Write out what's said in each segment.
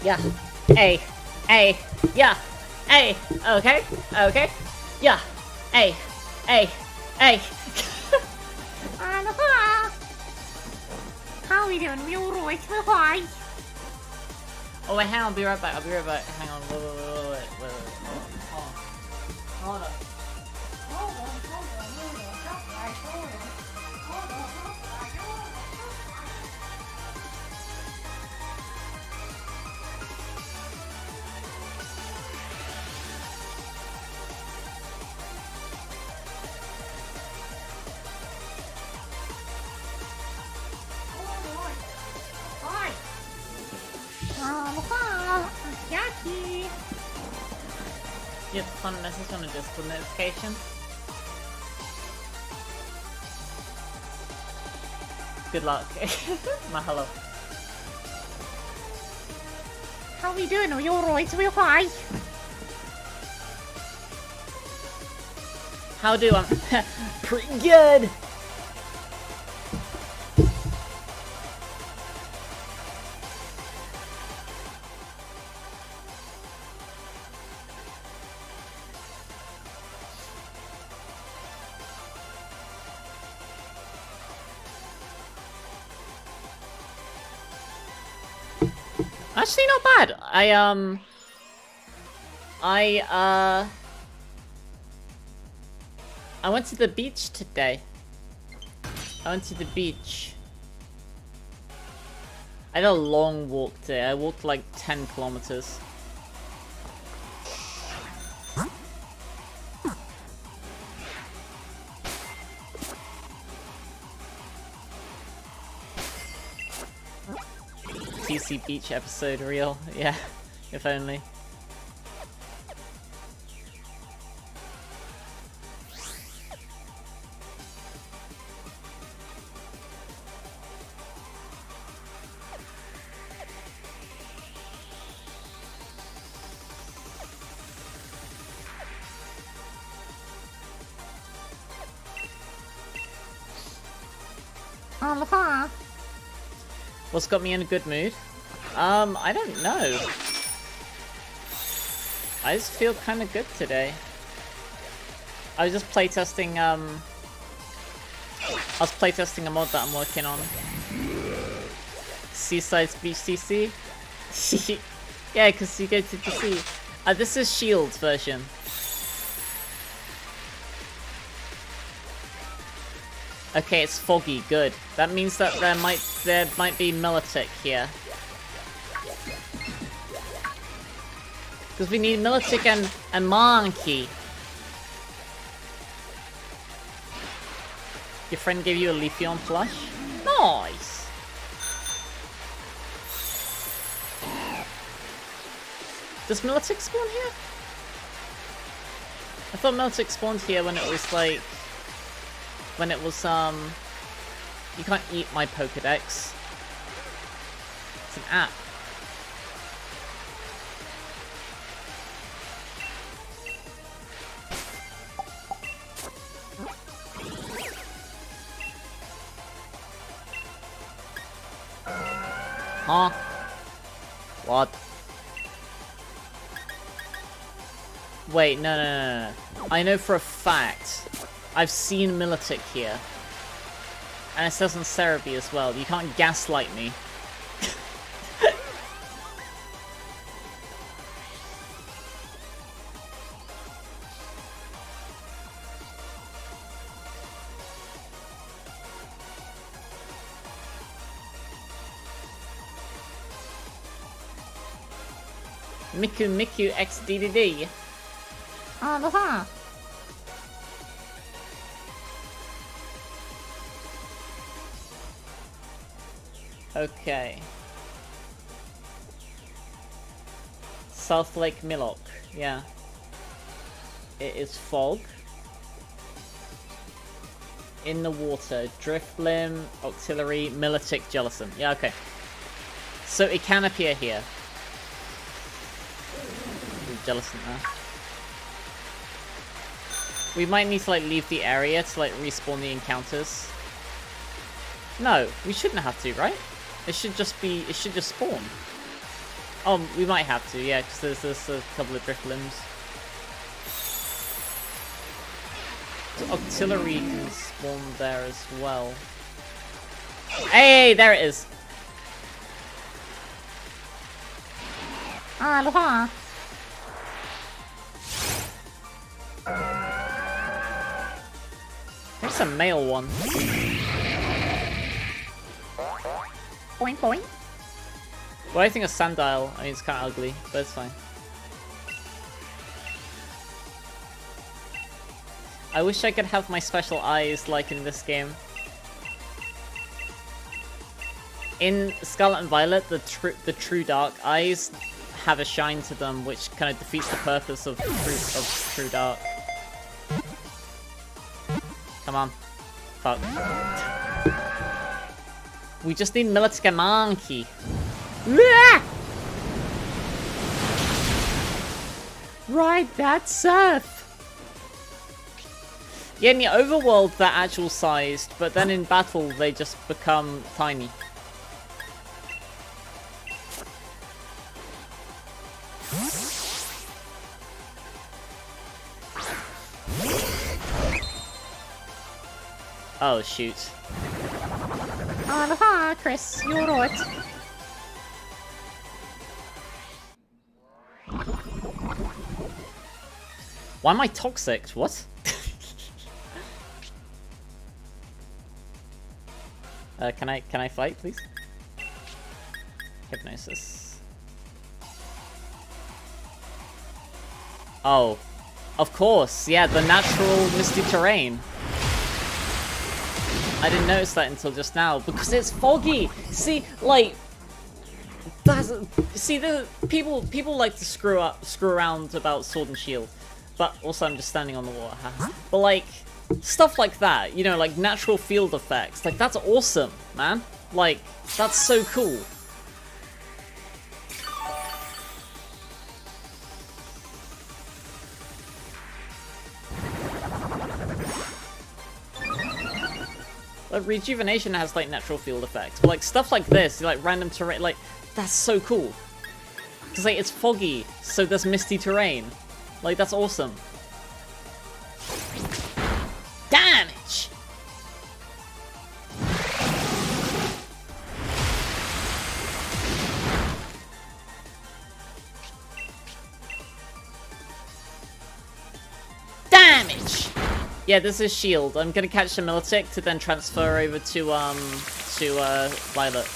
Yeah. A. Yeah. A. Okay. Okay. Yeah. A. Aloha! How are we doing? We all right? We're fine. Oh wait, hang on, I'll be right back. Hang on, wait. Hold on. Aloha! Yaki! You have fun message on a Discord notification. Good luck. Mahalo. How are we doing? Are we all right? We're fine. How do I'm pretty good. Actually, not bad. I went to the beach today. I had a long walk today. I walked like 10 kilometers. TC Beach episode real. Yeah, if only. Aloha! What's got me in a good mood? I don't know. I just feel kind of good today. I was just playtesting, I was playtesting a mod that I'm working on. Seaside Beach CC? Yeah, because you go to the sea. This is Shield's version. Okay, it's foggy, good. That means that there might be Militic here. Because we need Militic and Monkey. Your friend gave you a Leafeon plush? Nice! Does Militic spawn here? I thought Militic spawned here when it was like... When it was, you can't eat my pokedex. It's an app. Huh? What? Wait, no. I know for a fact I've seen Militic here. And it says on Cerebi as well. You can't gaslight me. Miku X DDD. Aloha! Okay. South Lake Millock, yeah. It is fog. In the water, Driftblim, Auxiliary, Militic, Jellicent. Yeah, okay. So it can appear here. Jellicent there. We might need to like leave the area to like respawn the encounters. No, we shouldn't have to, right? It should just be, it should just spawn. Oh, we might have to, yeah, because there's a couple of drift limbs. Auxiliary can spawn there as well. Hey, there it is. Aloha. There's a male one. Boing boing. Well, I think a Sandile. I mean, it's kind of ugly, but it's fine. I wish I could have my special eyes like in this game. In Scarlet and Violet, the true dark eyes have a shine to them, which kind of defeats the purpose of true dark. Come on. Fuck. We just need Militica Monkey. Ride that surf! Yeah, in the overworld they're actual sized, but then in battle they just become tiny. Oh shoot. Aloha, Chris. You're right. Why am I toxic? What? Can I fight, please? Hypnosis. Oh. Of course, yeah, the natural misty terrain. I didn't notice that until just now, because it's foggy! See, like... See, the people like to screw around about Sword and Shield. But also I'm just standing on the water. But like, stuff like that, you know, like natural field effects, like that's awesome, man. Like, that's so cool. Like, Rejuvenation has like natural field effects, but like stuff like this, like random terrain, like that's so cool. Cause like it's foggy, so there's misty terrain. Like that's awesome. Damage. Damage. Yeah, this is shield. I'm gonna catch the Militic to then transfer over to Violet.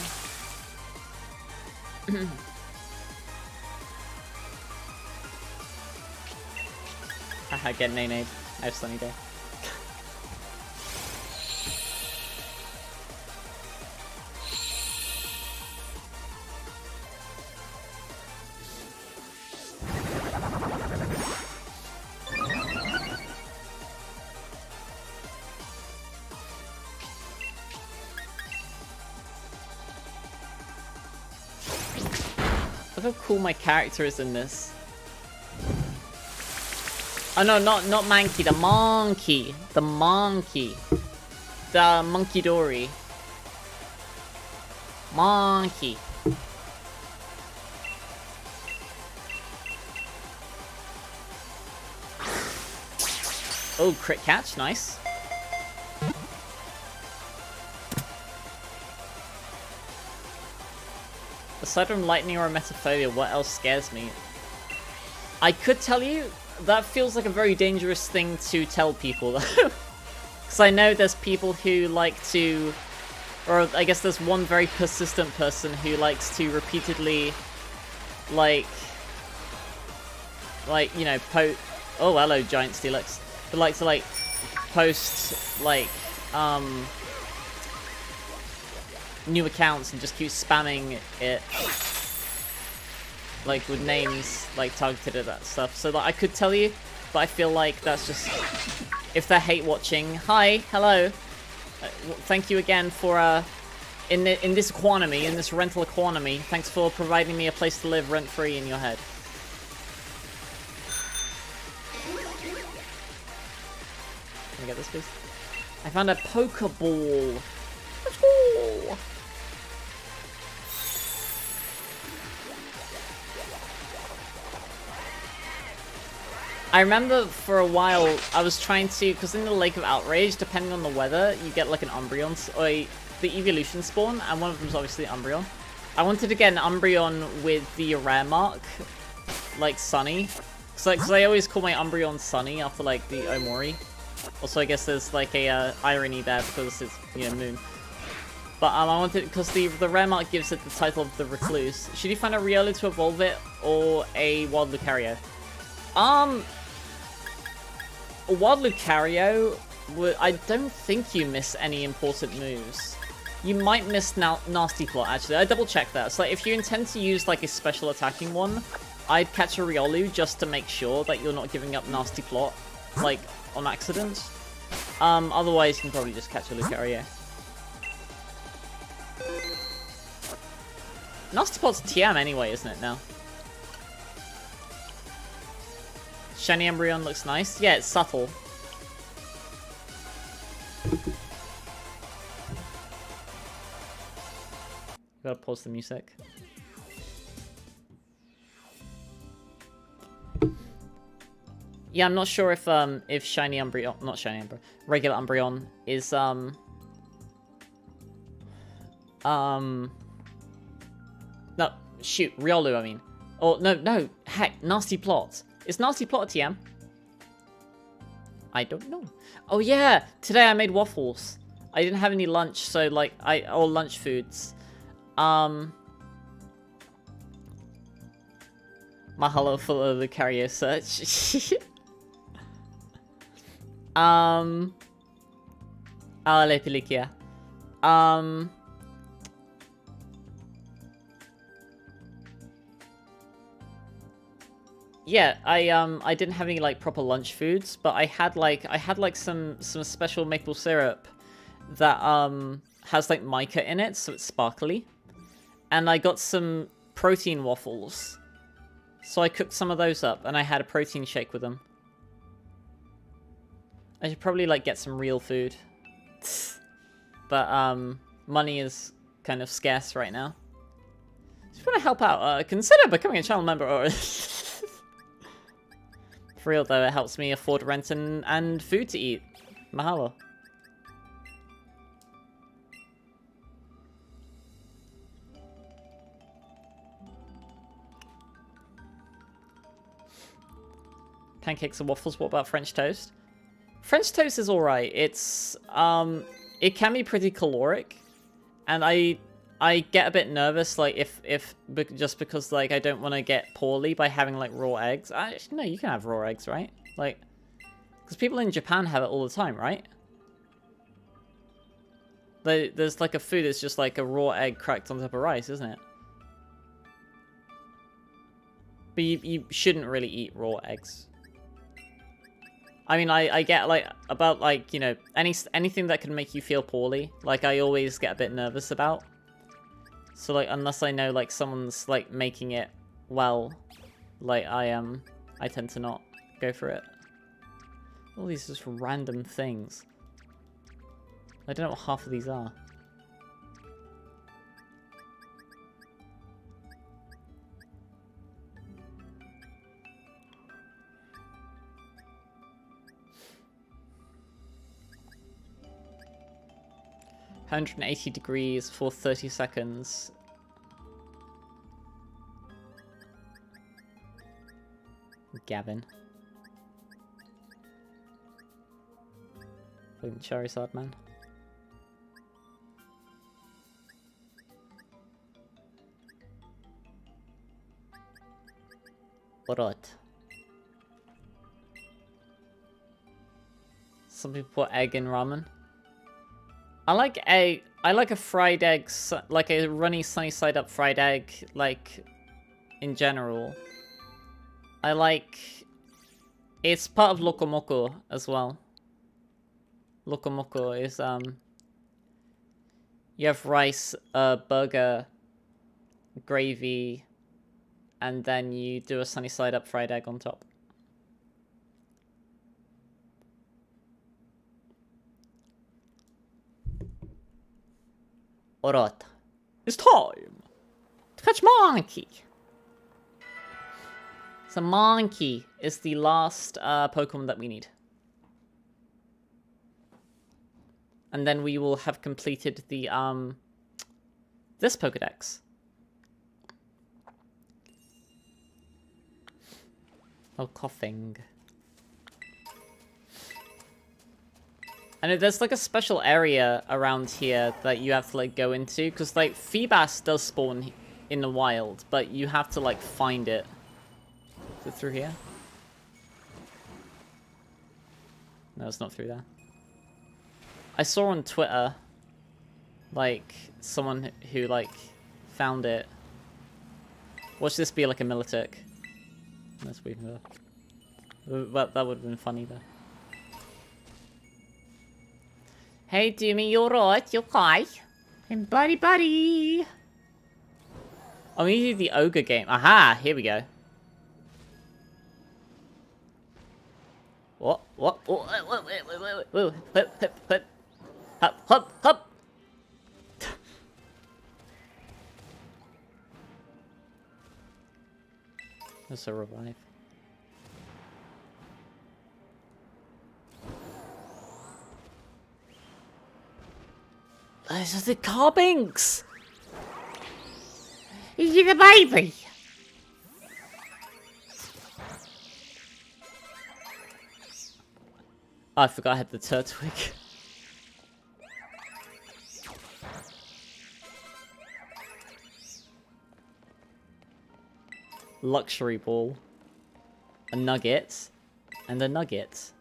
Haha, get Nade. I have Sunny Day. Look how cool my character is in this. Oh no, not Mankey, the monkey. The monkey. The Monkey Dory. Monkey. Oh, crit catch, nice. Aside from lightning or emetophobia, what else scares me? I could tell you, that feels like a very dangerous thing to tell people though. Because I know there's people who like to, or I guess there's one very persistent person who likes to repeatedly, like, you know, oh hello Giant Steelix, who like to like, post, like, new accounts and just keep spamming it, like with names like targeted at that stuff. So like, I could tell you, but I feel like that's just, if they're hate watching, hi, hello, thank you again for in this economy, in this rental economy, thanks for providing me a place to live rent free in your head. Can I get this please? I found a Pokeball. Let's go. I remember for a while I was trying to, because in the Lake of Outrage, depending on the weather, you get like an Umbreon, or the evolution spawn, and one of them is obviously Umbreon. I wanted to get an Umbreon with the rare mark, like Sunny, because I always call my Umbreon Sunny after like the Omori. Also, I guess there's like a irony there because it's, you know, Moon. But I wanted, because the rare mark gives it the title of the Recluse. Should you find a Riolu to evolve it, or a Wild Lucario? A Wild Lucario, I don't think you miss any important moves. You might miss Nasty Plot, actually. I double-checked that. So if you intend to use like a special attacking one, I'd catch a Riolu just to make sure that you're not giving up Nasty Plot, like, on accident. Otherwise, you can probably just catch a Lucario. Nasty Plot's TM anyway, isn't it, now? Shiny Umbreon looks nice. Yeah, it's subtle. Gotta pause the music. Yeah, I'm not sure if Shiny Umbreon, not Shiny Umbreon, regular Umbreon is no, shoot, Riolu, I mean. Or no, heck, Nasty Plot. Is Nasty Plot a TM? I don't know. Oh yeah, today I made waffles. I didn't have any lunch, so like or lunch foods. Mahalo for the Lucario search. Ale Pilikia. Yeah, I didn't have any like proper lunch foods, but I had like some special maple syrup that has like mica in it, so it's sparkly. And I got some protein waffles. So I cooked some of those up and I had a protein shake with them. I should probably like get some real food. But money is kind of scarce right now. Just want to help out, consider becoming a channel member or for real though, it helps me afford rent and food to eat. Mahalo. Pancakes and waffles, what about French toast? French toast is alright. It's, it can be pretty caloric. And I get a bit nervous, like, just because, like, I don't want to get poorly by having, like, raw eggs. Actually, no, you can have raw eggs, right? Like, because people in Japan have it all the time, right? There's, like, a food that's just, like, a raw egg cracked on top of rice, isn't it? But you shouldn't really eat raw eggs. I mean, I get, like, about, like, you know, anything that can make you feel poorly, like, I always get a bit nervous about. So, like, unless I know, like, someone's, like, making it well, like, I tend to not go for it. All these just random things. I don't know what half of these are. $180 degrees for 30 seconds. Gavin. Fucking Charizard, man. Alright. Some people put egg in ramen. I like a fried egg, like a runny sunny side up fried egg, like, in general. I like, it's part of Lokomoko as well. Lokomoko is, you have rice, burger, gravy, and then you do a sunny side up fried egg on top. Alright. It's time to catch monkey. So Monkey is the last Pokemon that we need. And then we will have completed the, this Pokedex. Oh, coughing. And there's like a special area around here that you have to like go into, because like Feebas does spawn in the wild, but you have to like find it. Is it through here? No, it's not through there. I saw on Twitter, like, someone who, like, found it. Watch this be like a Militic. That's weird. That would have been funny, though. Hey, Doomy, you alright? You okay? And buddy. Oh, we need to do the ogre game. Aha! Here we go. What? Hop. That's a revive. Those are the Carbinks! Is it a baby? Oh, I forgot I had the Turtwig. Luxury ball. A nugget. And a nugget.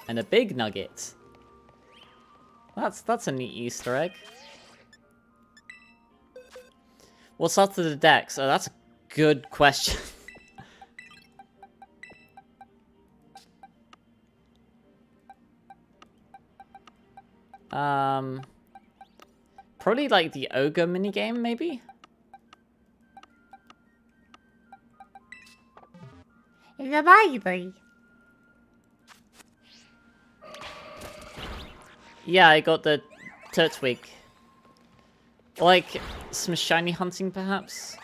And a big nugget. That's a neat Easter egg. What's after the dex? Oh, that's a good question. Probably like the ogre minigame, maybe? It's a baby. Yeah, I got the Turtwig. Like, some shiny hunting, perhaps?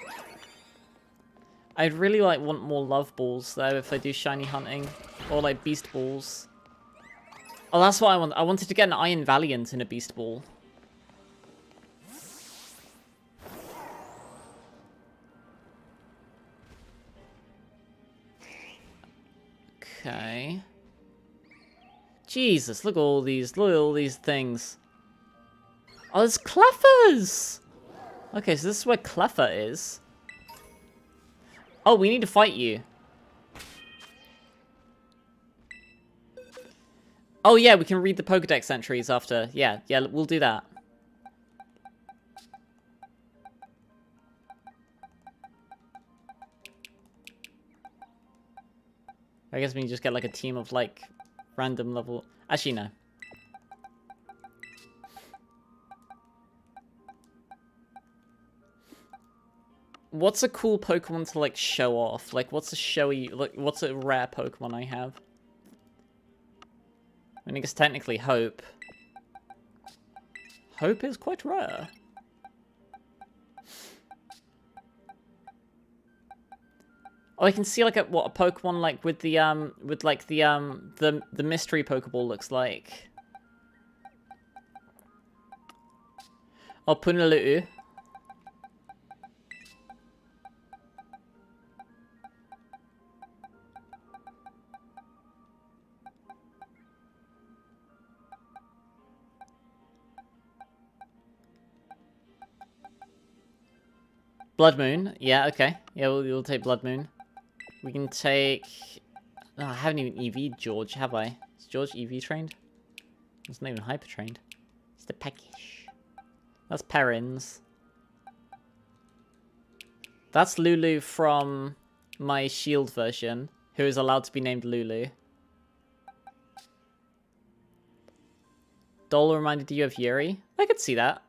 I'd really, like, want more love balls, though, if I do shiny hunting. Or, like, beast balls. Oh, that's what I want. I wanted to get an Iron Valiant in a beast ball. Okay. Jesus, look at all these things. Oh, there's Cleffers! Okay, so this is where Cleffer is. Oh, we need to fight you. Oh yeah, we can read the Pokedex entries after. Yeah, we'll do that. I guess we can just get like a team of like random level. Actually, no. What's a cool Pokemon to like show off? Like, what's a showy, like, what's a rare Pokemon I have? I mean, I guess technically Hope. Hope is quite rare. Oh, I can see like what a Pokemon like with the the mystery Pokeball looks like. Oh, Punaluu. Blood Moon. Yeah, okay. Yeah, we'll take Blood Moon. We can take... Oh, I haven't even EV'd George, have I? Is George EV trained? It's not even hyper trained. It's the Peckish. That's Perrins. That's Lulu from my Shield version, who is allowed to be named Lulu. Dole reminded you of Yuri? I could see that.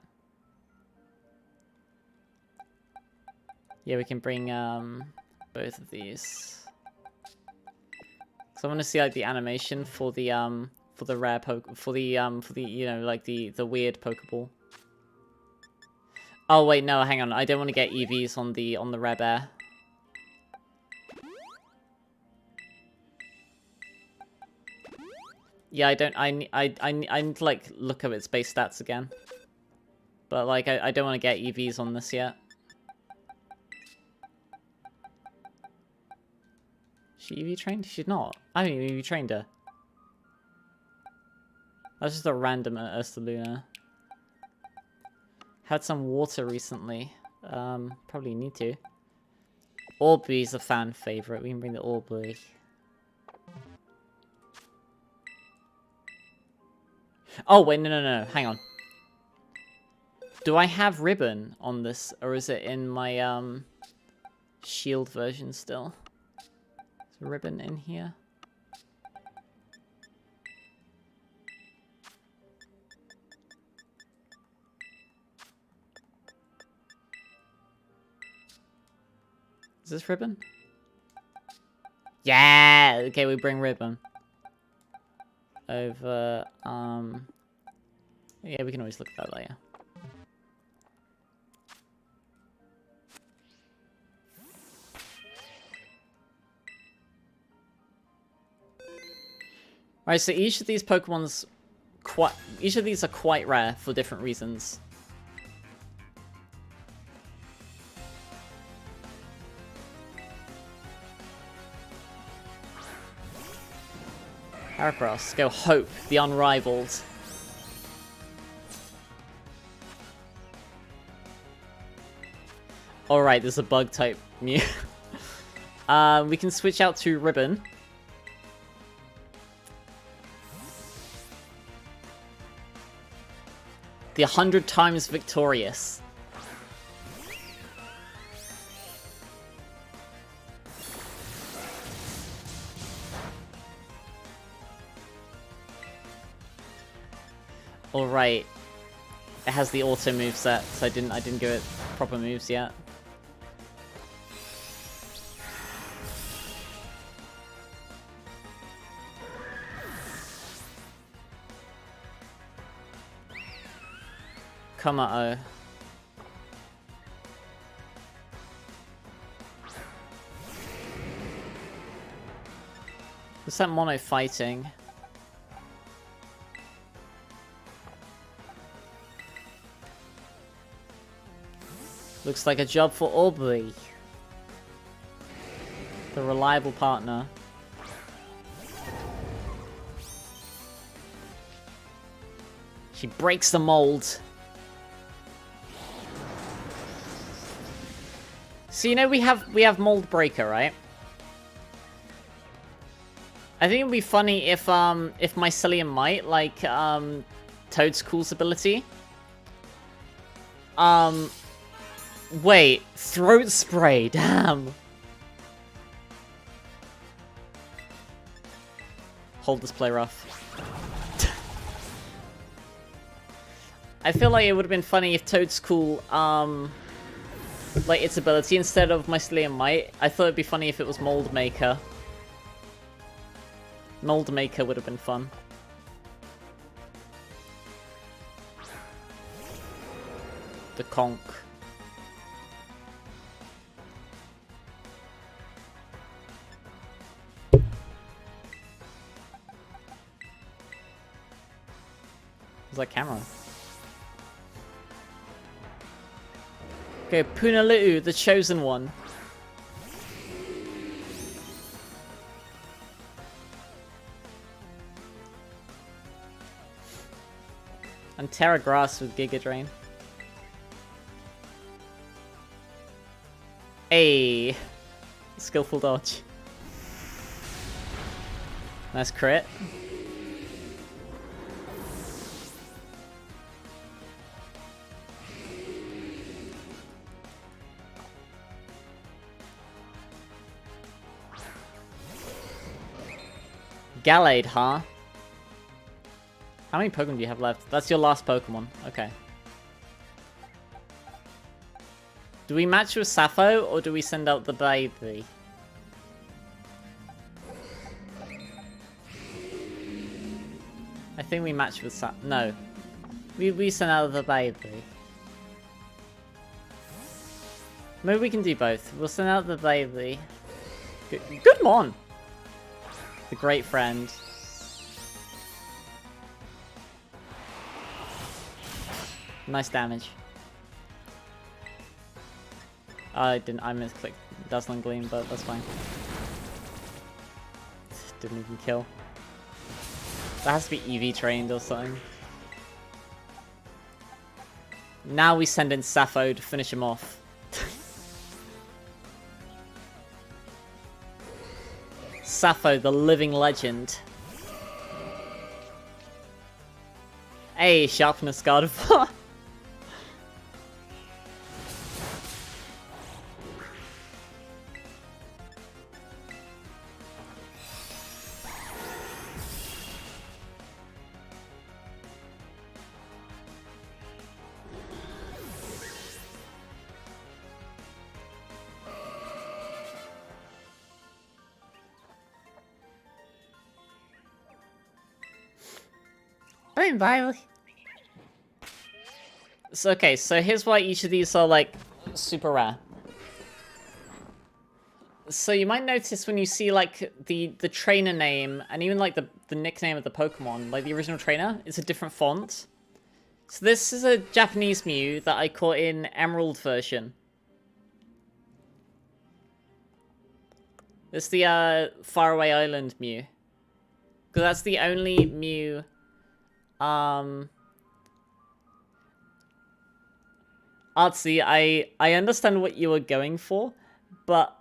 Yeah, we can bring both of these. So I want to see like the animation for the rare for the you know, like the weird Pokeball. Oh wait, no, hang on. I don't want to get EVs on the rare bear. Yeah, I don't. I need to like look up its base stats again. But like, I don't want to get EVs on this yet. She EV trained? She's not. I haven't even EV trained her. That's just a random Urstaluna. Had some water recently. Probably need to. Aubrey's a fan favorite. We can bring the Aubrey. Oh, wait, no. Hang on. Do I have ribbon on this, or is it in my, shield version still? Is ribbon in here? Is this ribbon? Yeah! Okay, we bring ribbon. Over, yeah, we can always look at that later. Alright, so each of these Pokemon's each of these are quite rare for different reasons. Heracross, go Hope, the unrivaled. Alright, there's a bug type Mew. We can switch out to Ribbon. The 100 times victorious. Alright. It has the auto move set, so I didn't give it proper moves yet. Kamao. What's that mono fighting? Looks like a job for Aubrey. The reliable partner. She breaks the mold. So you know we have Mold Breaker, right? I think it'd be funny if Mycelium Might, like Toadstool's ability. Wait, Throat Spray, damn. Hold display rough. I feel like it would have been funny if Toadstool, like its ability instead of Mycelium Might. I thought it'd be funny if it was Mold Maker. Mold Maker would have been fun. The Conk. Where's that camera? Okay, Punaluu, the chosen one. And Terra Grass with Giga Drain. Hey, skillful dodge. Nice crit. Gallade, huh? How many Pokemon do you have left? That's your last Pokemon. Okay. Do we match with Sappho, or do we send out the baby? I think we match with Sappho. No. We send out the baby. Maybe we can do both. We'll send out the baby. Good mon! The great friend. Nice damage. I misclicked Dazzling Gleam, but that's fine. Didn't even kill. That has to be EV trained or something. Now we send in Sappho to finish him off. Sappho, the living legend. Hey, sharpness guard. Boom, Basil. So, okay, so here's why each of these are, like, super rare. So you might notice when you see, like, the trainer name, and even, like, the nickname of the Pokemon, like, the original trainer, it's a different font. So this is a Japanese Mew that I caught in Emerald version. This is the, Faraway Island Mew. Because that's the only Mew, Artsy, I understand what you were going for, but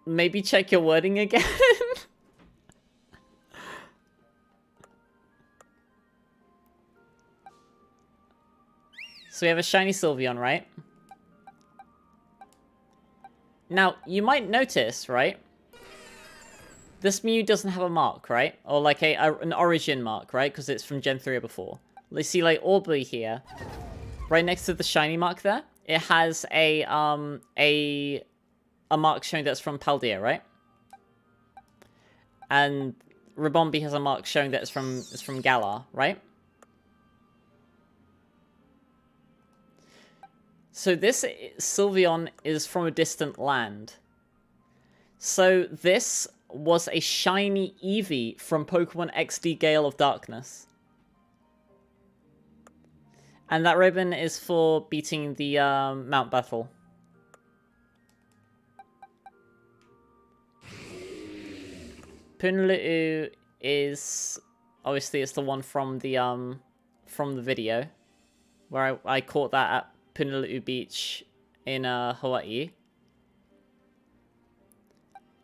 maybe check your wording again. So we have a shiny Sylveon, right? Now, you might notice, right? This Mew doesn't have a mark, right? Or like an origin mark, right? Because it's from Gen 3 or before. You see, like, Aubrey here. Right next to the shiny mark there, it has a mark showing that's from Paldea, right? And Ribombee has a mark showing that it's from Galar, right? So this Sylveon is from a distant land. So this was a shiny Eevee from Pokemon XD Gale of Darkness. And that ribbon is for beating the Mount Bethel. Punlu'u is obviously it's the one from the video where I caught that at Punlu'u Beach in Hawaii.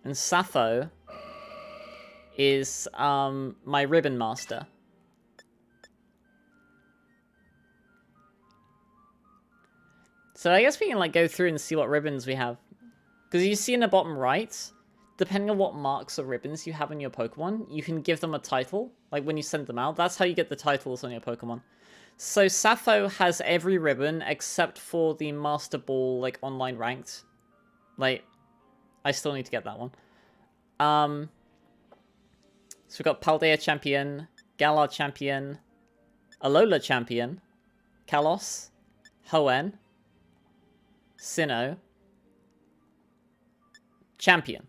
And Sappho is my ribbon master. So I guess we can like go through and see what ribbons we have. Because you see in the bottom right, depending on what marks or ribbons you have in your Pokemon, you can give them a title. Like when you send them out, that's how you get the titles on your Pokemon. So Sappho has every ribbon except for the Master Ball, like online ranked. Like, I still need to get that one. So we've got Paldea Champion, Galar Champion, Alola Champion, Kalos, Hoenn, Sinnoh, Champion.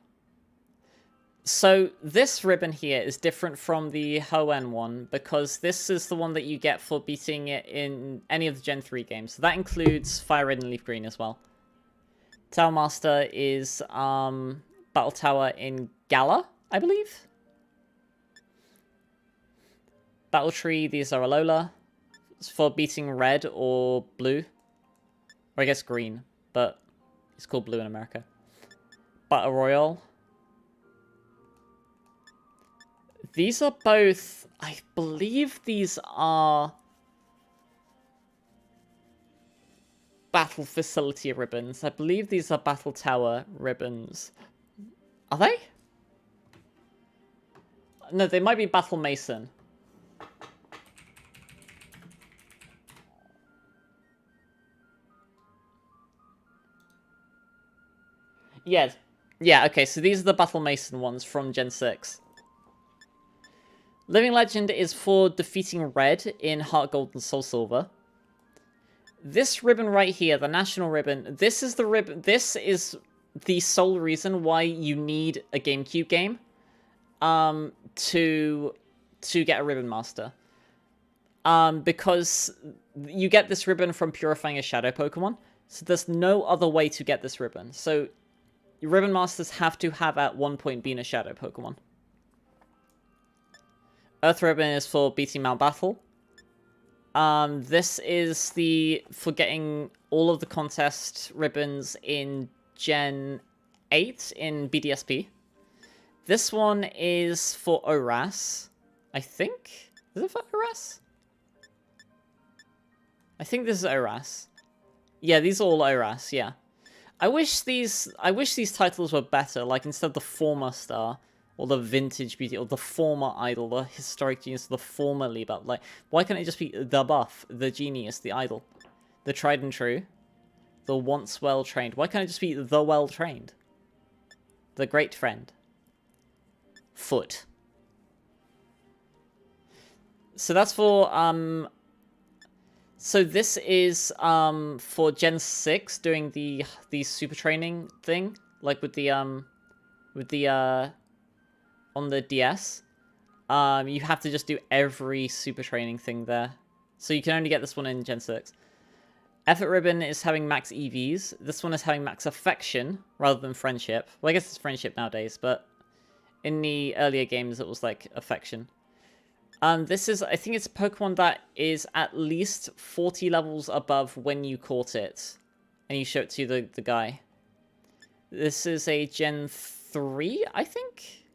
So this ribbon here is different from the Hoenn one because this is the one that you get for beating it in any of the Gen 3 games. So that includes Fire Red and Leaf Green as well. Tower Master is Battle Tower in Galar, I believe. Battle Tree, these are Alola. It's for beating red or blue. Or I guess green, but it's called blue in America. Battle Royale. These are both, I believe these are Battle Facility ribbons. I believe these are Battle Tower ribbons. Are they? No, they might be Battle Mason. Yeah, okay, so these are the Battle Mason ones from Gen 6. Living Legend is for defeating red in Heart Gold and Soul Silver. This ribbon right here, the national ribbon, this is the ribbon, this is the sole reason why you need a GameCube game to get a Ribbon Master. because you get this ribbon from purifying a shadow Pokemon. So there's no other way to get this ribbon. So your Ribbon Masters have to have at one point been a shadow Pokemon. Earth Ribbon is for beating Mount Battle. This is for getting all of the contest ribbons in Gen 8 in BDSP. This one is for ORAS, I think. Is it for ORAS? I think this is ORAS. Yeah, these are all ORAS, yeah. I wish these titles were better, like instead of the former star, or the vintage beauty, or the former idol, the historic genius, the former Leabup. Like, why can't it just be the buff, the genius, the idol, the tried and true, the once well trained? Why can't it just be the well trained, the great friend, foot? So that's for So this is for Gen 6 doing the super training thing, like with the on the DS. You have to just do every super training thing there. So you can only get this one in Gen 6. Effort Ribbon is having max EVs. This one is having max affection rather than friendship. Well, I guess it's friendship nowadays, but in the earlier games it was like affection. This is, I think it's a Pokemon that is at least 40 levels above when you caught it. And you show it to the guy. This is a Gen 3, I think?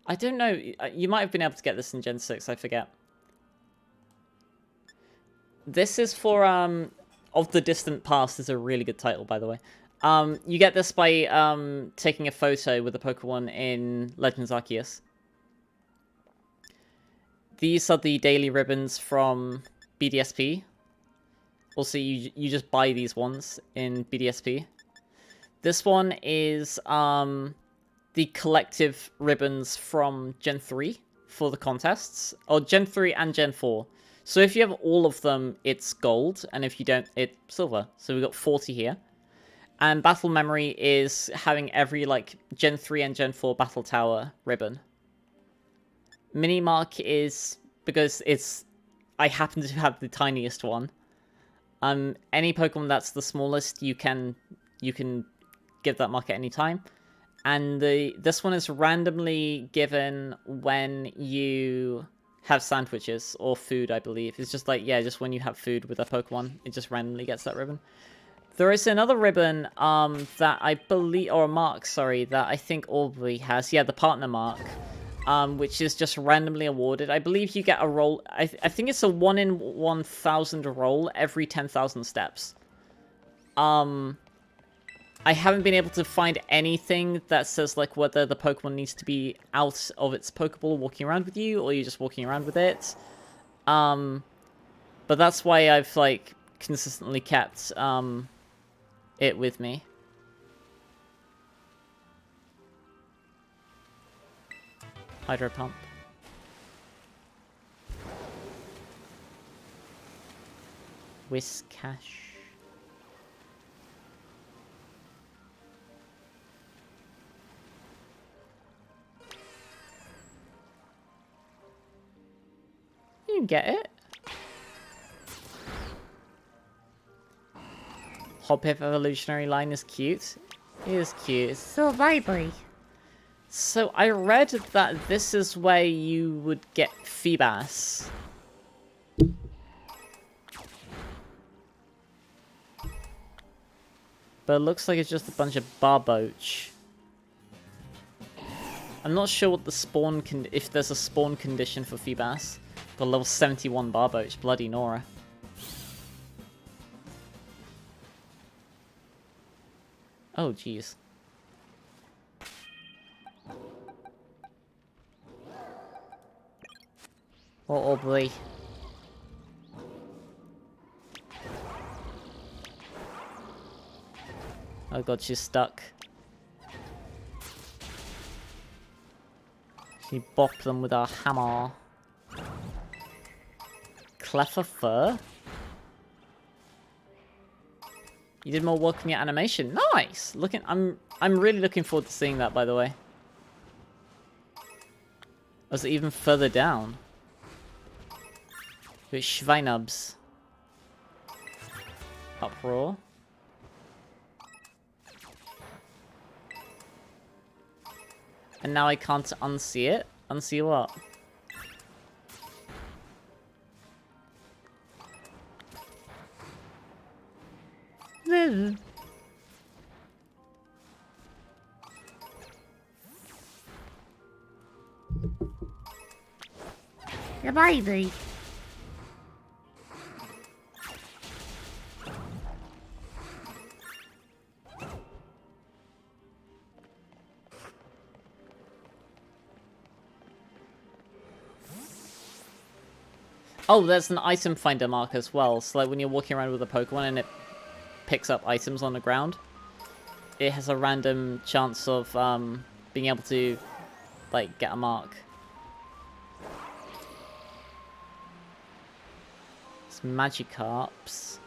I don't know. You might have been able to get this in Gen 6, I forget. This is for, Of the Distant Past is a really good title, by the way. You get this by taking a photo with a Pokemon in Legends Arceus. These are the daily ribbons from BDSP. Also, you just buy these ones in BDSP. This one is the collective ribbons from Gen 3 for the contests. Or Gen 3 and Gen 4. So if you have all of them, it's gold. And if you don't, it's silver. So we've got 40 here. And Battle Memory is having every, like, Gen 3 and Gen 4 Battle Tower ribbon. Mini Mark is because I happen to have the tiniest one. Any Pokemon that's the smallest, you can give that mark at any time. And this one is randomly given when you have sandwiches or food, I believe. It's just like, yeah, just when you have food with a Pokemon, it just randomly gets that ribbon. There is another ribbon that I believe, or a mark, sorry, that I think Aubrey has. Yeah, the partner mark. Which is just randomly awarded. I believe you get a roll. I think it's a 1 in 1,000 roll every 10,000 steps. I haven't been able to find anything that says like whether the Pokemon needs to be out of its Pokeball walking around with you, or you're just walking around with it. But that's why I've like consistently kept it with me. Hydro Pump. Whiscash. You get it. Hoppip Evolutionary Line is cute. It is cute. It's So vibrant. So I read that this is where you would get Feebas. But it looks like it's just a bunch of Barboach. I'm not sure what the spawn if there's a spawn condition for Feebas. Got level 71 Barboach, bloody Nora. Oh jeez. Oh boy. Oh god, she's stuck. She bopped them with our hammer. Cleffer Fur? You did more work in your animation. Nice! I'm really looking forward to seeing that, by the way. Was it even further down? With Schweinubs. Uproar. And now I can't unsee it? Unsee what? The baby. Oh, there's an item finder mark as well. So like when you're walking around with a Pokemon and it picks up items on the ground, it has a random chance of being able to like get a mark. It's Magikarps.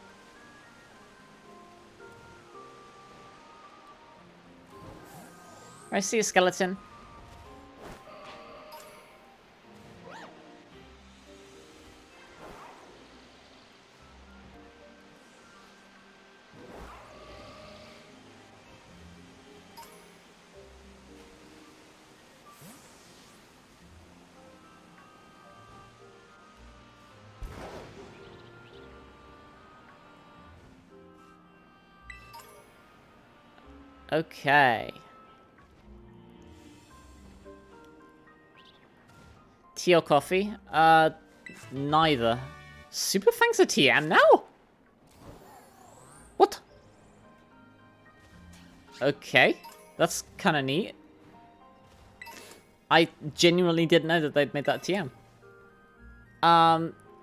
I see a skeleton. Okay. Tea or coffee? Neither. Super Fang's a TM now? What? Okay. That's kind of neat. I genuinely didn't know that they'd made that TM.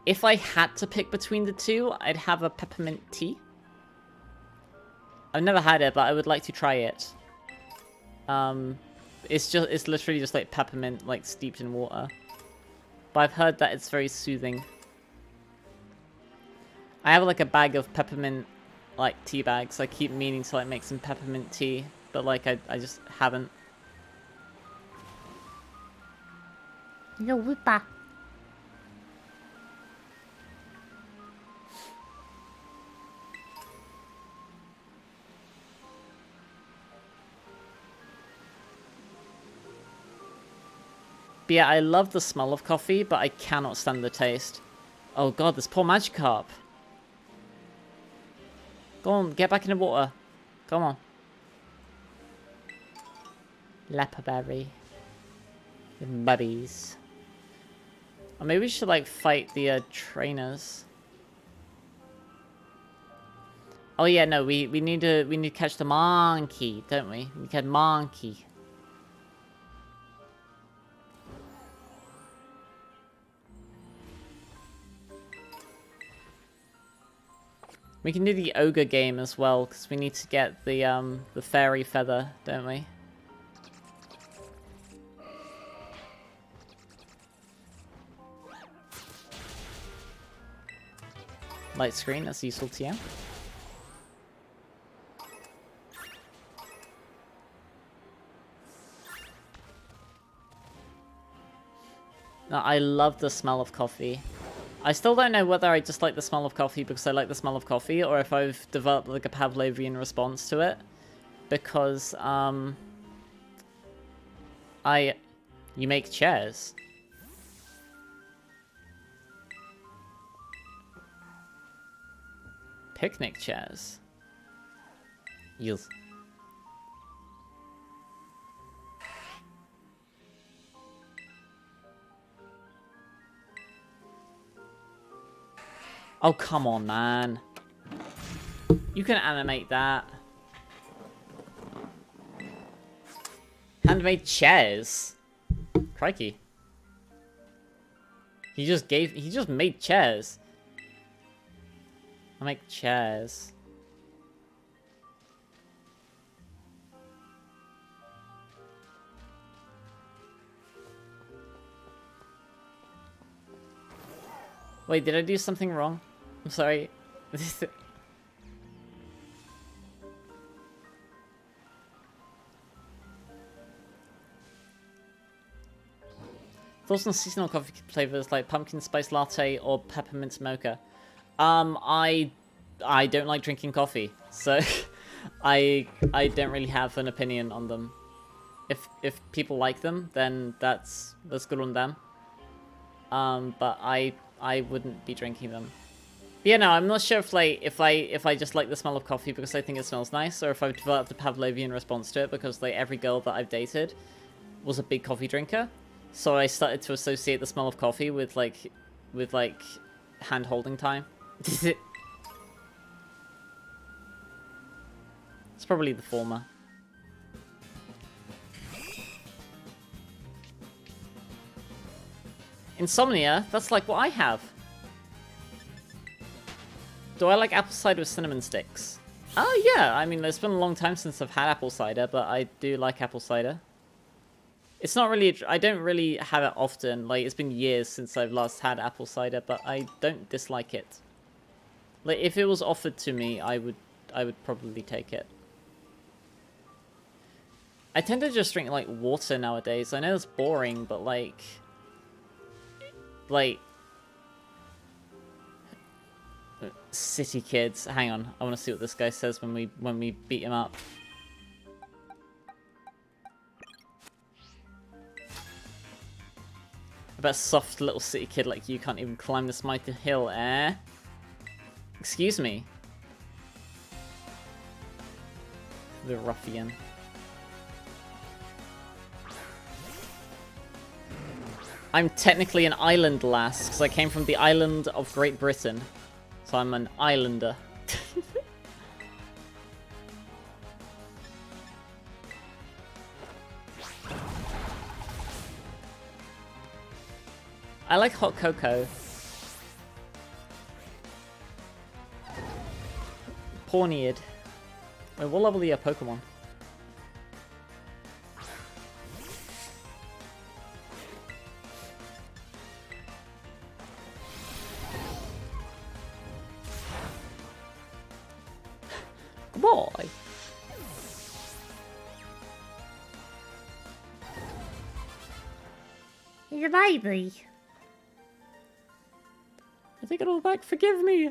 If I had to pick between the two, I'd have a peppermint tea. I've never had it, but I would like to try it. It's literally just like peppermint, like steeped in water. But I've heard that it's very soothing. I have like a bag of peppermint, like tea bags. I keep meaning to like make some peppermint tea, but like I just haven't. No whipper. But yeah, I love the smell of coffee, but I cannot stand the taste. Oh god, this poor Magikarp. Go on, get back in the water. Come on. Leperberry. With buddies. Or maybe we should like fight the trainers. Oh yeah, no, we need to catch the monkey, don't we? We catch monkey. We can do the ogre game as well, because we need to get the fairy feather, don't we? Light screen, that's useful TM. No, I love the smell of coffee. I still don't know whether I just like the smell of coffee because I like the smell of coffee, or if I've developed like a Pavlovian response to it. Because, you make chairs. Picnic chairs. Yes. Oh, come on, man. You can animate that. Handmade chairs. Crikey. He just made chairs. I make chairs. Wait, did I do something wrong? I'm sorry. Thoughts on seasonal coffee flavors like pumpkin spice latte or peppermint mocha? I don't like drinking coffee, so I don't really have an opinion on them. If people like them, then that's good on them. But I wouldn't be drinking them. But yeah, no, I'm not sure if I just like the smell of coffee because I think it smells nice, or if I've developed a Pavlovian response to it because like every girl that I've dated was a big coffee drinker. So I started to associate the smell of coffee with hand holding time. It's probably the former. Insomnia? That's like what I have. Do I like apple cider with cinnamon sticks? Oh yeah, I mean, it's been a long time since I've had apple cider, but I do like apple cider. It's not really, I don't really have it often, like, it's been years since I've last had apple cider, but I don't dislike it. Like, if it was offered to me, I would probably take it. I tend to just drink, like, water nowadays. I know it's boring, but, like... City kids. Hang on, I want to see what this guy says when we beat him up. I bet a soft little city kid like you can't even climb this mighty hill, eh? Excuse me. The ruffian. I'm technically an island lass, because I came from the island of Great Britain. So I'm an islander. I like hot cocoa. Pawniard. Wait, what level are your Pokemon? Boy. He's a baby. I take it all back. Forgive me.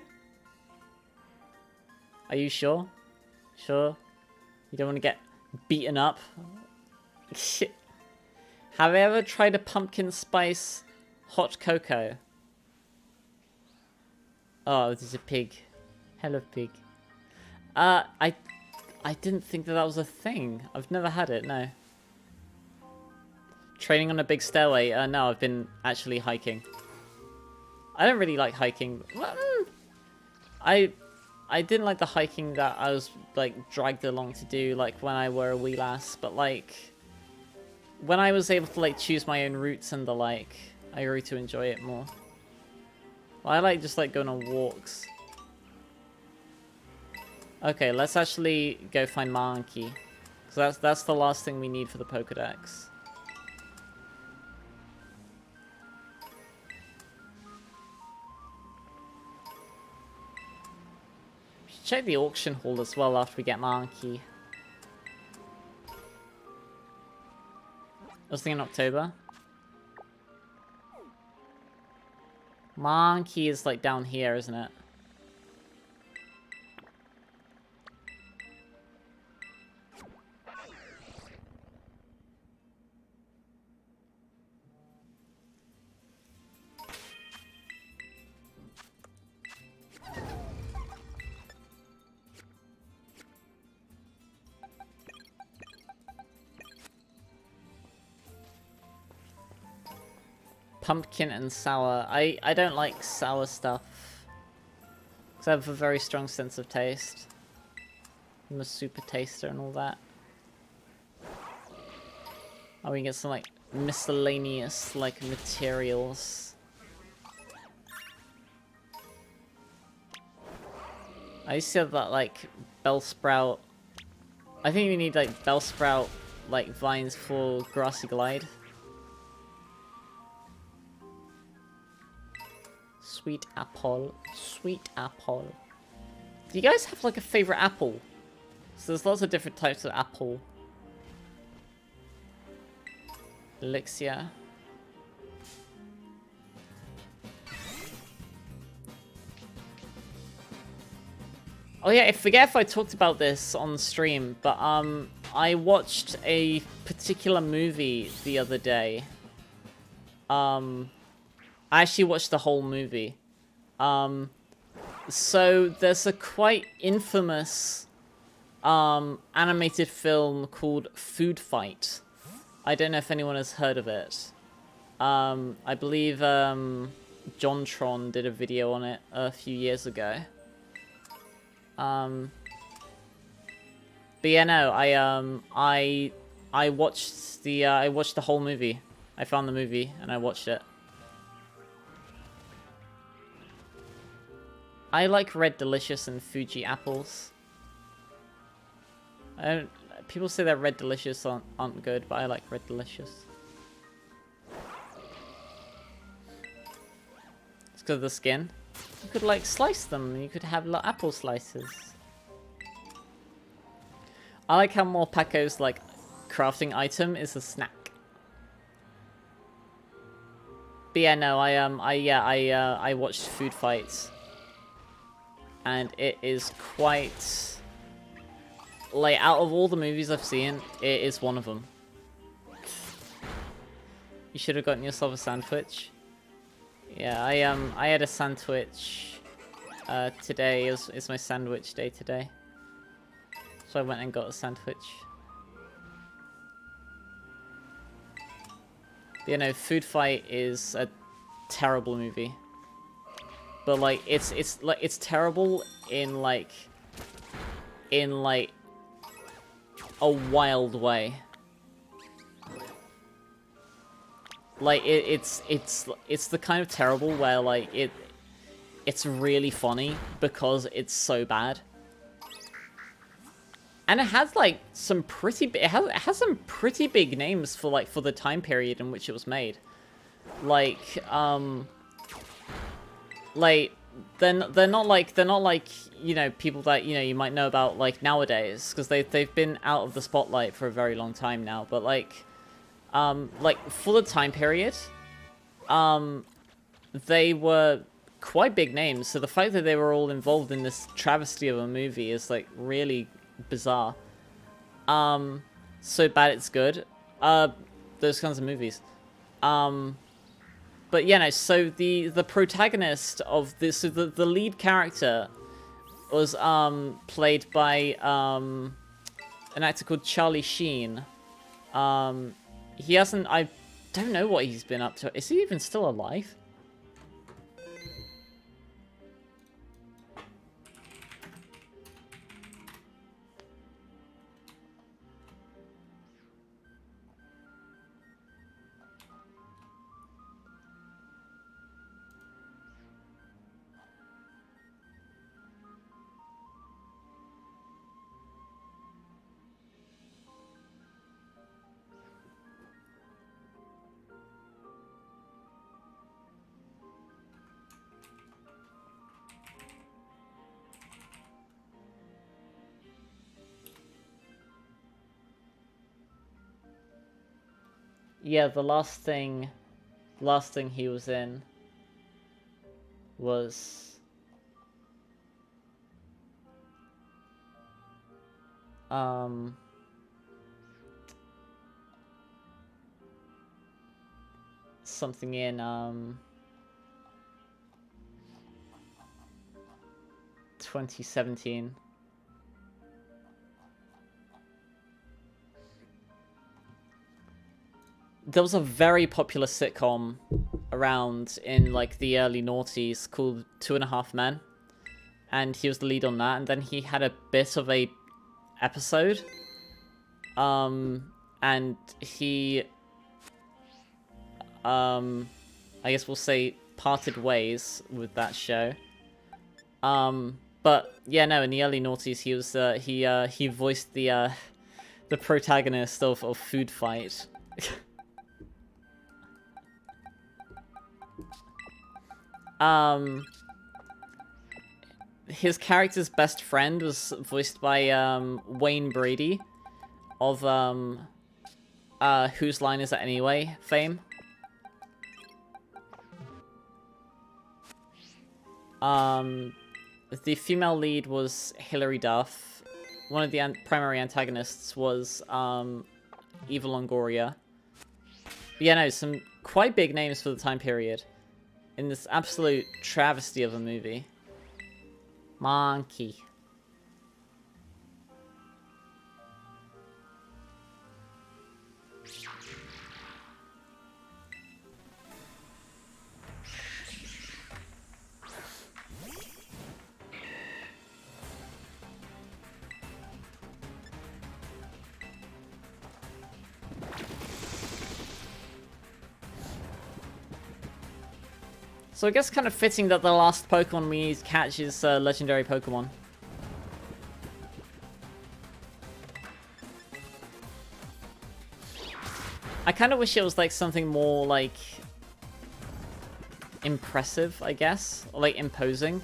Are you sure? Sure? You don't want to get beaten up? Have you ever tried a pumpkin spice hot cocoa? Oh, this is a pig. Hello, pig. I didn't think that was a thing. I've never had it, no. Training on a big stairway? No, I've been actually hiking. I don't really like hiking. I didn't like the hiking that I was, like, dragged along to do, like, when I were a wee lass, but, like, when I was able to, like, choose my own routes and the like, I grew to enjoy it more. Well, I like just, like, going on walks. Okay, let's actually go find Mankey. Because that's the last thing we need for the Pokedex. We should check the auction hall as well after we get Mankey. I was thinking October. Mankey is like down here, isn't it? Pumpkin and sour. I don't like sour stuff. Because I have a very strong sense of taste. I'm a super taster and all that. Oh, we can get some like miscellaneous like materials. I used to have that like Bellsprout. I think we need like Bellsprout like vines for Grassy Glide. Sweet apple. Sweet apple. Do you guys have like a favorite apple? So there's lots of different types of apple. Elixir. Oh yeah, I forget if I talked about this on stream, but I watched a particular movie the other day. I actually watched the whole movie. So there's a quite infamous animated film called Food Fight. I don't know if anyone has heard of it. I believe JonTron did a video on it a few years ago. But yeah, no, I watched the whole movie. I found the movie and I watched it. I like Red Delicious and Fuji apples. People say that Red Delicious aren't good, but I like Red Delicious. It's because of the skin. You could like slice them. You could have apple slices. I like how Morpaco's like crafting item is a snack. But yeah, no, I watched Food Fights, and it is quite like, out of all the movies I've seen, it is one of them. You should have gotten yourself a sandwich. Yeah, I had a sandwich today. It's my sandwich day today. So I went and got a sandwich. You know, Food Fight is a terrible movie. But like it's terrible in like a wild way. Like it's the kind of terrible where like it's really funny because it's so bad. And it has like some pretty it has some pretty big names for like for the time period in which it was made. Like they're not like, you know, people that, you know, you might know about like nowadays, because they've been out of the spotlight for a very long time now, but like for the time period, they were quite big names. So the fact that they were all involved in this travesty of a movie is like really bizarre. So bad it's good. Those kinds of movies. But yeah, no, so the protagonist of this, so the lead character was played by an actor called Charlie Sheen. He hasn't, I don't know what he's been up to. Is he even still alive? Yeah, the last thing he was in was something in 2017. There was a very popular sitcom around in like the early noughties called 2.5 Men, and he was the lead on that. And then he had a bit of a episode, and he, I guess we'll say, parted ways with that show. But yeah, no, in the early noughties, he was he voiced the protagonist of Food Fight. His character's best friend was voiced by Wayne Brady of Whose Line Is It Anyway fame. The female lead was Hilary Duff. One of the primary antagonists was Eva Longoria. But yeah, no, some quite big names for the time period in this absolute travesty of a movie. Monkey. So I guess kind of fitting that the last Pokemon we need to catch is legendary Pokemon. I kind of wish it was like something more like impressive, I guess, or like imposing.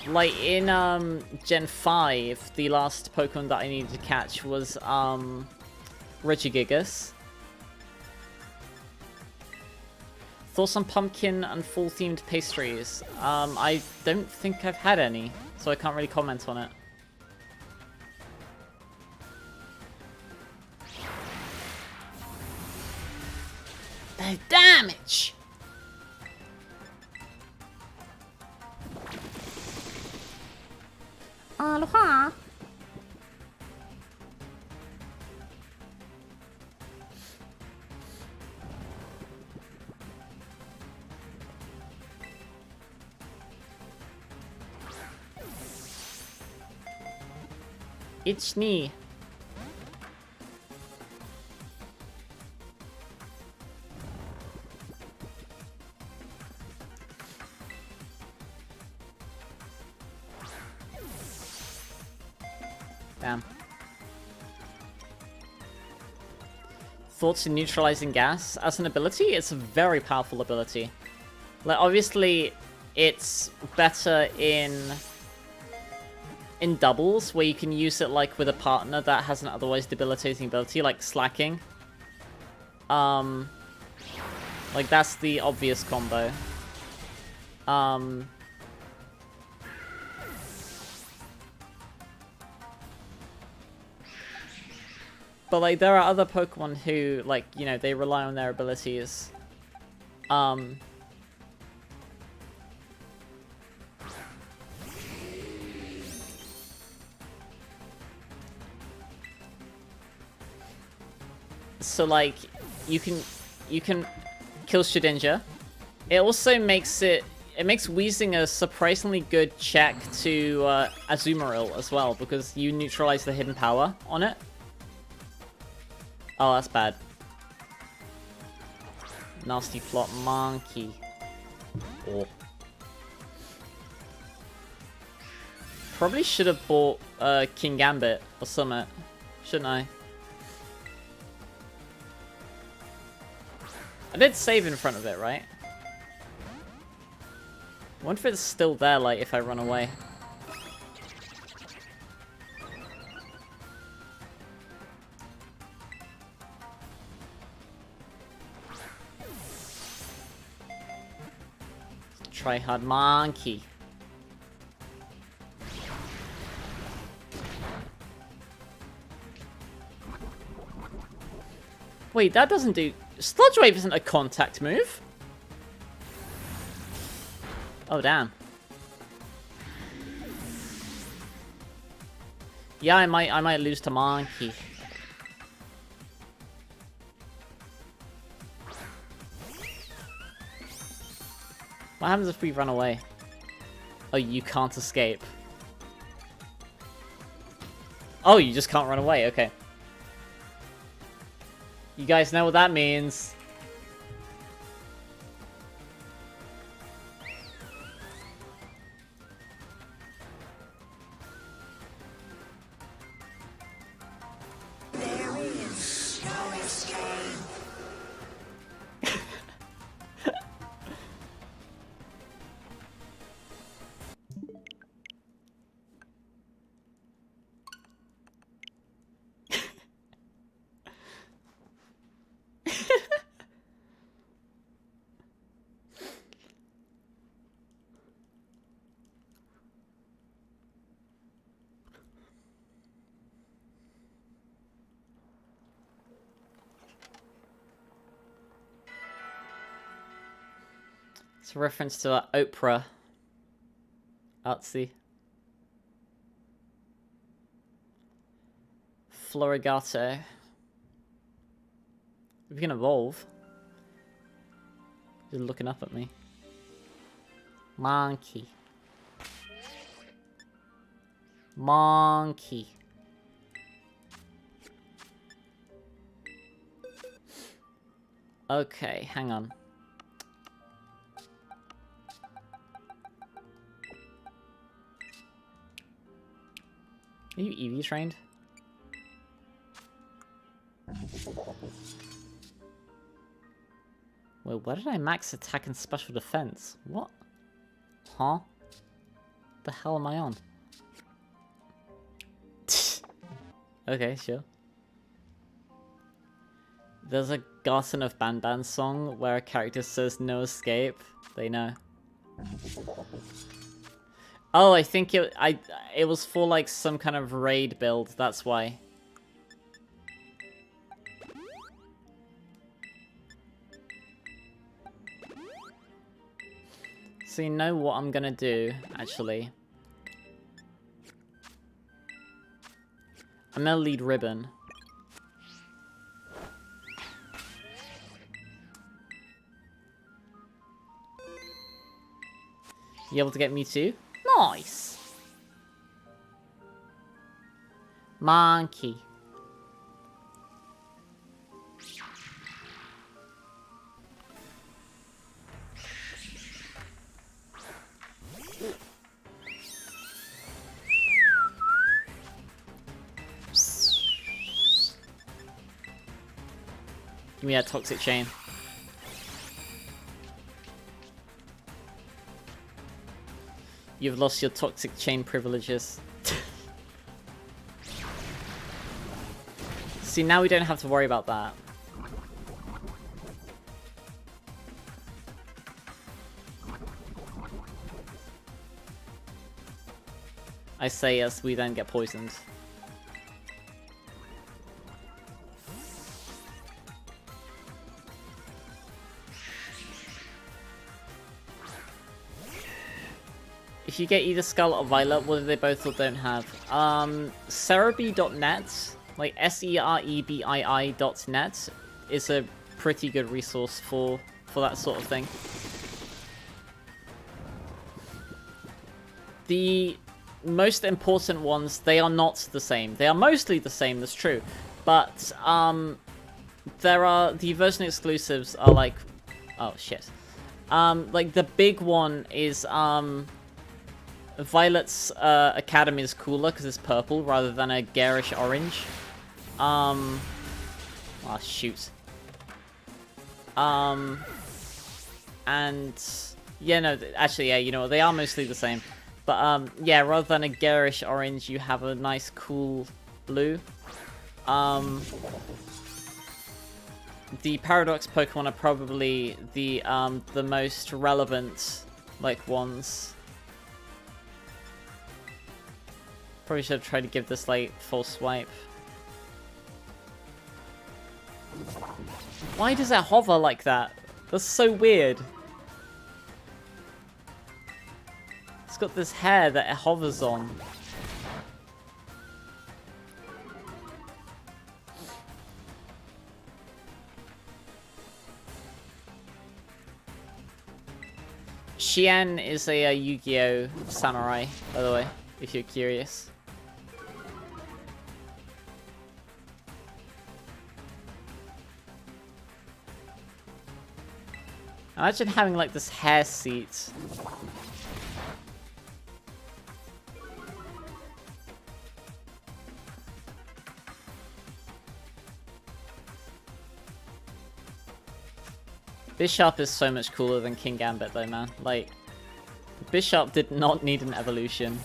Like in Gen 5, the last Pokemon that I needed to catch was Regigigas. Thoughts on pumpkin and fall-themed pastries? I don't think I've had any, so I can't really comment on it. The damage! Aloha. It's me. Damn. Thoughts in neutralizing gas as an ability? It's a very powerful ability. Like, obviously, it's better in doubles, where you can use it like with a partner that has an otherwise debilitating ability, like slacking. Like that's the obvious combo. But like there are other Pokemon who, like, you know, they rely on their abilities. So like you can kill Shedinja. It also makes makes Weezing a surprisingly good check to Azumarill as well, because you neutralize the hidden power on it. Oh, that's bad. Nasty plot monkey. Oh. Probably should have bought King Gambit or something, shouldn't I? I did save in front of it, right? I wonder if it's still there, like, if I run away. Try hard monkey. Wait, that doesn't do... Sludge Wave isn't a contact move. Oh, damn. Yeah, I might lose to Monkey. What happens if we run away? Oh, you can't escape. Oh, you just can't run away, okay. You guys know what that means. There is no escape. It's a reference to Oprah. Artsy. Florigato. We can evolve. You're looking up at me. Monkey. Monkey. Okay, hang on. Are you EV trained? Wait, where did I max attack and special defense? What? Huh? The hell am I on? Okay, sure. There's a Garcelle of Ban Ban song where a character says no escape. They know. Oh, I think it was for like some kind of raid build, that's why. So you know what I'm gonna do, actually? I'm gonna lead Ribbon. You able to get me too? Nice! Monkey. Give me that toxic chain. You've lost your toxic chain privileges. See, now we don't have to worry about that. I say as we then get poisoned. If you get either Scarlet or Violet, what do they both or don't have? Serebii.net, like SEREBII.net, is a pretty good resource for that sort of thing. The most important ones, they are not the same. They are mostly the same, that's true. But there are the version exclusives are like, oh shit. Like the big one is Violet's Academy is cooler because it's purple rather than a garish orange. Oh shoot. And yeah, no, actually, yeah, you know, they are mostly the same. But yeah, rather than a garish orange, you have a nice cool blue. The Paradox Pokemon are probably the most relevant like ones. Probably should have tried to give this like full swipe. Why does it hover like that? That's so weird. It's got this hair that it hovers on. Xian is a Yu-Gi-Oh! Samurai, by the way, if you're curious. Imagine having like this hair seat. Bishop is so much cooler than King Gambit though, man. Like, Bishop did not need an evolution.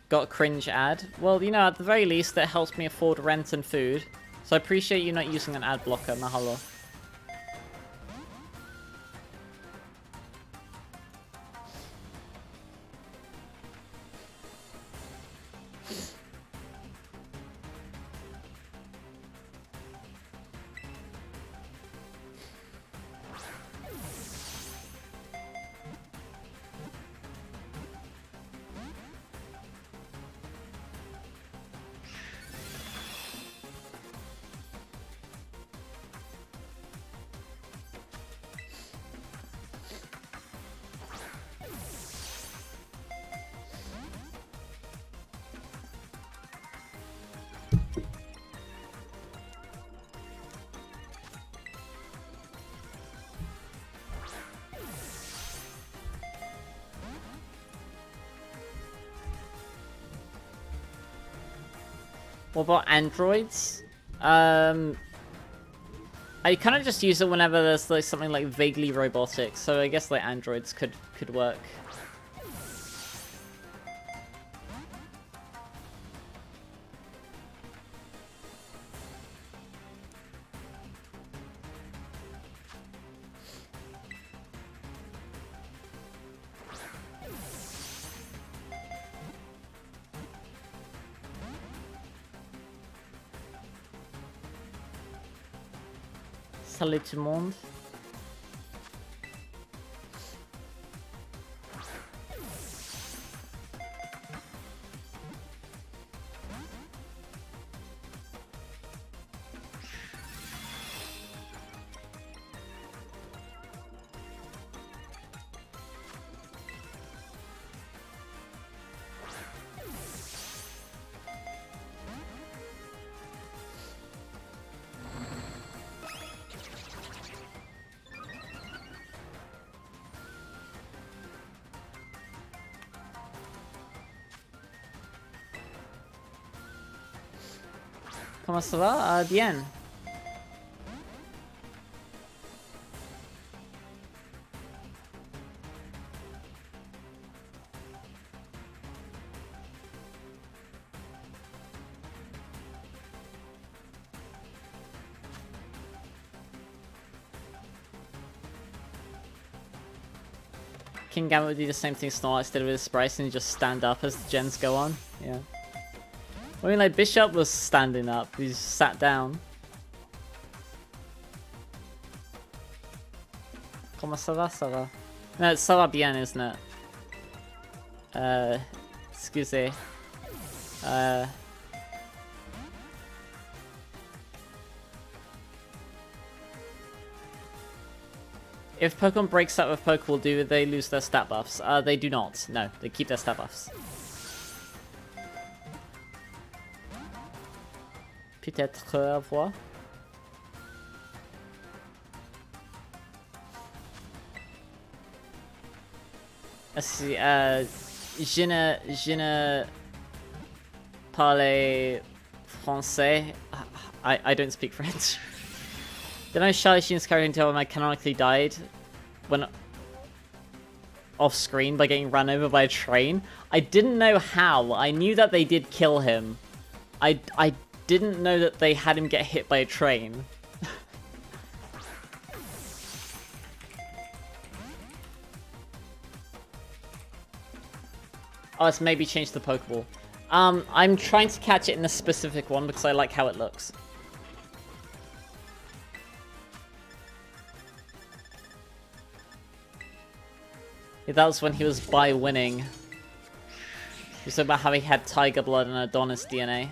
Got a cringe ad? Well, you know, at the very least, it helps me afford rent and food. So I appreciate you not using an ad blocker, mahalo. What about androids? I kind of just use it whenever there's like something like vaguely robotic, so I guess like androids could work. Salut tout le monde. Comment ça va? Bien. King Gambit would do the same thing Snorlax did with his sprites and just stand up as the gens go on. Yeah. I mean, like, Bishop was standing up, he just sat down. Comment ça va, ça va? No, it's ça va bien, isn't it? Excusez. If Pokemon breaks up with Pokeball, do they lose their stat buffs? They do not. No, they keep their stat buffs. Peut-être à voir. Je ne parle français. I don't speak French. Did I know Charlie Sheen's character until I canonically died when off screen by getting run over by a train? I didn't know how. I knew that they did kill him. I didn't know that they had him get hit by a train. Oh, it's maybe changed the Pokeball. I'm trying to catch it in a specific one because I like how it looks. Yeah, that was when he was by winning. He was talking about how he had tiger blood and Adonis DNA.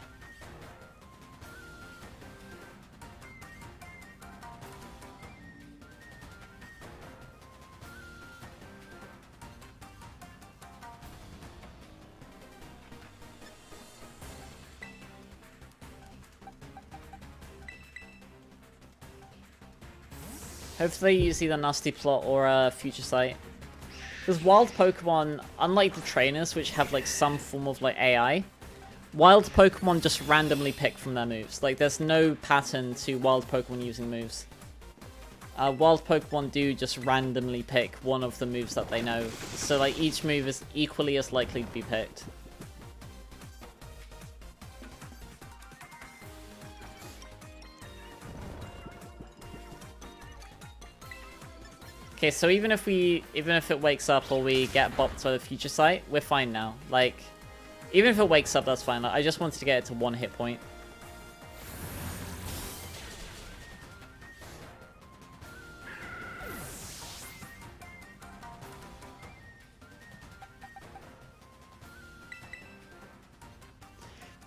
Hopefully use either Nasty Plot or a Future Sight. Because wild Pokemon, unlike the trainers, which have like some form of like AI, wild Pokemon just randomly pick from their moves. Like there's no pattern to wild Pokemon using moves. Wild Pokemon do just randomly pick one of the moves that they know. So like each move is equally as likely to be picked. Okay, so even if it wakes up or we get bopped by the Future Sight, we're fine now. Like, even if it wakes up, that's fine. Like, I just wanted to get it to 1 hit point.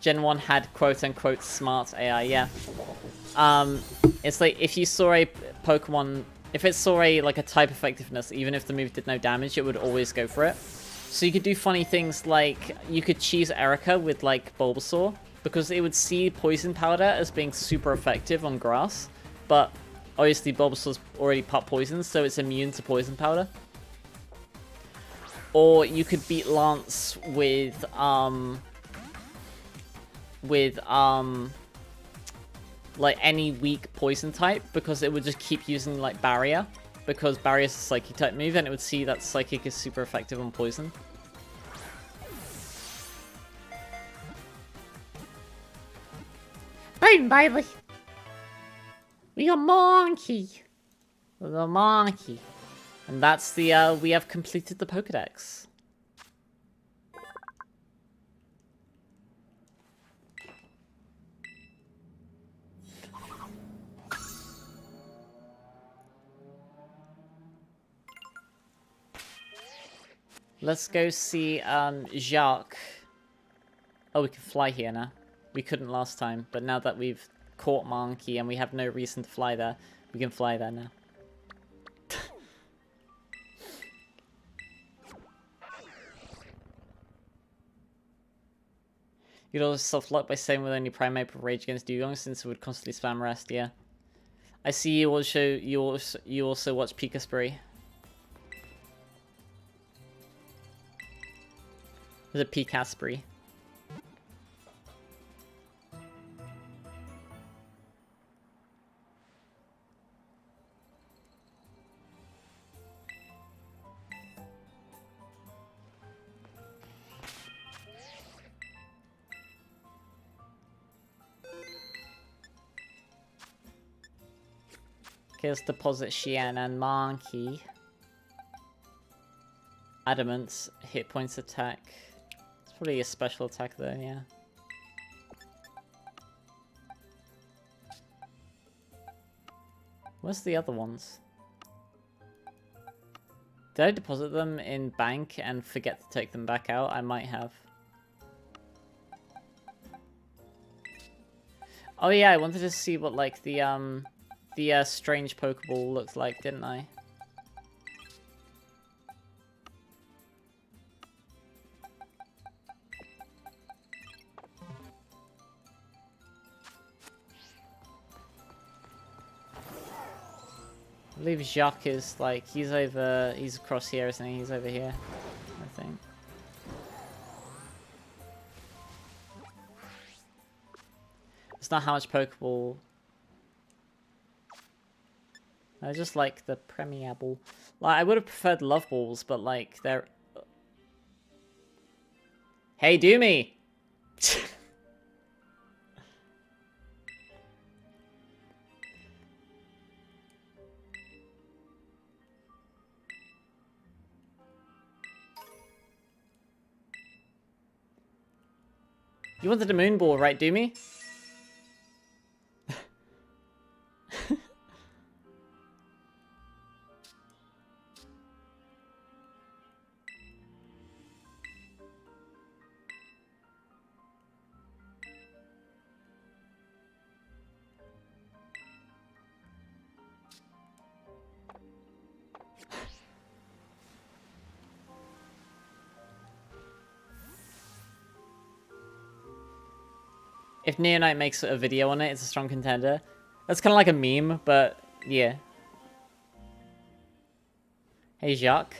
Gen 1 had quote-unquote smart AI, yeah. It's like, if you saw a Pokemon... If it saw a type effectiveness, even if the move did no damage, it would always go for it. So you could do funny things like, you could cheese Erica with like Bulbasaur, because it would see Poison Powder as being super effective on grass, but obviously Bulbasaur's already pop poisoned, so it's immune to Poison Powder. Or you could beat Lance with with like any weak poison type, because it would just keep using like barrier, because barrier is a psychic type move, and it would see that psychic is super effective on poison. Boom, baby. We got monkey. The monkey. And that's the, we have completed the Pokedex. Let's go see, Jacques. Oh, we can fly here now. We couldn't last time, but now that we've caught Monkey and we have no reason to fly there, we can fly there now. You'd always self-lock by saying with only Primate for Rage Against Dugong, since it would constantly spam rest, yeah. I see you also watch Pika Spree. There's a Pika Spree. Okay, let's deposit Xian and Monkey. Adamants, hit points attack. It's probably a special attack though, yeah. Where's the other ones? Did I deposit them in bank and forget to take them back out? I might have. Oh yeah, I wanted to see what like the strange Pokeball looked like, didn't I? I believe Jacques is like, he's across here, isn't he? He's over here, I think. It's not how much Pokeball. I just like the Premiable. Like, I would have preferred Love Balls, but like, they're... Hey, Doomy! You wanted a Moon Ball, right, Doomy? If Neonite makes a video on it, it's a strong contender. That's kind of like a meme, but yeah. Hey, Jacques.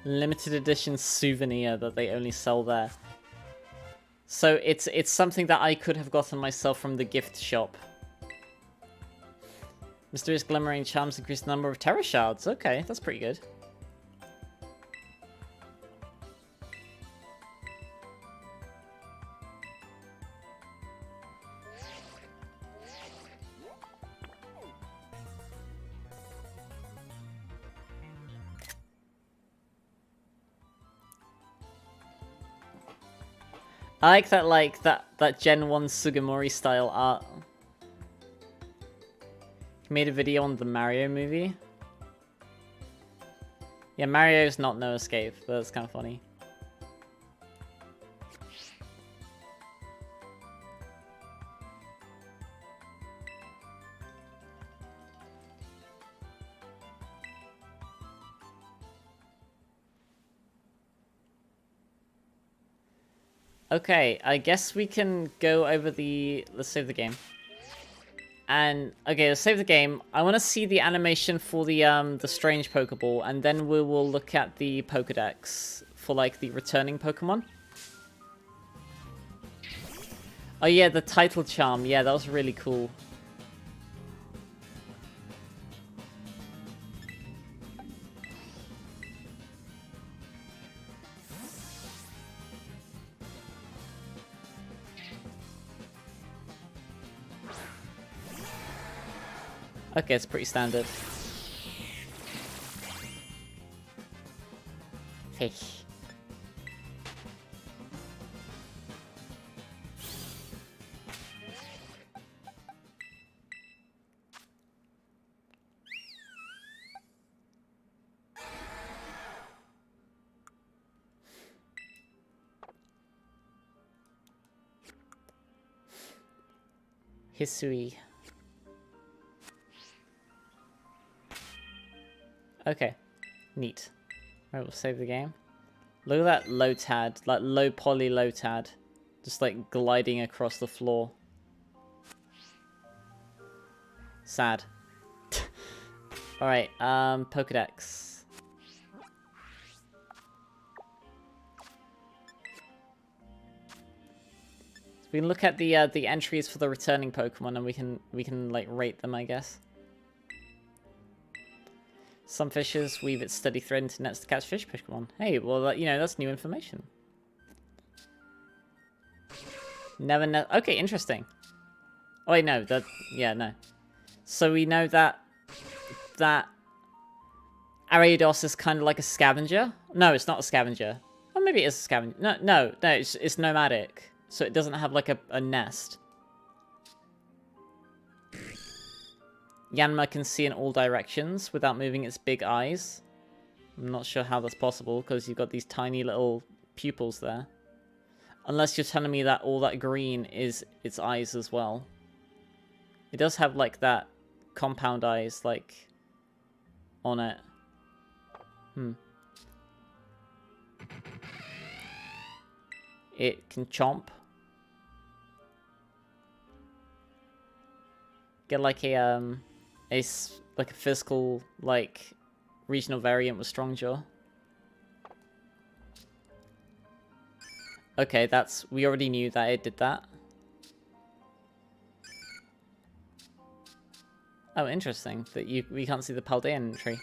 Limited edition souvenir that they only sell there. So it's something that I could have gotten myself from the gift shop. Mysterious glimmering charms increase the number of terror shards. Okay, that's pretty good. I like that, like, that Gen 1 Sugimori style art. He made a video on the Mario movie. Yeah, Mario's not No Escape, but that's kind of funny. Okay, I guess we can go over the... Let's save the game. And, okay, let's save the game. I want to see the animation for the strange Pokeball, and then we will look at the Pokedex for, like, the returning Pokemon. Oh yeah, the title charm. Yeah, that was really cool. Okay, it's pretty standard. Fish. Hisui. Okay, neat. Alright, we'll save the game. Look at that Lotad, like low poly Lotad, just like gliding across the floor. Sad. Alright, Pokedex. So we can look at the entries for the returning Pokemon, and we can like rate them, I guess. Some fishes weave its steady thread into nets to catch fish Pokemon. Hey, well, that, you know, that's new information. Never. Okay, interesting. Oh wait, no. Yeah, no. So we know that Ariados is kind of like a scavenger. No, it's not a scavenger. Or maybe it is a scavenger. No. It's nomadic, so it doesn't have like a nest. Yanma can see in all directions without moving its big eyes. I'm not sure how that's possible, because you've got these tiny little pupils there. Unless you're telling me that all that green is its eyes as well. It does have, like, that compound eyes, like, on it. It can chomp. Get, like, a physical, like, regional variant with Strongjaw. Okay, we already knew that it did that. Oh, interesting. That we can't see the Paldean entry.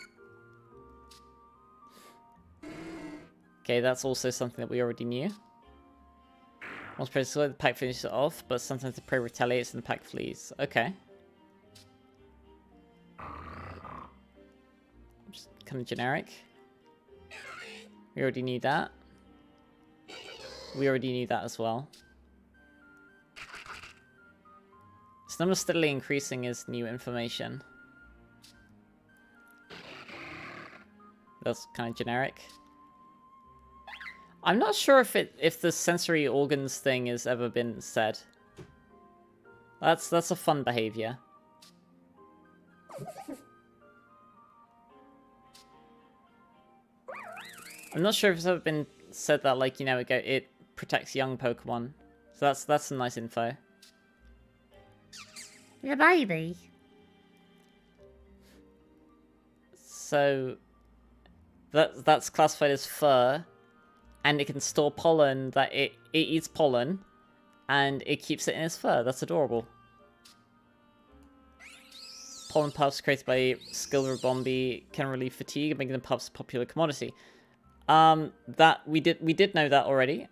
Okay, that's also something that we already knew. Once prey destroyed, the pack finishes it off, but sometimes the prey retaliates and the pack flees. Okay. Just kind of generic. We already knew that. We already knew that as well. This number steadily increasing is new information. That's kind of generic. I'm not sure if the sensory organs thing has ever been said. That's a fun behavior. I'm not sure if it's ever been said that, like, you know, it protects young Pokemon. So that's some nice info. The baby. So that's classified as fur, and it can store pollen. That it eats pollen, and it keeps it in its fur. That's adorable. Pollen puffs created by Skilberbombi can relieve fatigue, making the puffs a popular commodity. That we did know that already.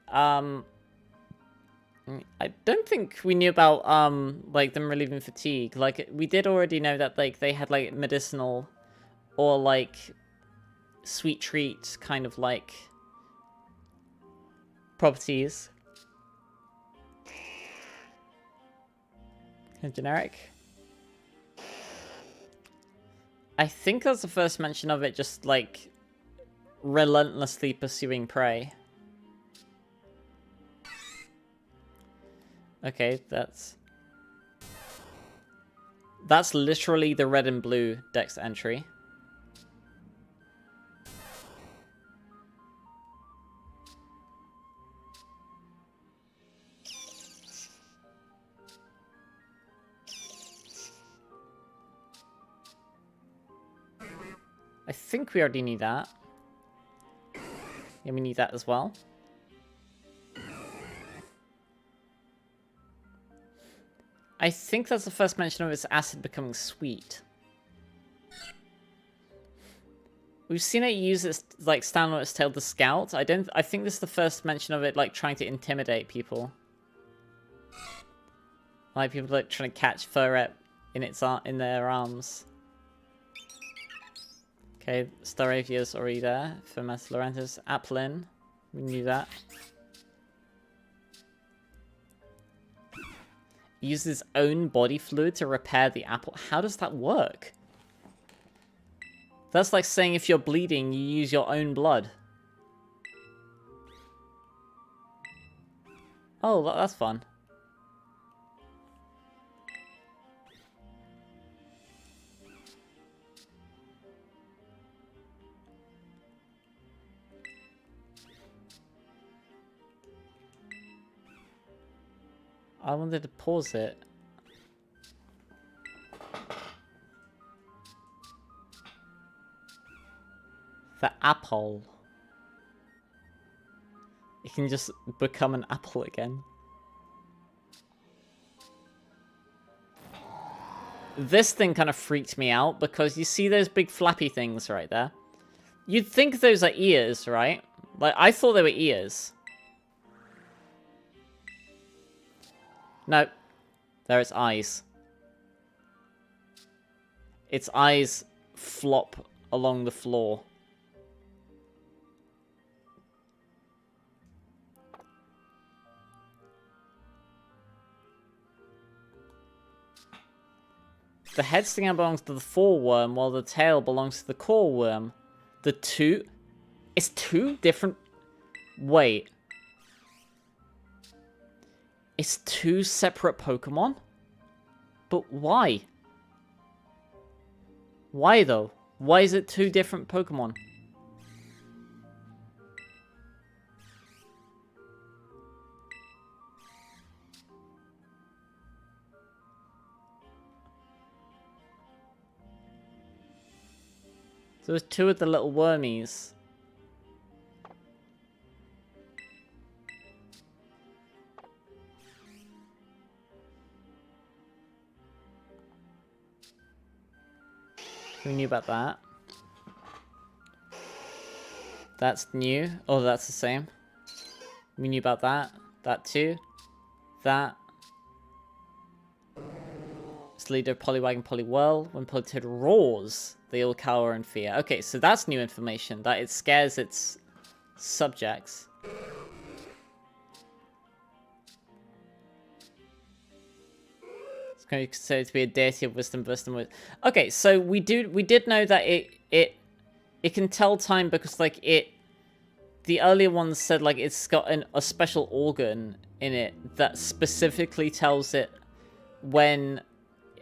I don't think we knew about like them relieving fatigue. Like, we did already know that, like, they had, like, medicinal or, like, sweet treat kind of, like, properties. Kind of generic. I think that's the first mention of it, just, like, relentlessly pursuing prey. Okay, that's literally the red and blue Dex entry. I think we already need that. Yeah, we need that as well. I think that's the first mention of its acid becoming sweet. We've seen it use its, like, stand on its tail to scout. I think this is the first mention of it, like, trying to intimidate people. Like, people, like, trying to catch Furret in their arms. Okay, Staravia's already there. Fermented Lorentus. Applin. We knew that. Use his own body fluid to repair the apple. How does that work? That's like saying if you're bleeding, you use your own blood. Oh, that's fun. I wanted to pause it. The apple. It can just become an apple again. This thing kind of freaked me out because you see those big flappy things right there? You'd think those are ears, right? Like, I thought they were ears. No, they're its eyes. Its eyes flop along the floor. The head stinger belongs to the foreworm, while the tail belongs to the core worm. The two... It's two different... Wait. It's two separate Pokemon? But why? Why, though? Why is it two different Pokemon? So there's two of the little wormies. We knew about that. That's new. Oh, that's the same. We knew about that. That too. That. It's the leader of Poliwag and Poliwhirl. When Politoed roars, they all cower in fear. Okay, so that's new information. That it scares its subjects. It's going to be considered to be a deity of wisdom. Okay, so we did know that it can tell time because like the earlier ones said like it's got a special organ in it that specifically tells it when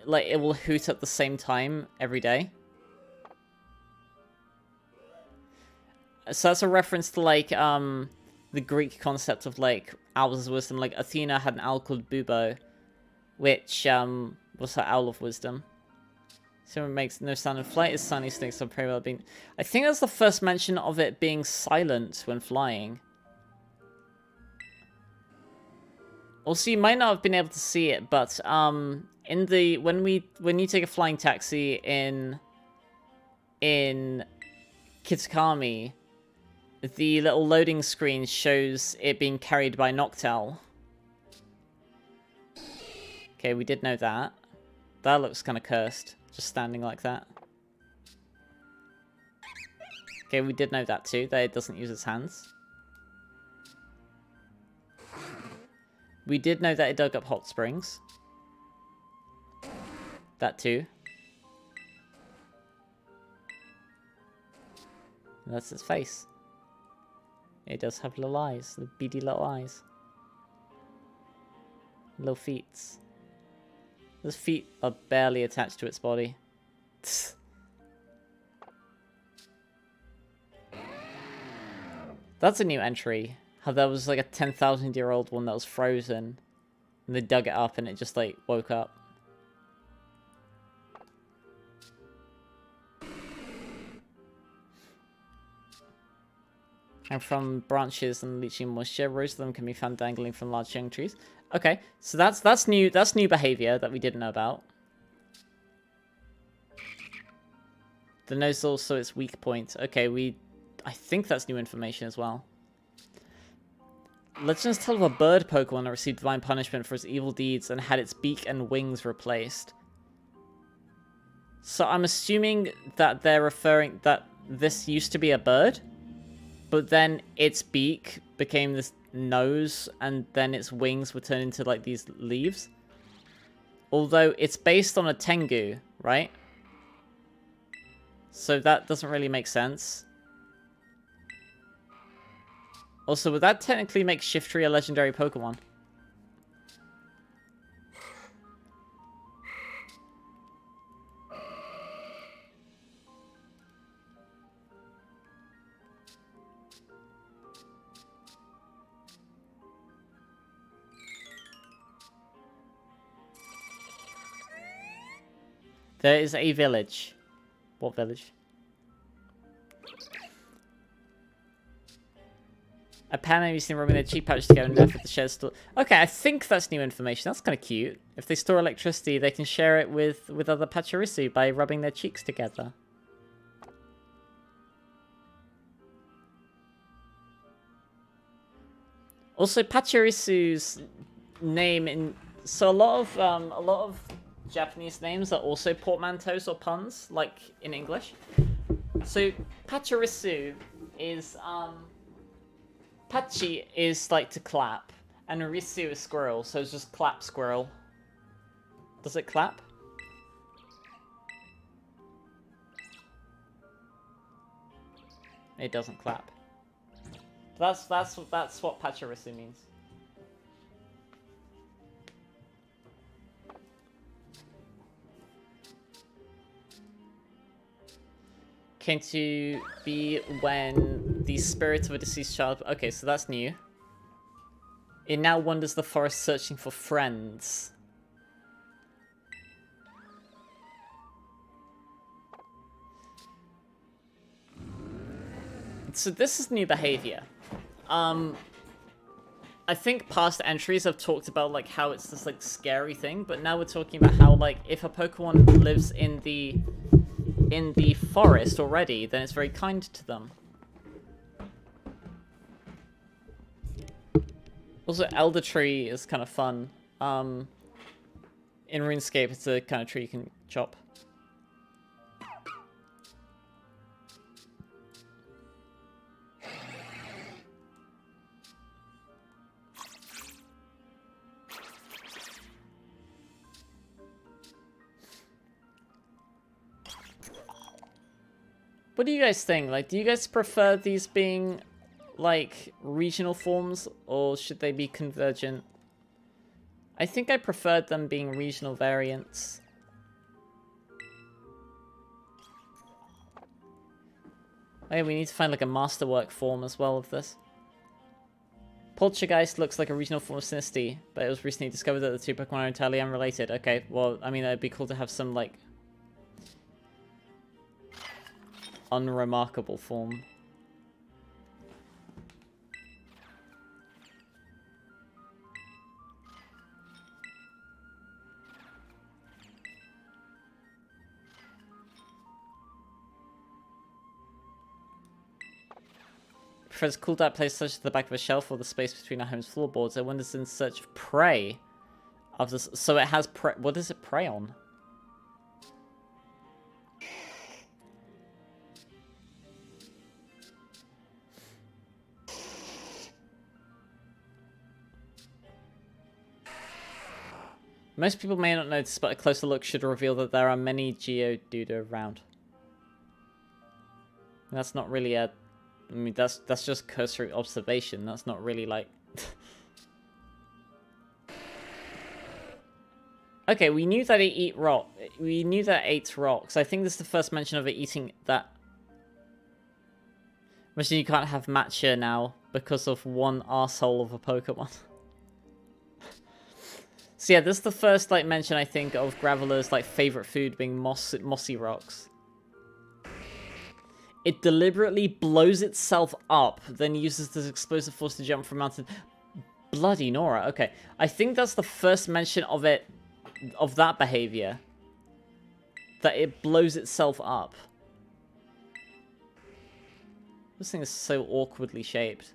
like it will hoot at the same time every day. So that's a reference to like the Greek concept of like owls of wisdom. Like Athena had an owl called Bubo, which was her owl of wisdom. So it makes no sound in flight. It's sunny stinks so pretty well being. I think that's the first mention of it being silent when flying. Also, you might not have been able to see it, but in the when you take a flying taxi in Kitcaaaaato, the little loading screen shows it being carried by Noctowl. Okay, we did know that. That looks kind of cursed, just standing like that. Okay, we did know that too, that it doesn't use its hands. We did know that it dug up hot springs. That too. And that's its face. It does have little eyes, the beady little eyes. Little feet. Those feet are barely attached to its body. That's a new entry. How there was like a 10,000-year-old one that was frozen. And they dug it up and it just like woke up. And from branches and leaching moisture, rows of them can be found dangling from large young trees. Okay, so that's new. That's new behavior that we didn't know about. The nose is also its weak point. Okay, I think that's new information as well. Legends tell of a bird Pokemon that received divine punishment for its evil deeds and had its beak and wings replaced. So I'm assuming that they're referring that this used to be a bird, but then its beak became this nose, and then its wings were turned into like these leaves. Although it's based on a Tengu, right? So that doesn't really make sense. Also, would that technically make Shiftry a legendary Pokemon? There is a village. What village? A pan have you seen roaming their cheap pouch to go and left at the shared store. Okay, I think that's new information. That's kind of cute. If they store electricity, they can share it with other Pachirisu by rubbing their cheeks together. Also, Pachirisu's name in so a lot of Japanese names are also portmanteaus or puns, like in English. So Pachirisu is Pachi is like to clap, and Risu is squirrel, so it's just clap squirrel. Does it clap? It doesn't clap. That's what Pachirisu means. Came to be when the spirit of a deceased child... Okay, so that's new. It now wanders the forest searching for friends. So this is new behavior. I think past entries have talked about like how it's this like scary thing, but now we're talking about how like if a Pokemon lives in the forest already, then it's very kind to them. Also, Elder Tree is kind of fun. In RuneScape, it's a kind of tree you can chop. What do you guys think? Like, do you guys prefer these being, like, regional forms, or should they be convergent? I think I preferred them being regional variants. Oh yeah, we need to find, like, a masterwork form as well of this. Poltergeist looks like a regional form of Sinistea, but it was recently discovered that the two Pokemon are entirely unrelated. Okay, well, I mean, it'd be cool to have some, like, unremarkable form. Prefers cool dark place such as the back of a shelf or the space between our home's floorboards. It wanders in search of prey. So it has prey. What does it prey on? Most people may not notice, but a closer look should reveal that there are many Geodude around. That's not really a... I mean, that's just cursory observation. That's not really like... Okay, we knew that it eat rock. We knew that it ate rocks. I think this is the first mention of it eating that. Imagine you can't have matcha now because of one arsehole of a Pokemon. So yeah, this is the first like mention I think of Graveler's like favorite food being mossy rocks. It deliberately blows itself up, then uses this explosive force to jump from mountain. Bloody Nora. Okay, I think that's the first mention of it, of that behavior. That it blows itself up. This thing is so awkwardly shaped.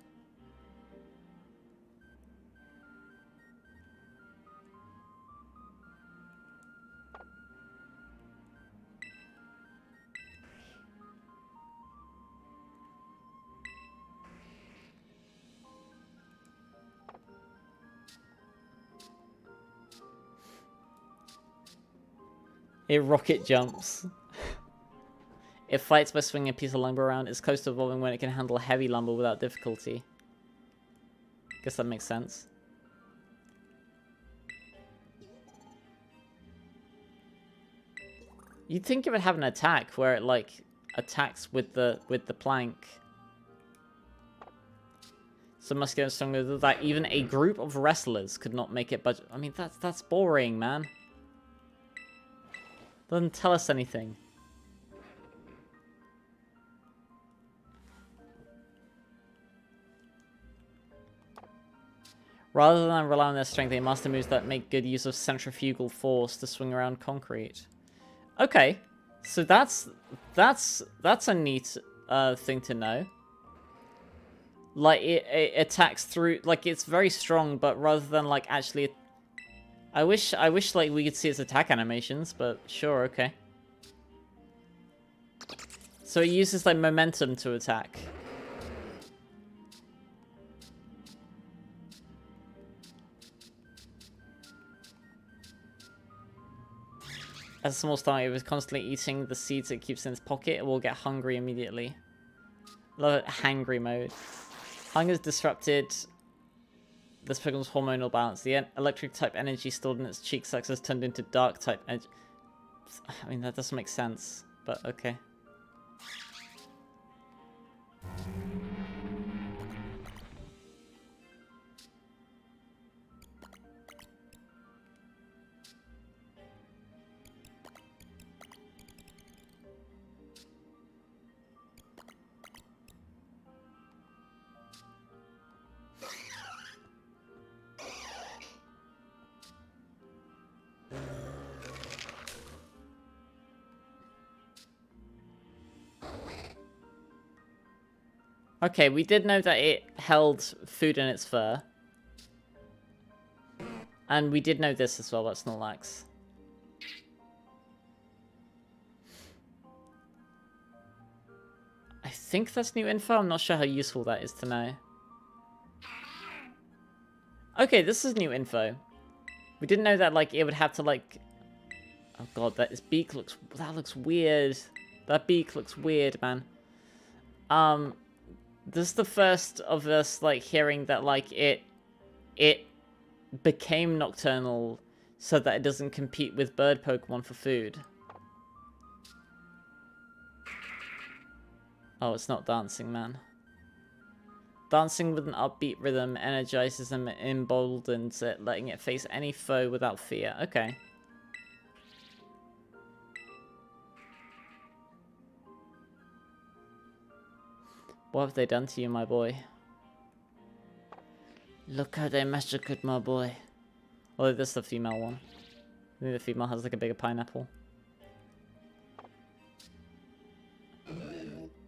It rocket jumps. It fights by swinging a piece of lumber around. It's close to evolving when it can handle heavy lumber without difficulty. Guess that makes sense. You'd think it would have an attack where it like attacks with the plank. So muscular and stronger that even a group of wrestlers could not make it budget. I mean that's boring, man. Doesn't tell us anything. Rather than rely on their strength, they master moves that make good use of centrifugal force to swing around concrete. Okay, so that's a neat thing to know. Like it attacks through, like it's very strong, but rather than like actually. I wish like we could see its attack animations, but sure, okay. So it uses like momentum to attack. As a small star, it was constantly eating the seeds it keeps in its pocket. It will get hungry immediately. Love it, hangry mode. Hunger is disrupted. This Pokemon's hormonal balance. The electric type energy stored in its cheek sacs has turned into dark type energy. I mean, that doesn't make sense, but okay. Okay, we did know that it held food in its fur. And we did know this as well, that's Snorlax. I think that's new info, I'm not sure how useful that is to know. Okay, this is new info. We didn't know that, like, it would have to, like... Oh god, that beak looks... That looks weird. That beak looks weird, man. This is the first of us, like, hearing that, like, it became nocturnal so that it doesn't compete with bird Pokemon for food. Oh, it's not dancing, man. Dancing with an upbeat rhythm energizes and emboldens it, letting it face any foe without fear. Okay. What have they done to you, my boy? Look how they massacred my boy. Although this is the female one. I think the female has like a bigger pineapple.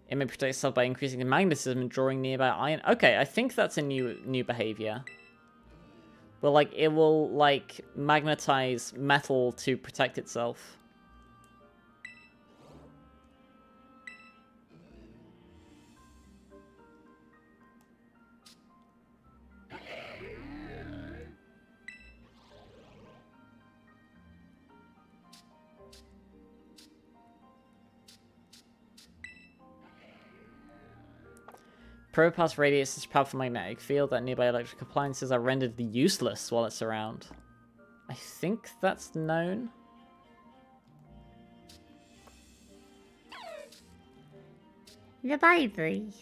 It may protect itself by increasing the magnetism and drawing nearby iron. Okay, I think that's a new behavior. But like it will like magnetize metal to protect itself. Propass radiates such powerful magnetic field that nearby electric appliances are rendered useless while it's around. I think that's known. The baby.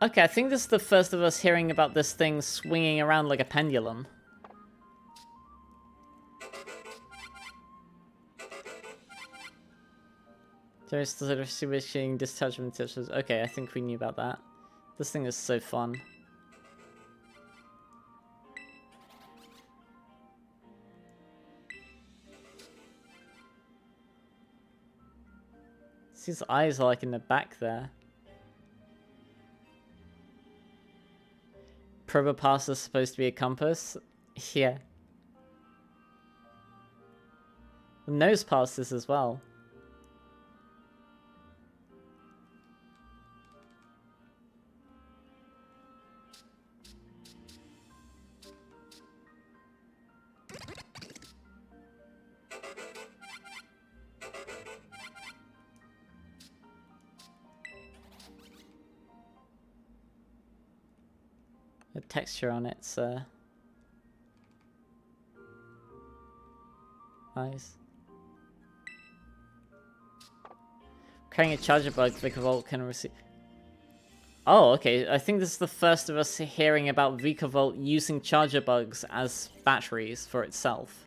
Okay, I think this is the first of us hearing about this thing swinging around like a pendulum. There's sort of switching detachment tips. Okay, I think we knew about that. This thing is so fun. His eyes are like in the back there. Probopass is supposed to be a compass. Yeah. The nose pass is as well. The texture on its eyes. Carrying a charger bug, Vikavolt can receive. Oh, okay. I think this is the first of us hearing about Vikavolt using charger bugs as batteries for itself.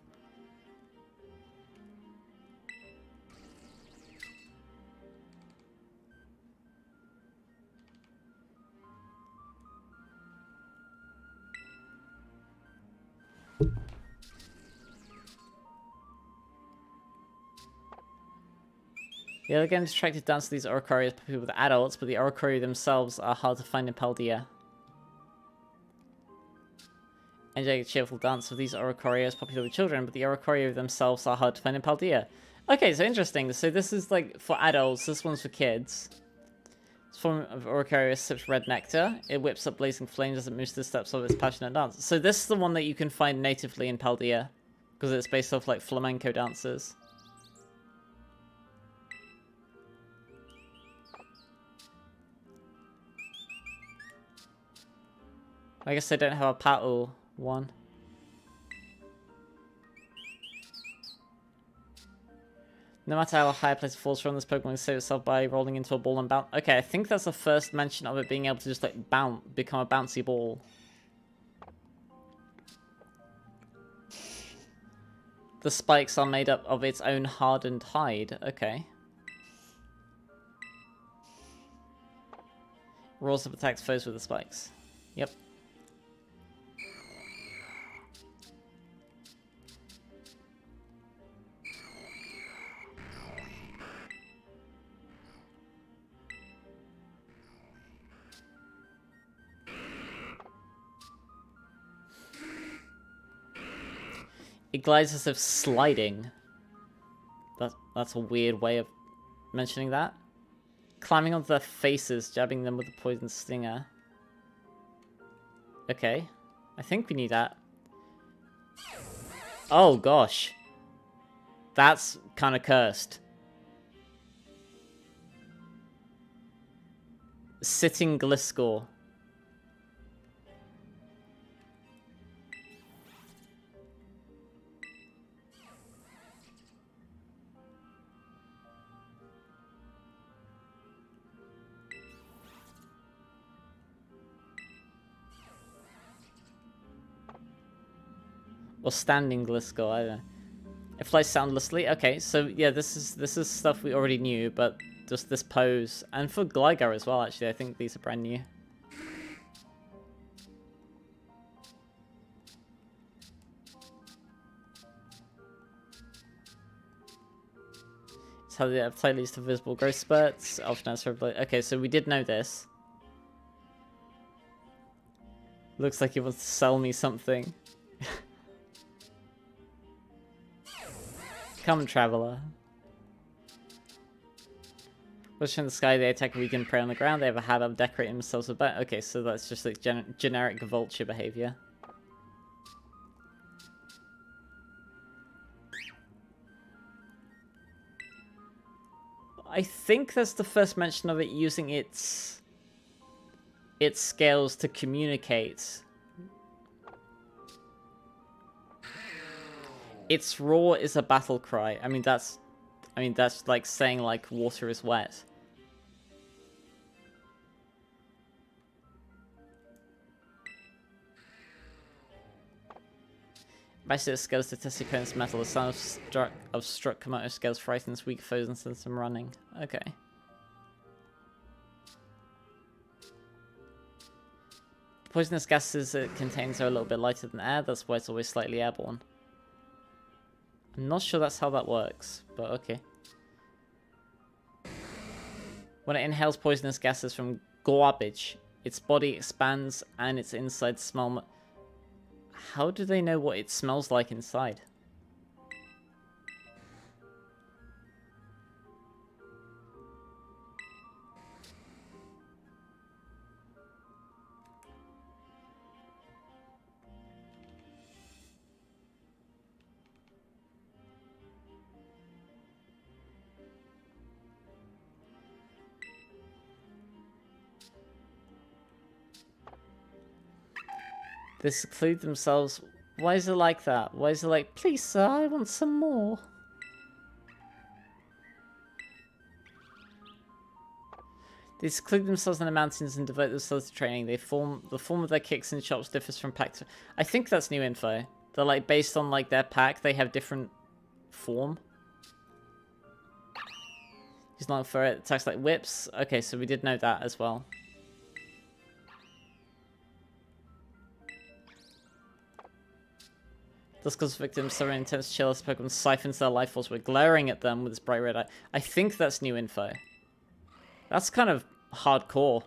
The other games try to dance to these Oricori as popular with adults, but the Oricori themselves are hard to find in Paldea. Enjoy a cheerful dance with these Oricori as popular with children, but the Oricori themselves are hard to find in Paldea. Okay, so interesting. So this is like for adults, this one's for kids. This form of Oricori sips red nectar. It whips up blazing flames as it moves to the steps of its passionate dance. So this is the one that you can find natively in Paldea, because it's based off like flamenco dances. I guess I don't have a Paddle one. No matter how high a place falls from, this Pokemon can save itself by rolling into a ball and bounce. Okay, I think that's the first mention of it being able to just like become a bouncy ball. The spikes are made up of its own hardened hide. Okay. Rolls up attacks foes with the spikes. Yep. It glides as if sliding. That's a weird way of mentioning that. Climbing onto their faces, jabbing them with a poison stinger. Okay. I think we need that. Oh gosh. That's kind of cursed. Sitting Gliscor. Or standing Gliscor, I don't know. It flies soundlessly. Okay, so yeah, this is stuff we already knew, but just this pose. And for Gligar as well, actually, I think these are brand new. It's how the play leads to visible growth spurts. Okay, so we did know this. Looks like he wants to sell me something. Come, traveler. What's in the sky? They attack weak and prey on the ground. They have a habit of decorating themselves with that. Okay, so that's just like generic vulture behavior. I think that's the first mention of it using its scales to communicate. Its roar is a battle cry. I mean that's like saying like water is wet. Basil scales to test the opponent's metal. The sound of struck Komodo scales frightens weak foes and sends them running. Okay. Poisonous gases it contains are a little bit lighter than air, that's why it's always slightly airborne. I'm not sure that's how that works, but okay. When it inhales poisonous gases from garbage, its body expands and its insides smell... How do they know what it smells like inside? They seclude themselves. Why is it like that? Why is it like, please sir, I want some more? They seclude themselves in the mountains and devote themselves to training. The form of their kicks and chops differs from pack to... I think that's new info. They're like, based on like their pack, they have different form. He's not for it. Attacks like whips. Okay, so we did know that as well. This causes victims suffering intense chill as Pokemon siphons their life force. We're glaring at them with this bright red eye. I think that's new info. That's kind of hardcore.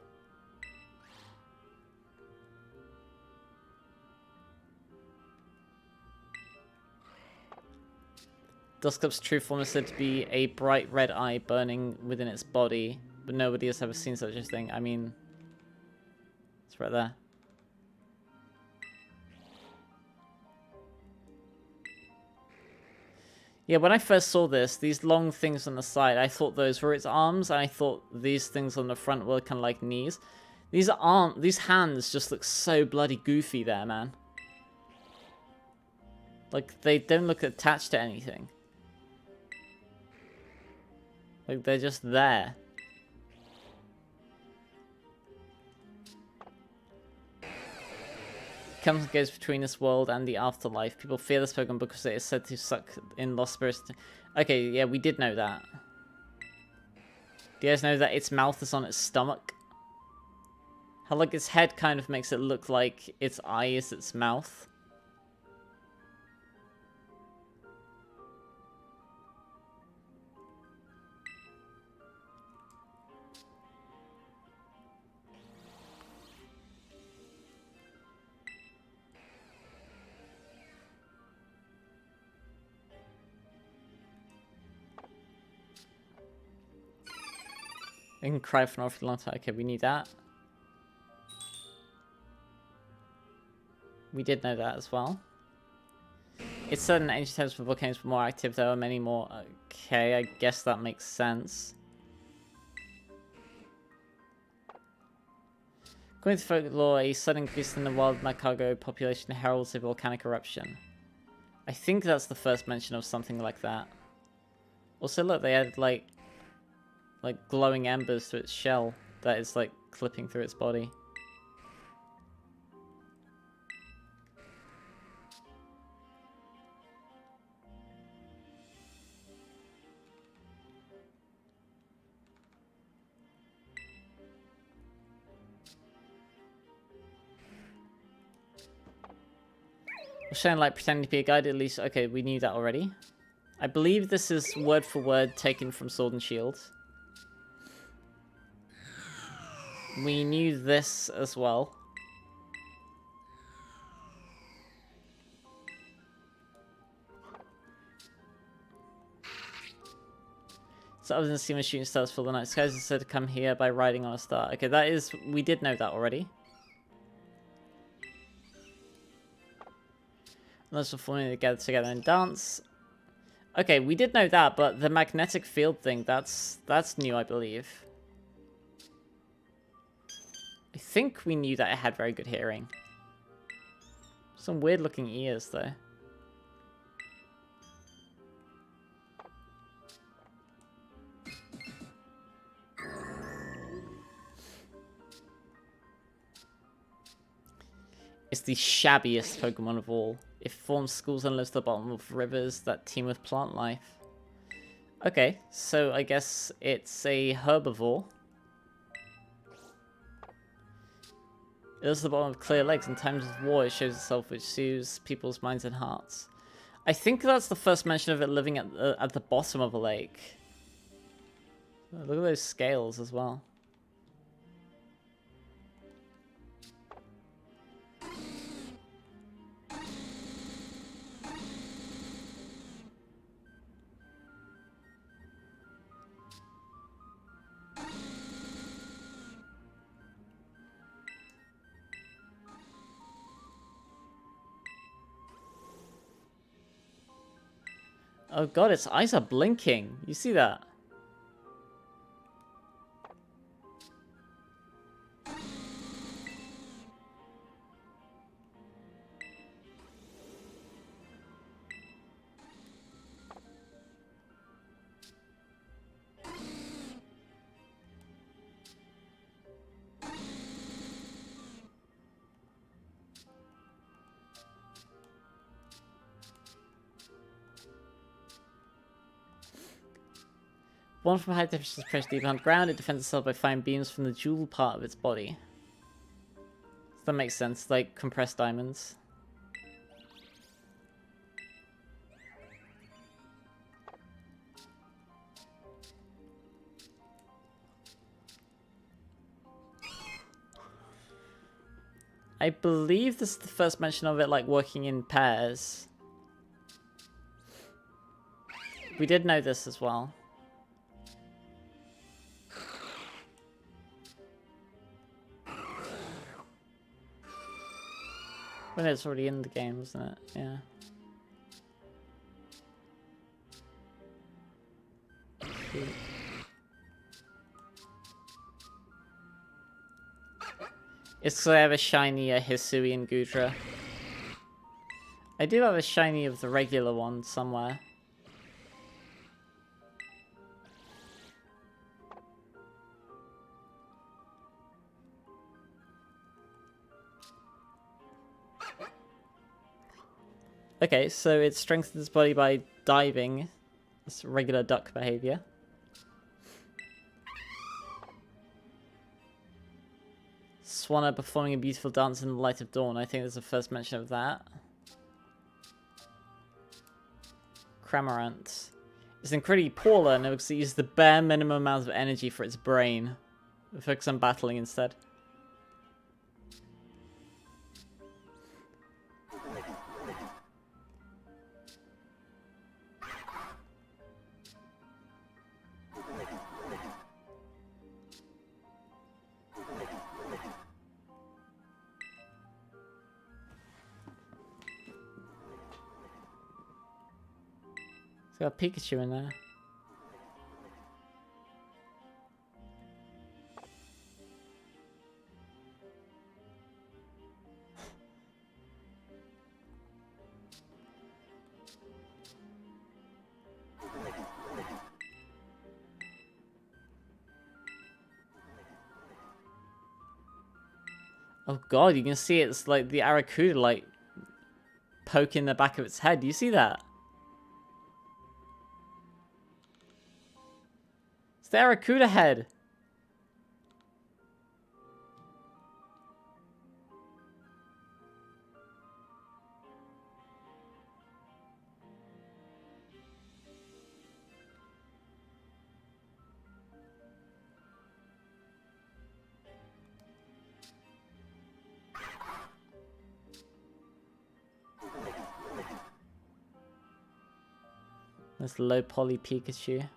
Duscup's true form is said to be a bright red eye burning within its body, but nobody has ever seen such a thing. I mean, it's right there. Yeah, when I first saw this, these long things on the side, I thought those were its arms, and I thought these things on the front were kind of like knees. These hands just look so bloody goofy there, man. Like, they don't look attached to anything. Like, they're just there. Comes and goes between this world and the afterlife. People fear this Pokemon because it is said to suck in lost spirits. Okay, yeah, we did know that. Do you guys know that its mouth is on its stomach? How, like, its head kind of makes it look like its eye is its mouth. I can cry for an awfully long time. Okay, we need that. We did know that as well. It's said in ancient times for volcanoes were more active, there are many more. Okay, I guess that makes sense. According to folklore, a sudden increase in the wild Macago population heralds a volcanic eruption. I think that's the first mention of something like that. Also, look, they had like glowing embers to its shell that is like clipping through its body. Showing like pretending to be a guide at least. Okay, we knew that already. I believe this is word for word taken from Sword and Shield. We knew this as well. So other than steam and shooting stars for the night skies, is said to come here by riding on a star. Okay, that is... we did know that already. Unless we're forming together and dance. Okay, we did know that, but the magnetic field thing, that's new, I believe. I think we knew that it had very good hearing. Some weird looking ears, though. It's the shabbiest Pokemon of all. It forms schools and lives at the bottom of rivers that teem with plant life. Okay, so I guess it's a herbivore. It lives at the bottom of clear lakes. In times of war, it shows itself, which soothes people's minds and hearts. I think that's the first mention of it living at the bottom of a lake. Look at those scales as well. Oh god, its eyes are blinking. You see that? One from high temperature is pressed deep underground. It defends itself by firing beams from the jewel part of its body. So that makes sense, like compressed diamonds. I believe this is the first mention of it, like, working in pairs. We did know this as well. Well, it's already in the game, isn't it? Yeah. Cute. It's because I have a shiny Hisui and Gudra. I do have a shiny of the regular one somewhere. Okay, so it strengthens its body by diving. It's regular duck behavior. Swanna performing a beautiful dance in the light of dawn. I think there's the first mention of that. Cramorant. It's incredibly poor learner because it uses the bare minimum amount of energy for its brain. Focus on battling instead. It's got a Pikachu in there. Oh god, you can see it's like the Arrokuda like poking the back of its head. Do you see that? It's the Arrokuda head. That's low poly Pikachu.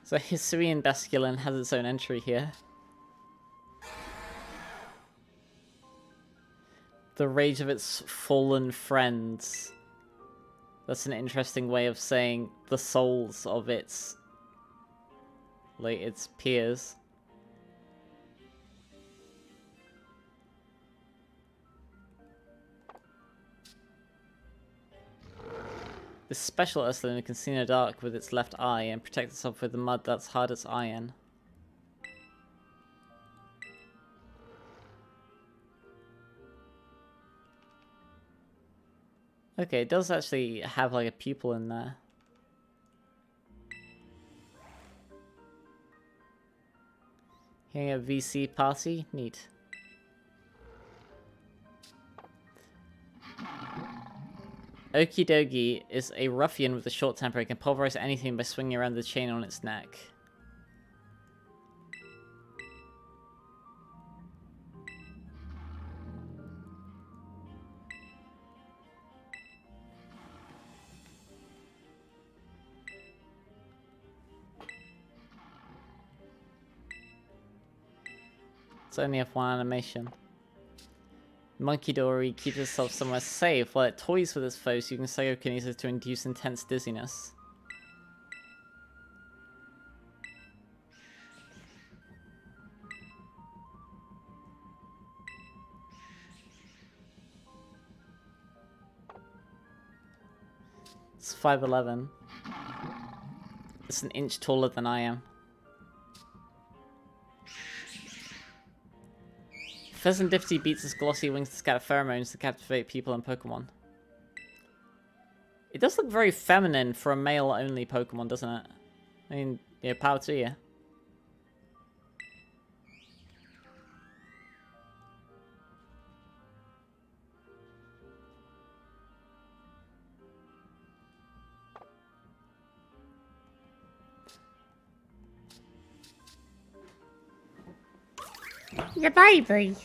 So Hisuian Basculin has its own entry here. The rage of its fallen friends. That's an interesting way of saying the souls of its... like, its peers. This special Ursulina can see in the dark with its left eye and protect itself with the mud that's hard as iron. Okay, it does actually have like a pupil in there. Hearing a VC party? Neat. Okidogi is a ruffian with a short temper. It can pulverize anything by swinging around the chain on its neck. It's only have one animation. Monkey Dory keeps itself somewhere safe while it toys with its foes using psychokinesis to induce intense dizziness. It's 5'11". It's an inch taller than I am. Pheasantipity beats its glossy wings to scatter pheromones to captivate people and Pokemon. It does look very feminine for a male-only Pokemon, doesn't it? I mean, yeah, power to you. The baby.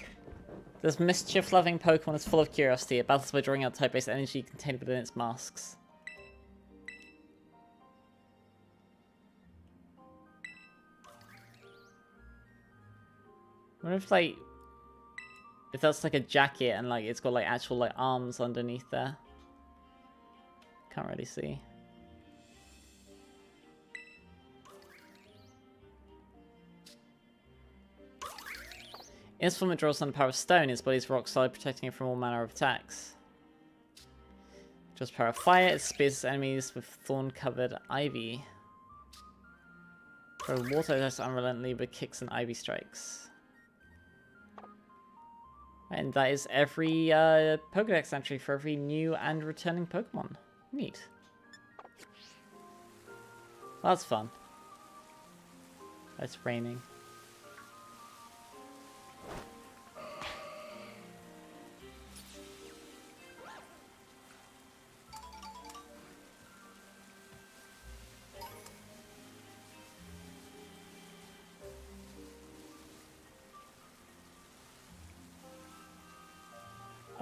This mischief-loving Pokemon is full of curiosity. It battles by drawing out type-based energy contained within its masks. I wonder if, like, if that's like a jacket and like it's got like actual like arms underneath there. Can't really see. In its form, it draws on the power of stone. Its body is rock solid, protecting it from all manner of attacks. It draws power of fire. It spears its enemies with thorn-covered ivy. For water, it attacks unrelentingly with kicks and ivy strikes. And that is every Pokedex entry for every new and returning Pokemon. Neat. Well, that's fun. It's raining.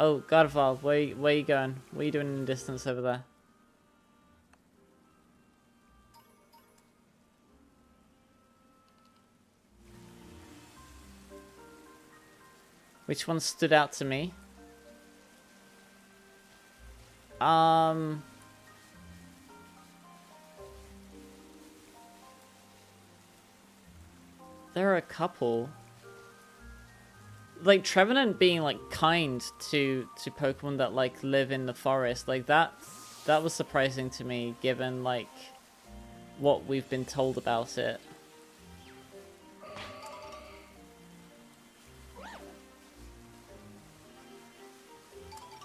Oh, Garcelle, where you going? What are you doing in the distance over there? Which one stood out to me? There are a couple. Like Trevenant being like kind to Pokemon that like live in the forest, like that was surprising to me given like what we've been told about it.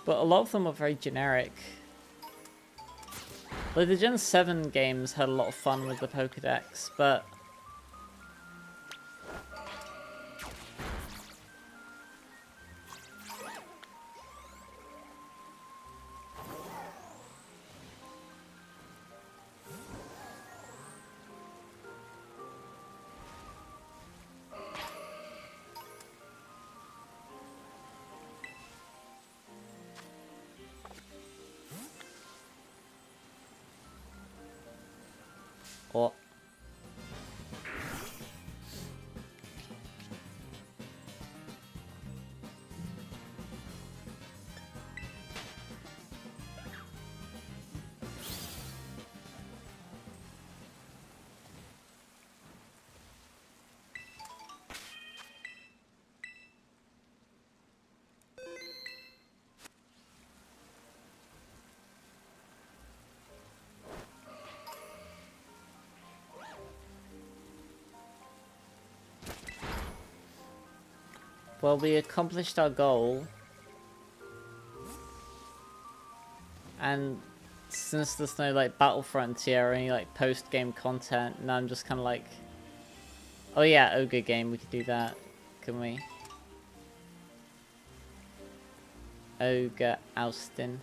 But a lot of them are very generic. Like the Gen 7 games had a lot of fun with the Pokedex, but Well, we accomplished our goal. And since there's no, like, Battle Frontier or any, like, post-game content, now I'm just kind of like... Oh yeah, Ogre game, we could do that, can we? Ogre Austin.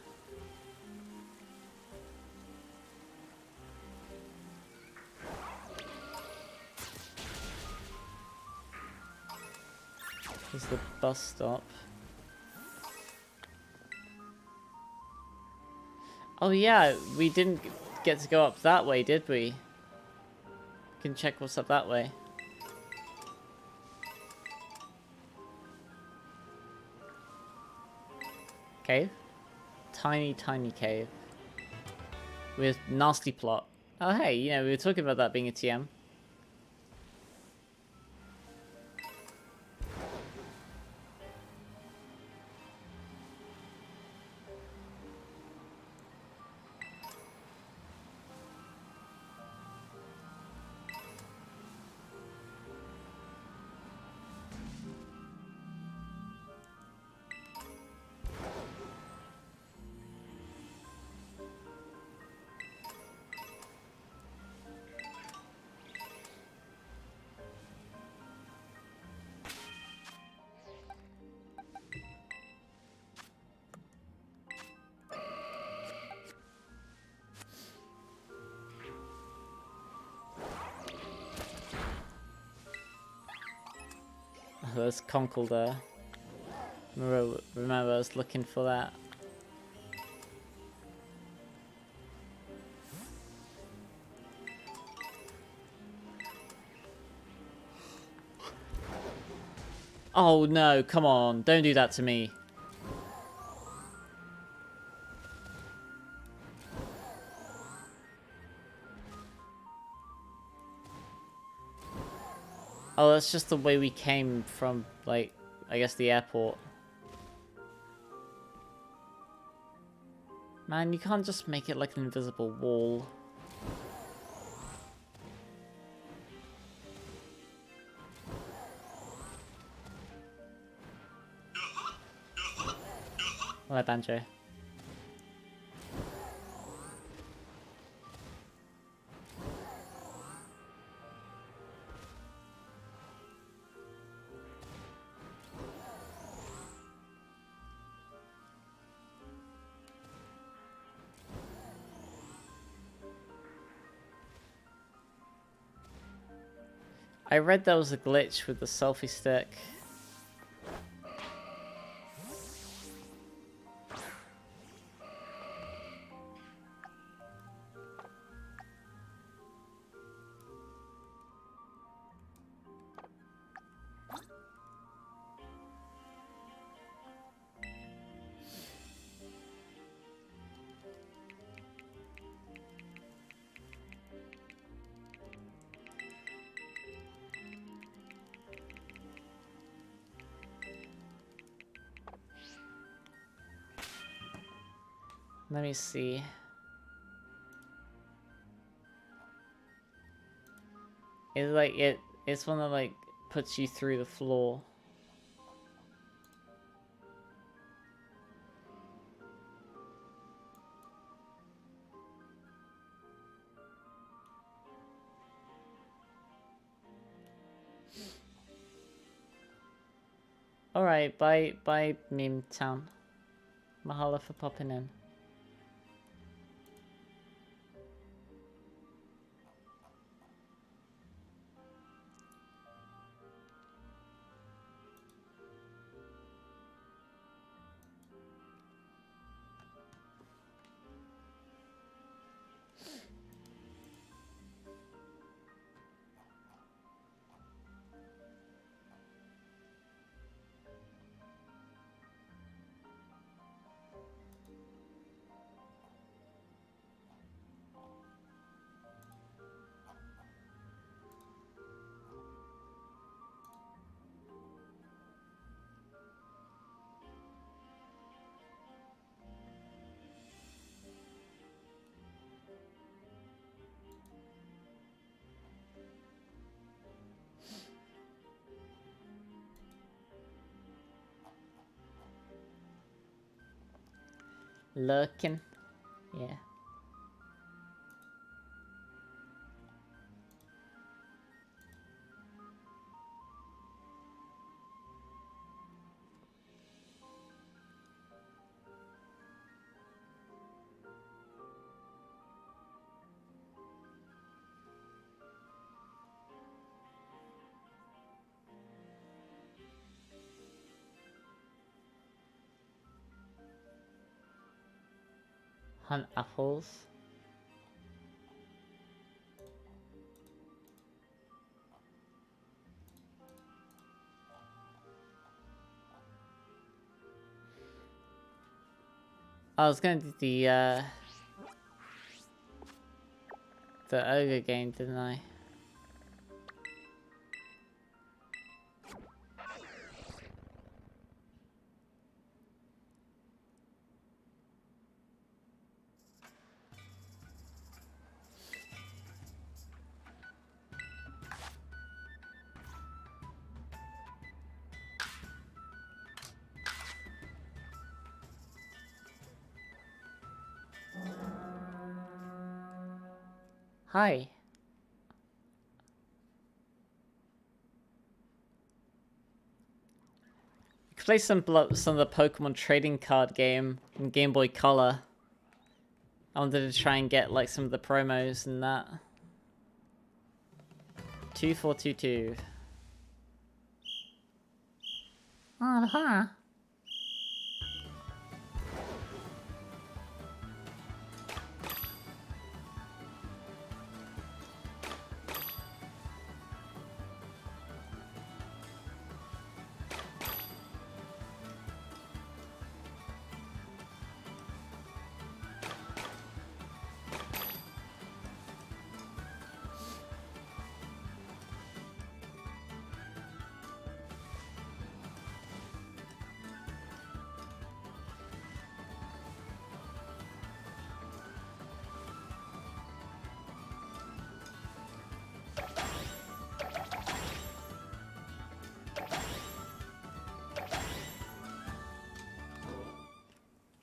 Here's the bus stop. Oh yeah, we didn't get to go up that way, did we? We can check what's up that way. Cave? Tiny, tiny cave. With nasty plot. Oh hey, you know, we were talking about that being a TM. Oh, there's Conkle there. Remember I was looking for that. Oh no, come on, don't do that to me. Oh, that's just the way we came from, like, I guess the airport. Man, you can't just make it like an invisible wall. Hello, Banjo. I read there was a glitch with the selfie stick. Let me see. It's like it's one that like puts you through the floor. Alright, bye Meme Town. Mahalo for popping in. Lurking. Yeah. Hunt apples. I was gonna do the ogre game, didn't I? Hi. You could play some of the Pokemon trading card game in Game Boy Color. I wanted to try and get like some of the promos and that. 2422. Uh-huh.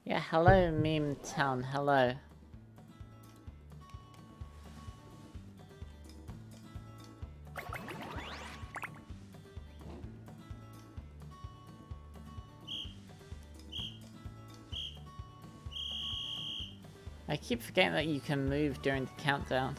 Yeah, hello Meme Town, hello. I keep forgetting that you can move during the countdown.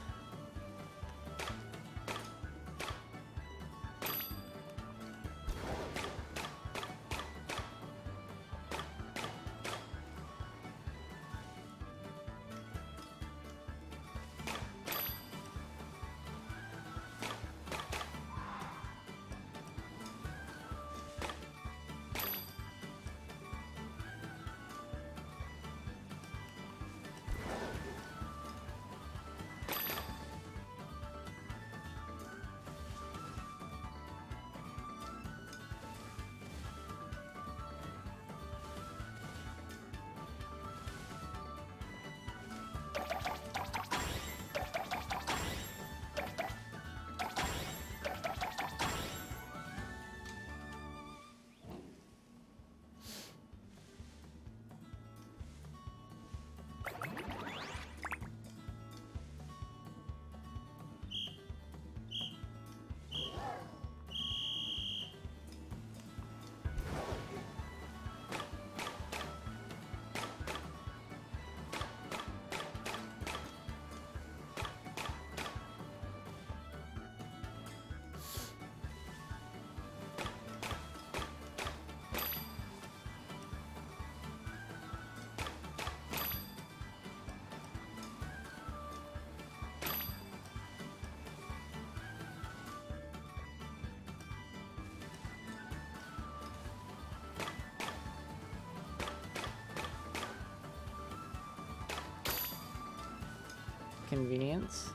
Convenience.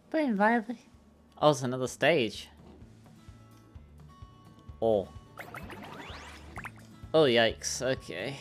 Boom, Violet. Oh, it's another stage. Oh. Oh, yikes. Okay.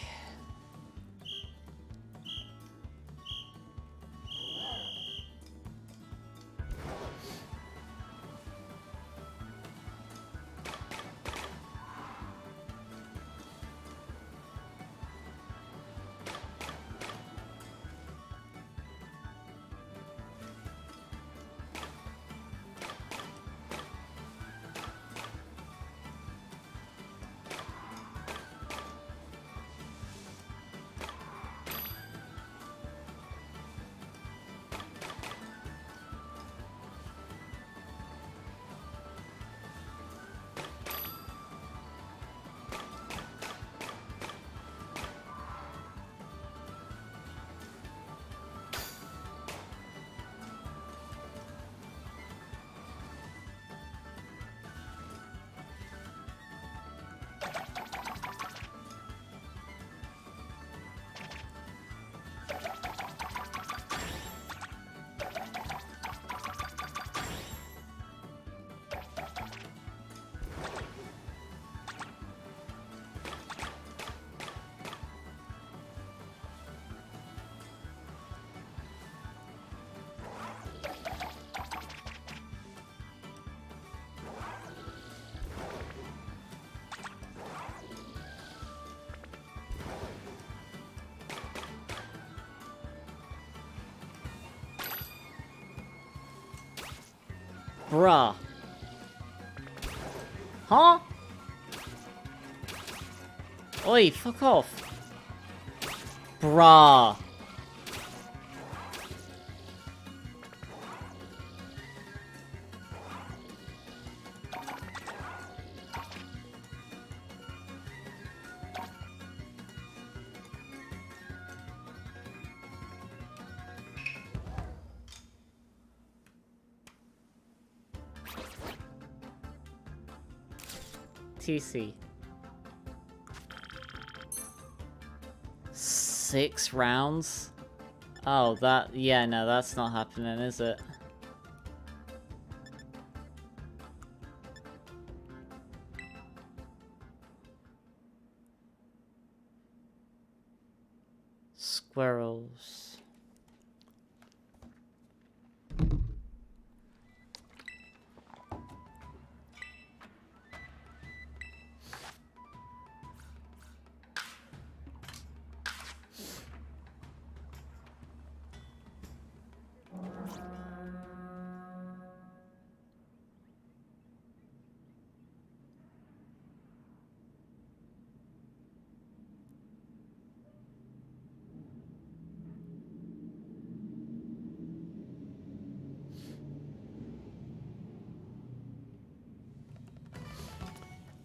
Bruh. Huh? Oi, fuck off. Bruh. TC. 6 rounds? Oh, that... Yeah, no, that's not happening, is it? Squirrels.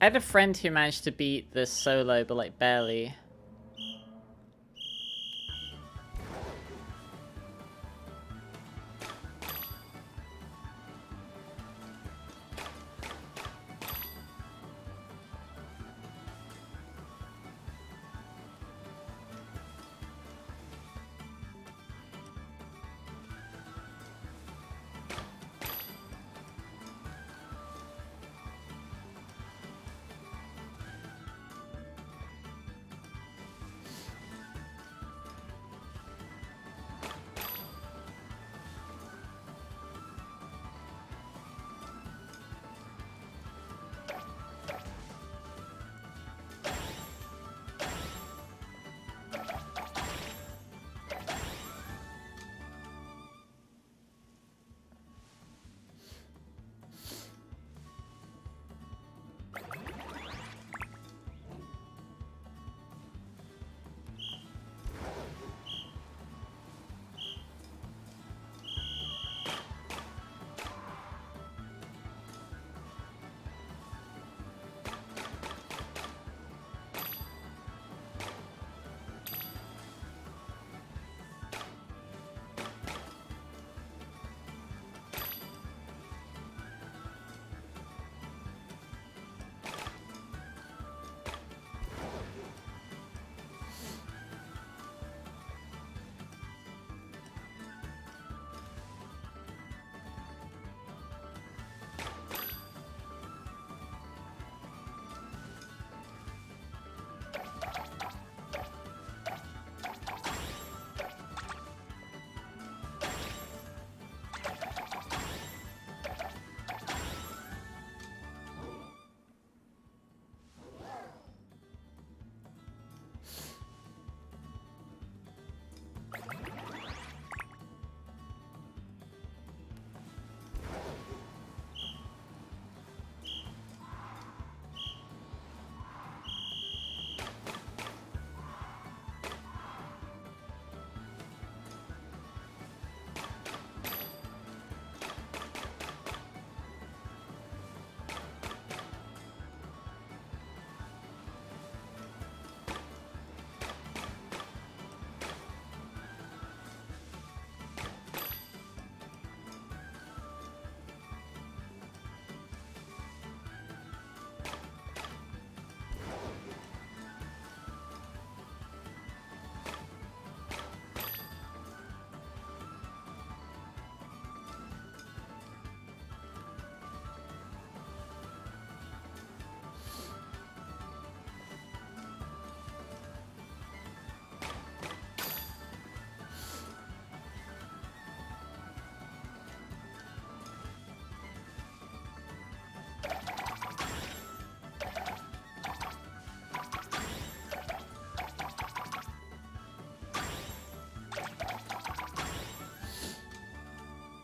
I had a friend who managed to beat this solo, but like barely.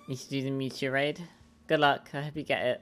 Need to do the meteor raid. Good luck. I hope you get it.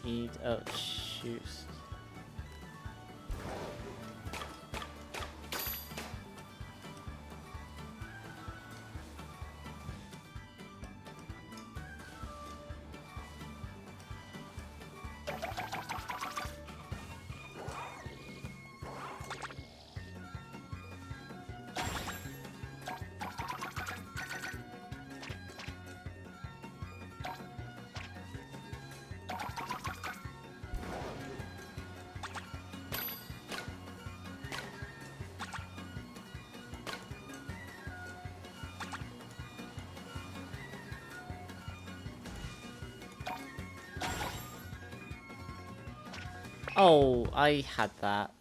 Eat oh shoot. Oh, I had that.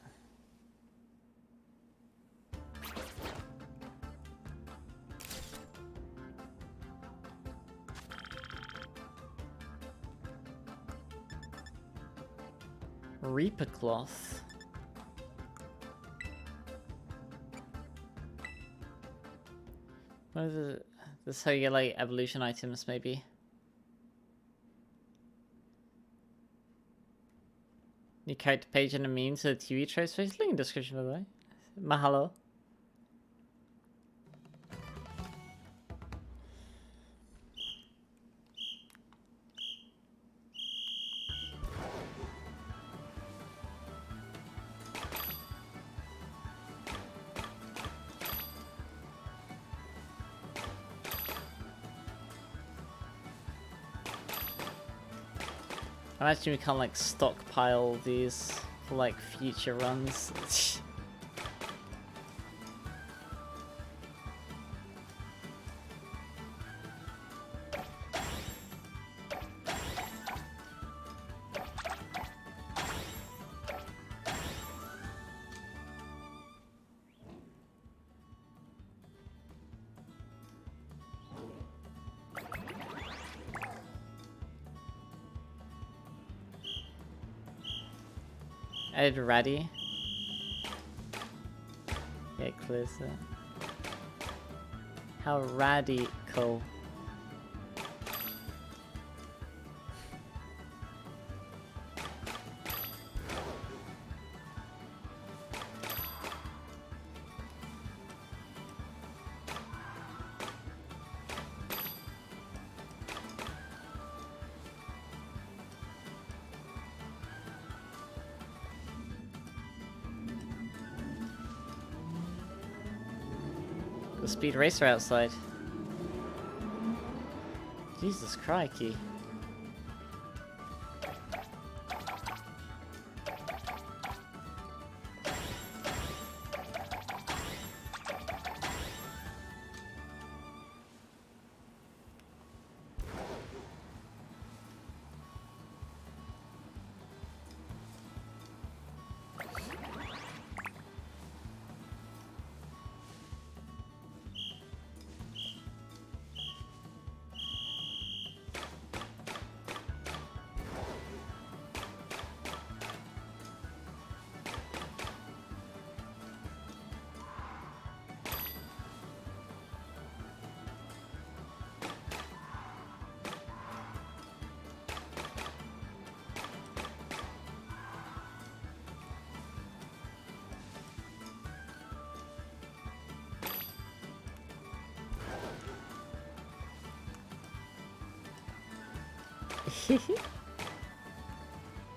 Reaper cloth. What is it? This is how you get like evolution items, maybe. New character page and a meme to the TV trace face. Link in description, by the way. Mahalo. I imagine we can't like stockpile these for like future runs. Ed ready? Get closer. How radical. The speed racer outside. Jesus crikey.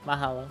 Mahalo.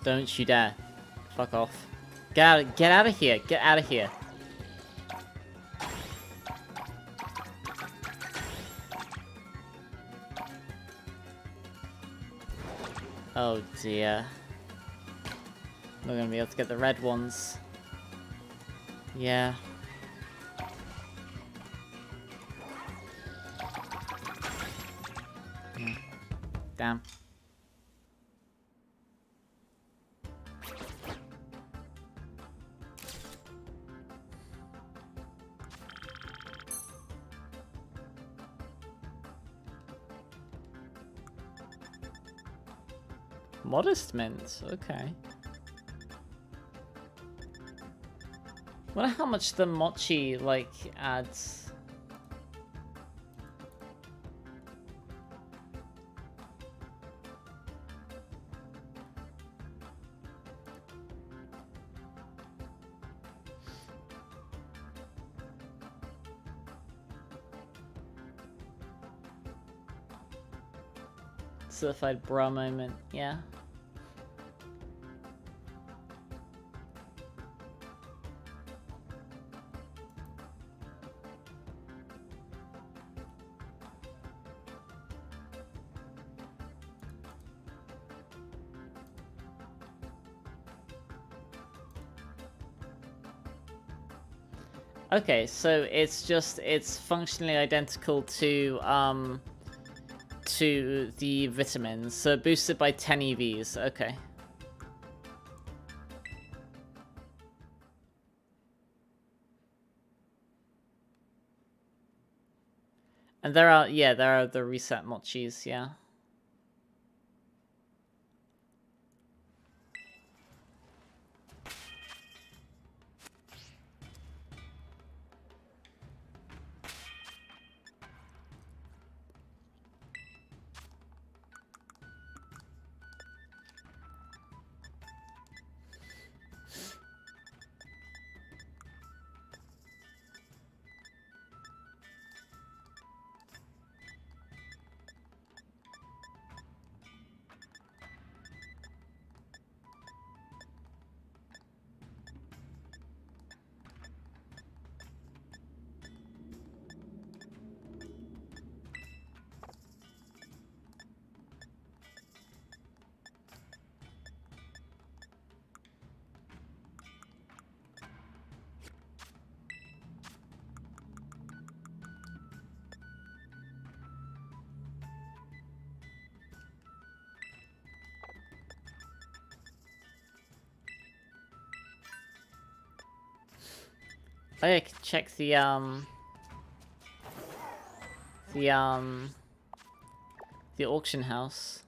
Don't you dare. Fuck off. Get out of here. Get out of here. Oh dear. Not gonna be able to get the red ones. Yeah. Damn. Modest mint, okay. Wonder how much the mochi, like, adds. Certified bra moment, yeah. Okay, so it's functionally identical to the vitamins, so boosted by 10 EVs, okay. And there are the reset mochis, yeah. Oh yeah, I can check the auction house.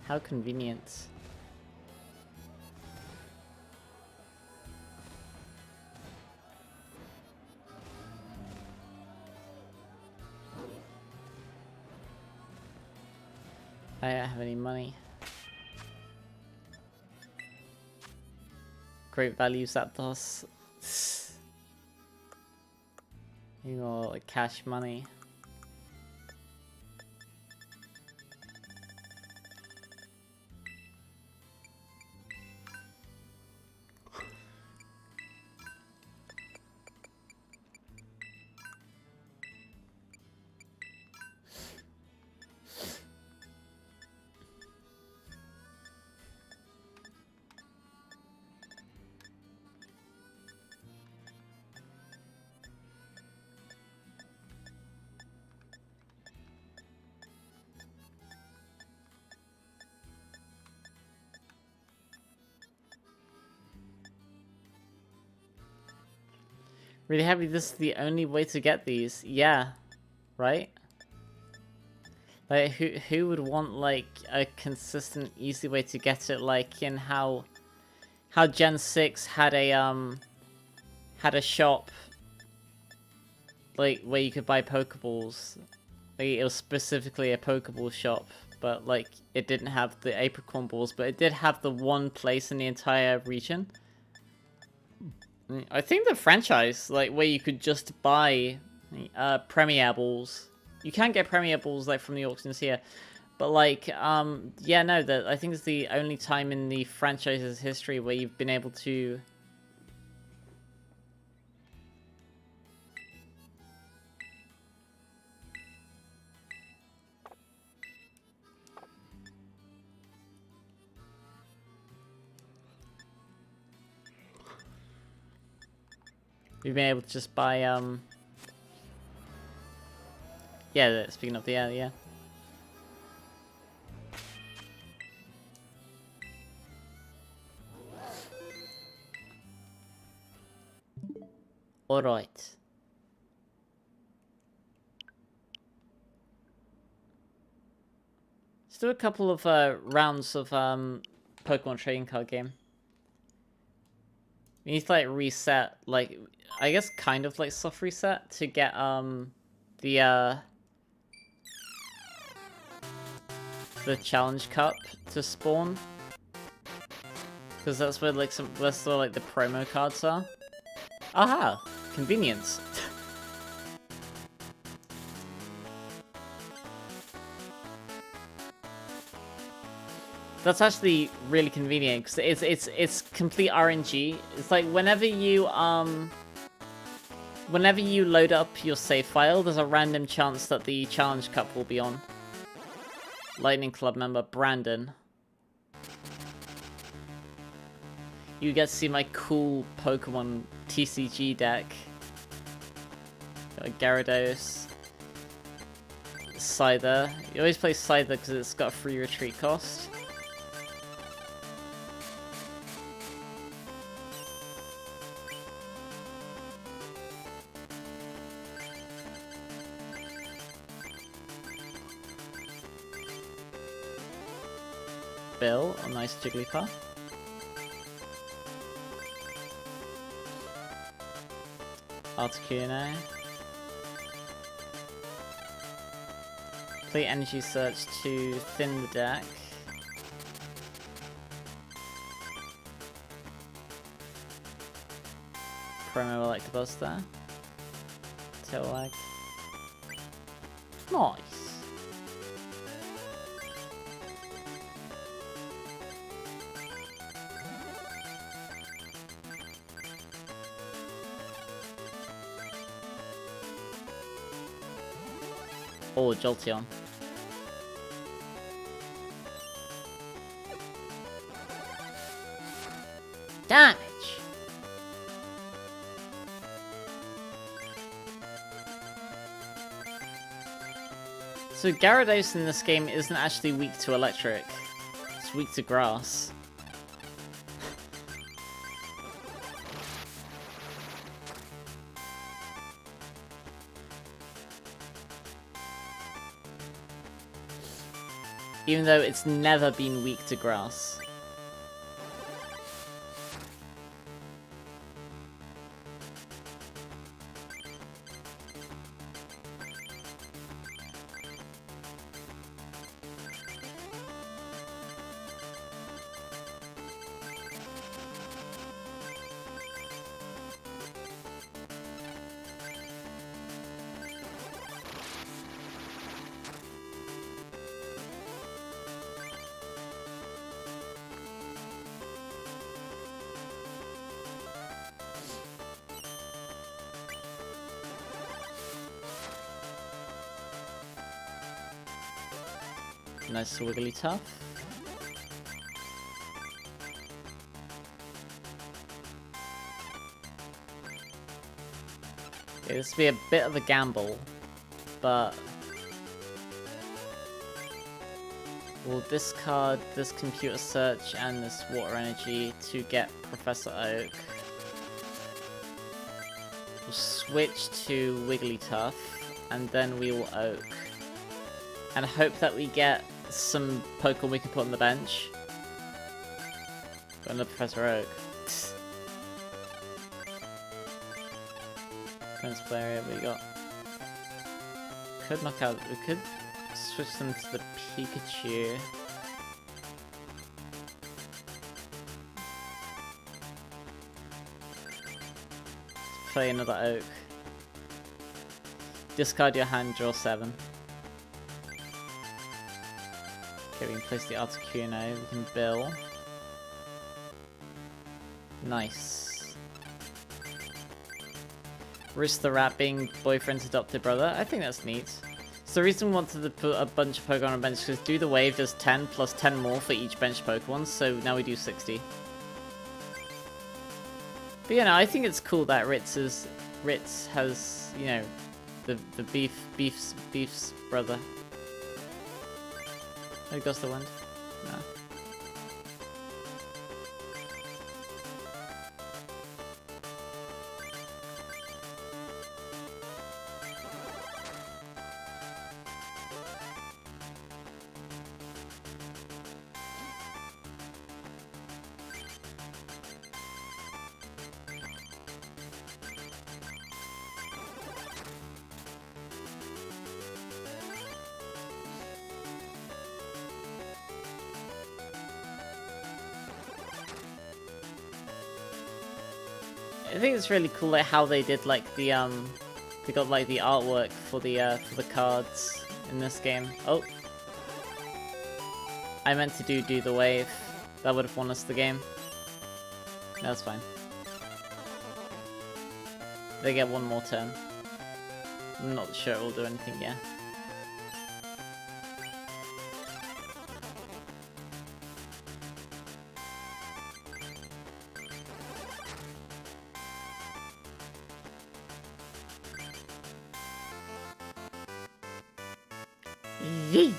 How convenient. I don't have any money. Great values that does. You know, like cash money. Really happy this is the only way to get these. Yeah. Right? Like, who would want, like, a consistent, easy way to get it, like, in how Gen 6 had a shop, like, where you could buy Pokeballs. Like, it was specifically a Pokeball shop, but, like, it didn't have the Apricorn Balls, but it did have the one place in the entire region. I think the franchise, like, where you could just buy Premier Balls. You can get Premier Balls, like, from the auctions here. But, like, yeah, no, I think it's the only time in the franchise's history where you've been able to... We've been able to just buy, yeah, speaking of the yeah. Alright. Let's do a couple of, rounds of, Pokemon trading card game. We need to, like, reset, like, I guess kind of like soft reset to get, the challenge cup to spawn. Because that's where, like, that's where, like, the promo cards are. Aha! Convenience. That's actually really convenient because it's complete RNG. It's like whenever you load up your save file, there's a random chance that the challenge cup will be on. Lightning Club member Brandon. You get to see my cool Pokemon TCG deck. Got Gyarados. Scyther. You always play Scyther because it's got a free retreat cost. Bill, a nice Jigglypuff. Articuno. Play Energy Search to thin the deck. Promo Electabuzz there. Tail Wag. Nice. Oh, Jolteon. Damage! So Gyarados in this game isn't actually weak to electric. It's weak to grass. Even though it's never been weak to grass. Nice Wigglytuff. Okay, this will be a bit of a gamble, but we'll discard this Computer Search and this Water Energy to get Professor Oak. We'll switch to Wigglytuff, and then we will Oak. And hope that we get some Pokemon we can put on the bench. Got another Professor Oak. Friends play area, we got. Could knock out. We could switch them to the Pikachu. Play another Oak. Discard your hand, draw 7. Okay, we can place the Articuno, we can bill. Nice. Risk the rat being boyfriend's adopted brother. I think that's neat. So the reason we wanted to put a bunch of Pokemon on a bench is because Do the Wave does 10 plus 10 more for each bench Pokemon, so now we do 60. But you know, I think it's cool that Ritz has, you know, the beef's brother. Oh, Gust of Wind? No. I think it's really cool, like how they did like the they got like the artwork for the cards in this game. Oh, I meant to do the wave. That would have won us the game. No, that's fine. They get one more turn. I'm not sure it will do anything yet. Yee!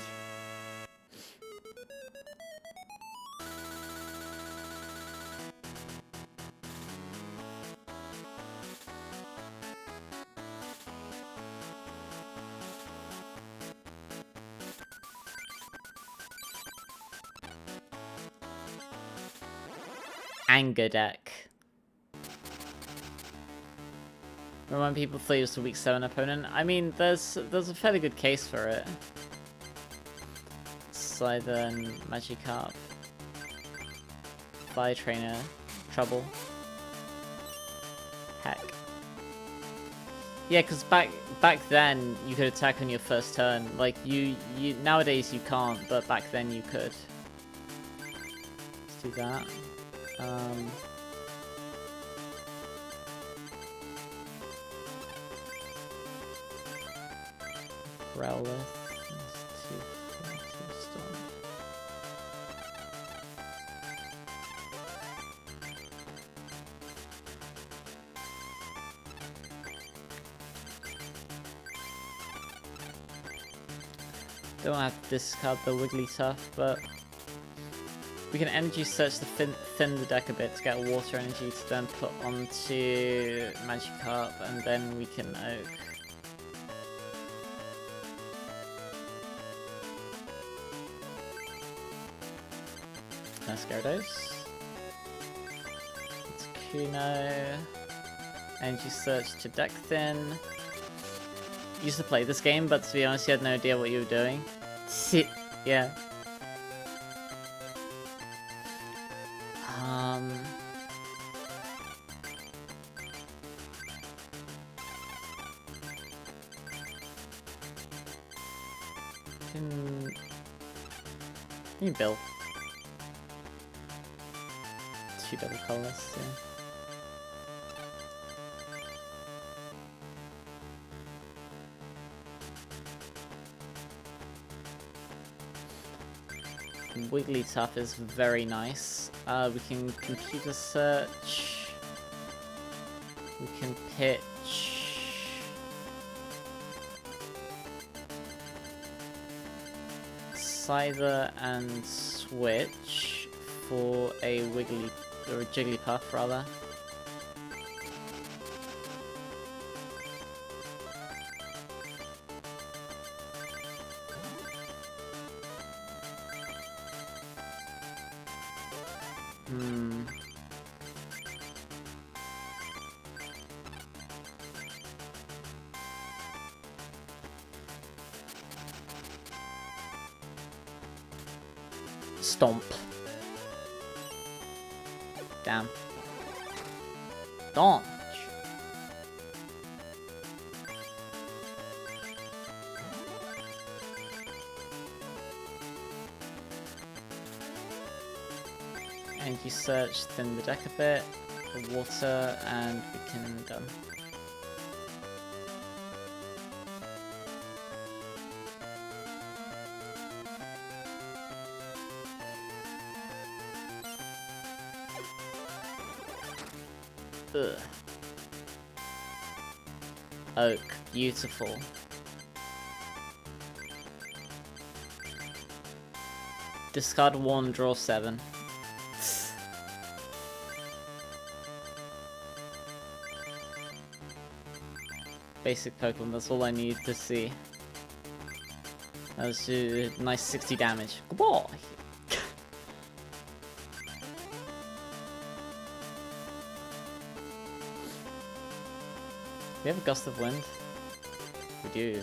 Anger deck. Remind people thought he was a weak 7 opponent. I mean, there's a fairly good case for it. Scyther and Magikarp. Fire Trainer, trouble. Heck. Yeah, because back then you could attack on your first turn. Like you nowadays you can't, but back then you could. Let's do that. Growlithe. Don't have to discard the Wigglytuff, but we can energy search to thin the deck a bit to get water energy to then put onto Magikarp, and then we can Oak. Nice Gyarados. It's Kuno. Energy search to deck thin. Used to play this game, but to be honest, you had no idea what you were doing. Yeah. Can you build? 2 double colors, yeah. Wigglytuff is very nice. We can computer search. We can pitch. Scyther and switch for a Jigglypuff rather. Stomp. Damn. Dodge. Energy search, thin the deck a bit, for water, and we can done. Ugh. Oak, beautiful. Discard 1, draw 7. Basic Pokemon, that's all I need to see. That was a nice 60 damage. Good boy! We have a Gust of Wind? We do.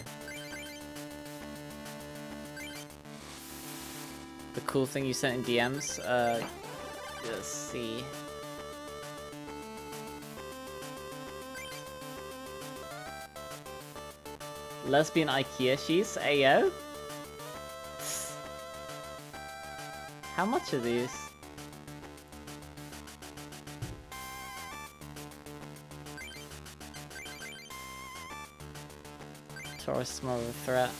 The cool thing you sent in DMs, let's see. Lesbian IKEA sheets, ayo? How much are these? Taurus more of a threat.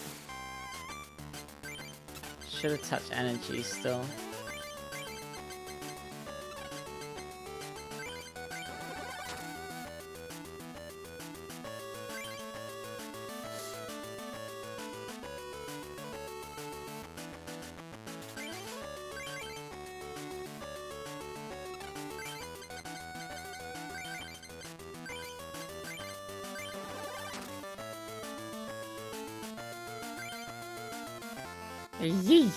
Should attach energy still. Yee!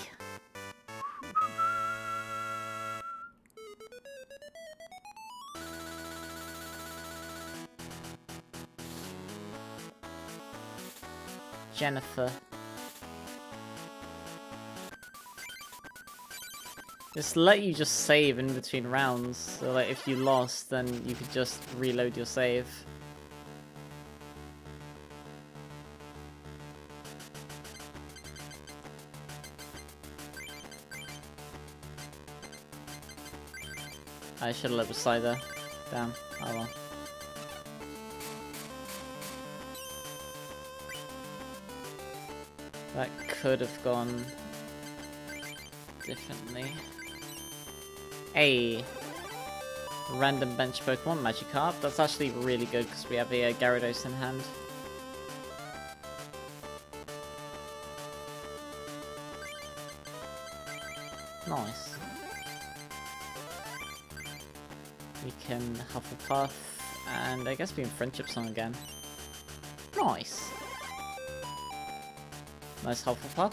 Jennifer. Just let you just save in between rounds. So like if you lost, then you could just reload your save. I should have let beside there. Damn. Oh well. That could have gone differently. A random bench Pokemon, Magikarp. That's actually really good because we have a Gyarados in hand. Nice. We can Hufflepuff, and I guess we can Friendship Song again. Nice. Nice Hufflepuff.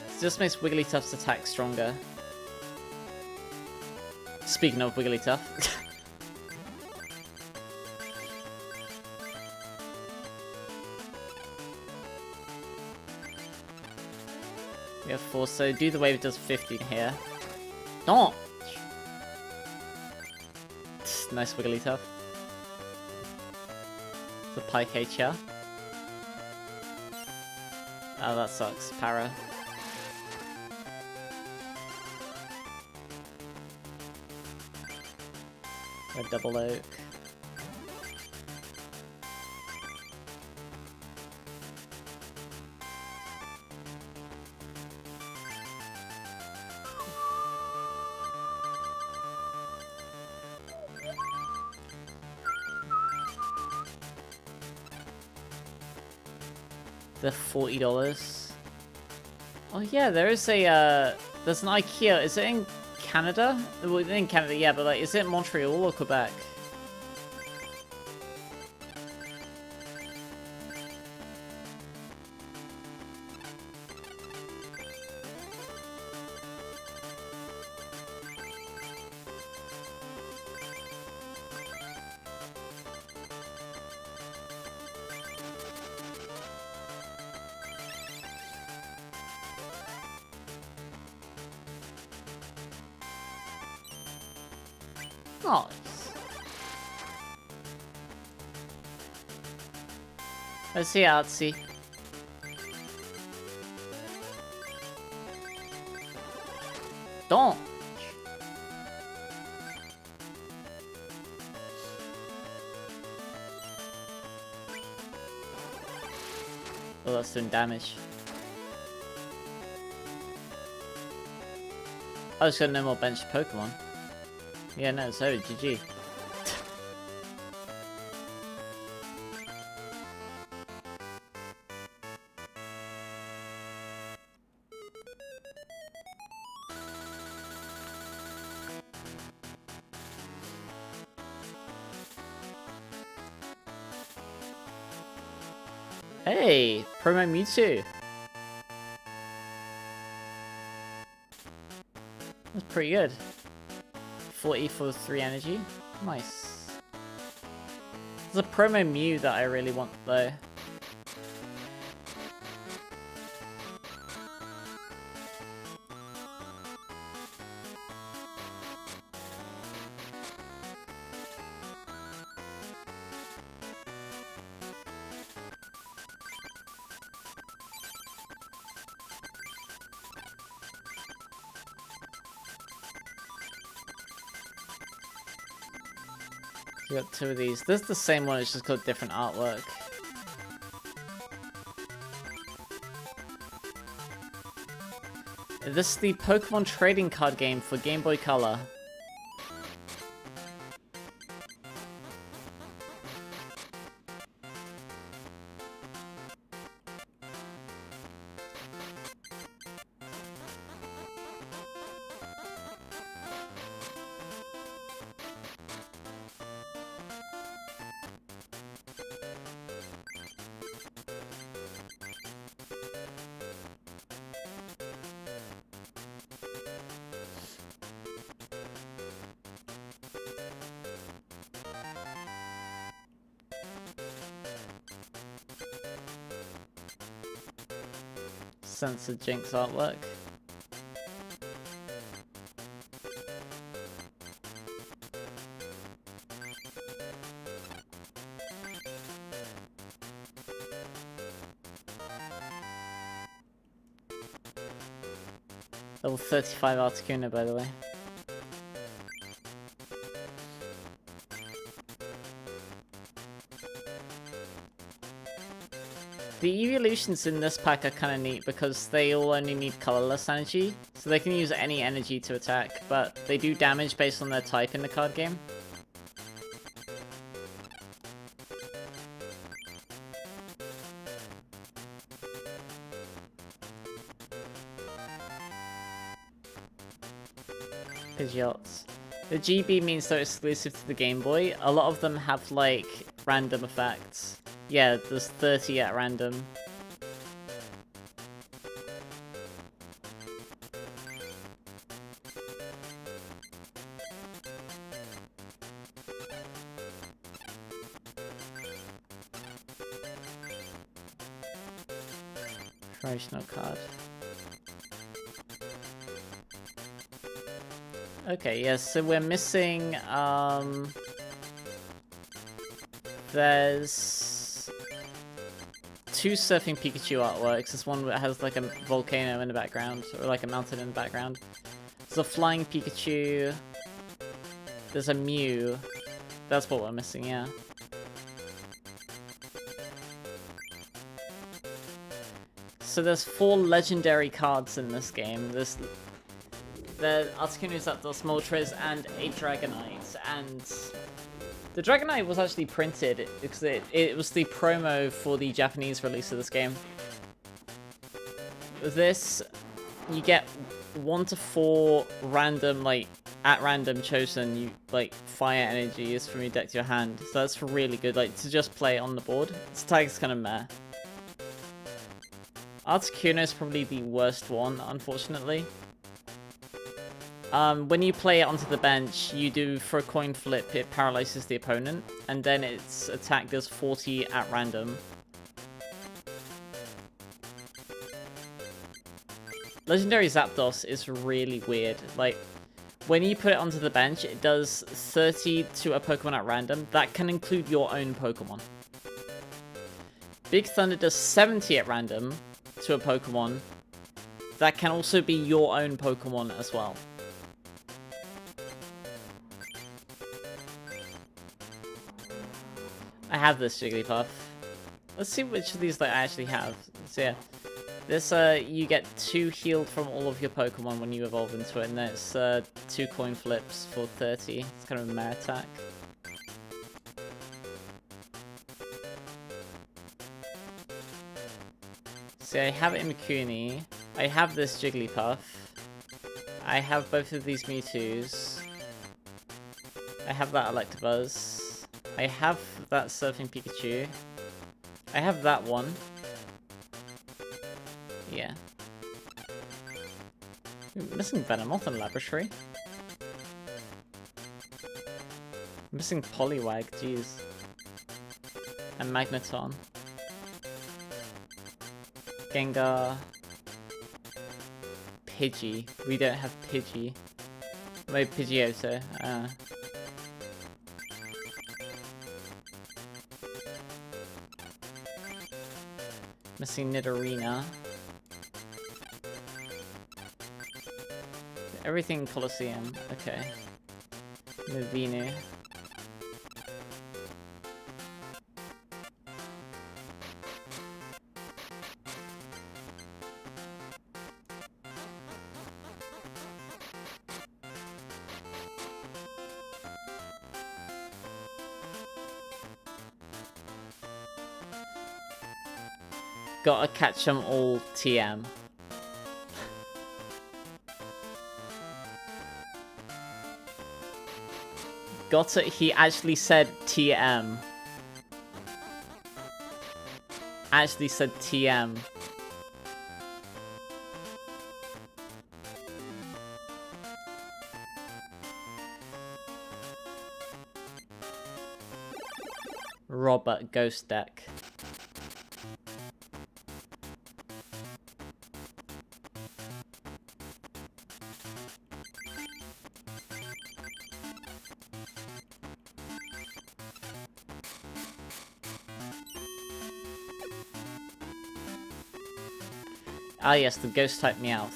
This just makes Wigglytuff's attack stronger. Speaking of Wigglytuff. We have 4, so do the wave does 15 here. No! Nice Wigglytuff. The Pikachu. Oh, that sucks. Para. A double oak. The $40. Oh yeah, there is a there's an IKEA. Is it in Canada? Well, in Canada, yeah, but like, is it Montreal or Quebec? Nice. Let's see artsy. Don't. Oh, that's doing damage. I just got no more bench Pokemon. Yeah, no, so GG. Hey, promo Mewtwo. That's pretty good. 40 for 3 energy. Nice. There's a promo Mew that I really want though. We got 2 of these. This is the same one, it's just got different artwork. This is the Pokemon trading card game for Game Boy Color. censored Jinx artwork. Level 35 Articuno, by the way. The evolutions in this pack are kind of neat because they all only need colorless energy, so they can use any energy to attack, but they do damage based on their type in the card game. Pidgeots. The GB means they're exclusive to the Game Boy. A lot of them have, like, random effects. Yeah, there's 30 at random. Promotional card. Okay, yes, so we're missing, there's 2 Surfing Pikachu artworks. This one that has like a volcano in the background, or like a mountain in the background. There's a Flying Pikachu. There's a Mew. That's what we're missing, yeah. So there's 4 legendary cards in this game. There's the Articuno, Zapdos, Moltres, and a Dragonite. And the Dragonite was actually printed because it was the promo for the Japanese release of this game. With this, you get 1 to 4 random, like, at random chosen, you like fire energies from your deck to your hand. So that's really good, like, to just play on the board. This tag is kind of meh. Articuno is probably the worst one, unfortunately. When you play it onto the bench, you do, for a coin flip, it paralyzes the opponent, and then its attack does 40 at random. Legendary Zapdos is really weird. Like, when you put it onto the bench, it does 30 to a Pokemon at random. That can include your own Pokemon. Big Thunder does 70 at random to a Pokemon. That can also be your own Pokemon as well. I have this Jigglypuff. Let's see which of these that I actually have. So yeah, this you get 2 healed from all of your Pokemon when you evolve into it, and then it's 2 coin flips for 30. It's kind of a meh attack. See, I have Imikuni. I have this Jigglypuff. I have both of these Mewtwo's. I have that Electabuzz. I have that Surfing Pikachu. I have that one. Yeah. Ooh, missing Venomoth and Laboratory. Missing Poliwag, jeez. And Magneton. Gengar. Pidgey. We don't have Pidgey. Maybe Pidgeotto. Missing Nidorina. Everything Colosseum. Okay. Navinu. Gotta catch them all TM. Got it, he actually said TM. Actually said TM. Robert Ghost Deck. Ah yes, the ghost type Meowth.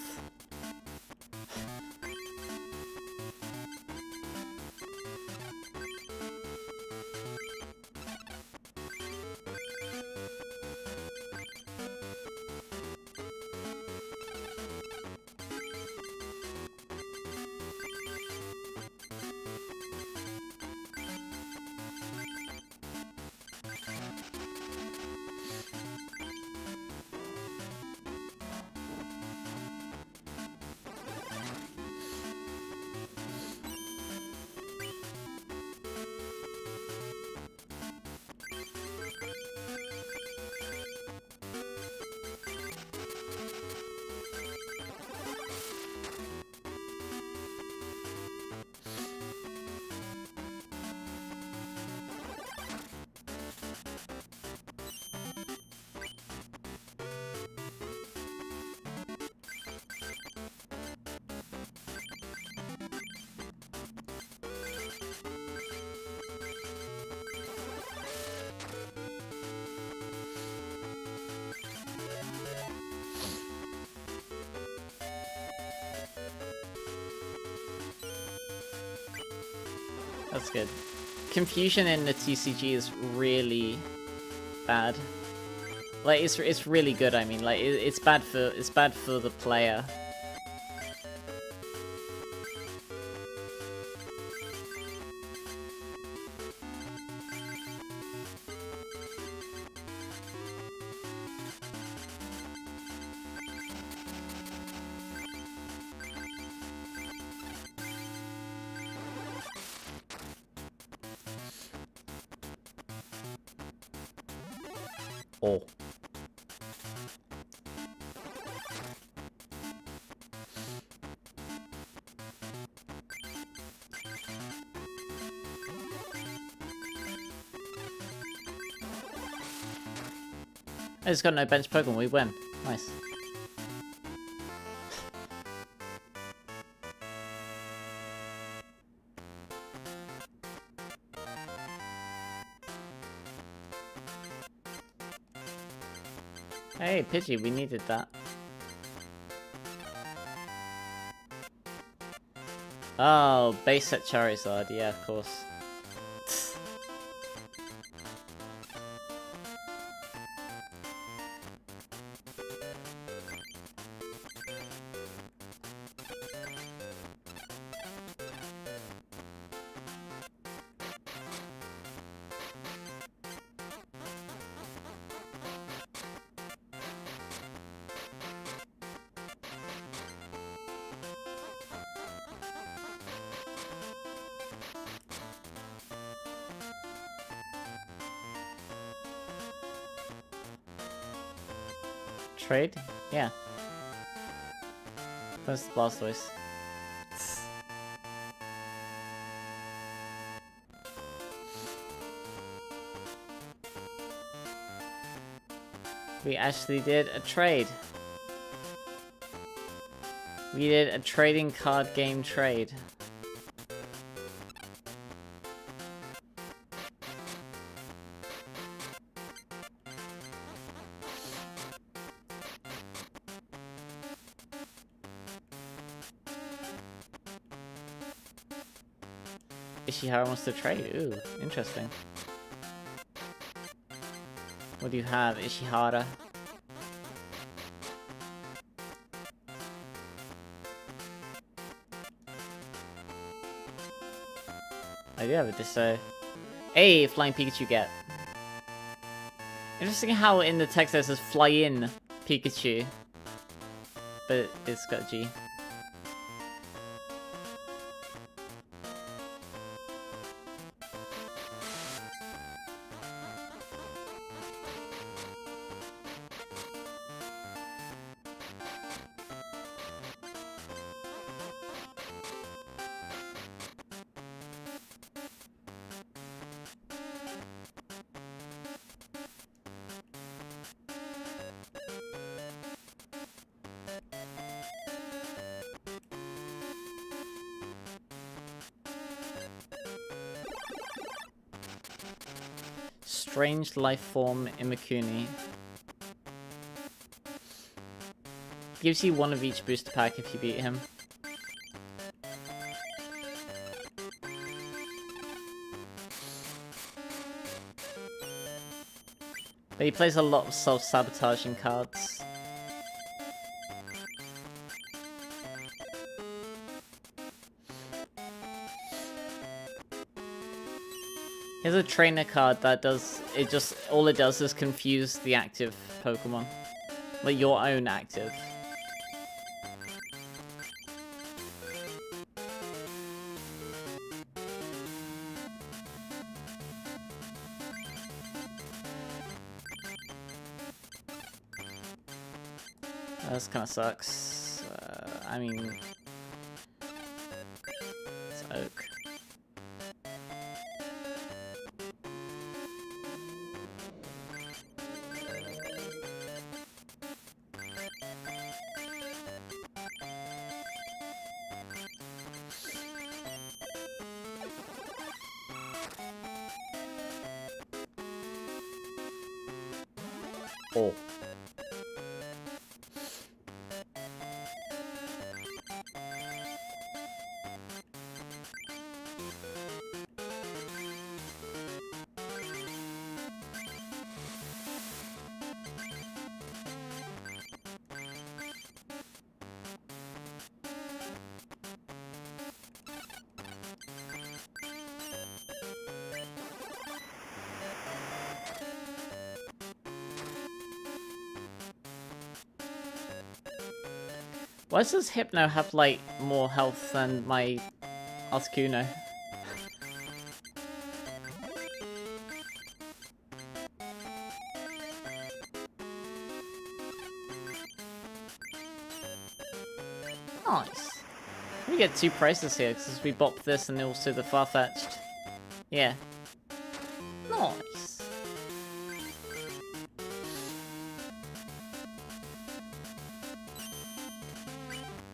That's good. Confusion in the TCG is really bad. Like it's really good. I mean, like it's bad for the player. Oh. I just got no bench Pokemon, we win. Nice. Hey, Pidgey, we needed that. Oh, base set Charizard, yeah, of course. Trade? Yeah. That's the Blastoise. We actually did a trade. We did a trading card game trade. Ishihara wants to trade. Ooh, interesting. What do you have, Ishihara? I do have a Disso. Hey, Flying Pikachu get. Interesting how in the text there says fly in Pikachu. But it's got G. Strange life form Imakuni. gives you one of each booster pack if you beat him. But he plays a lot of self-sabotaging cards. Here's a trainer card that does, all it does is confuse the active Pokemon. Like your own active. This kind of sucks. I mean, it's Oak. Oh. Why does this Hypno have, like, more health than my Articuno? Nice. We get 2 prices here, because we bop this and also the Farfetch'd. Yeah. Nice.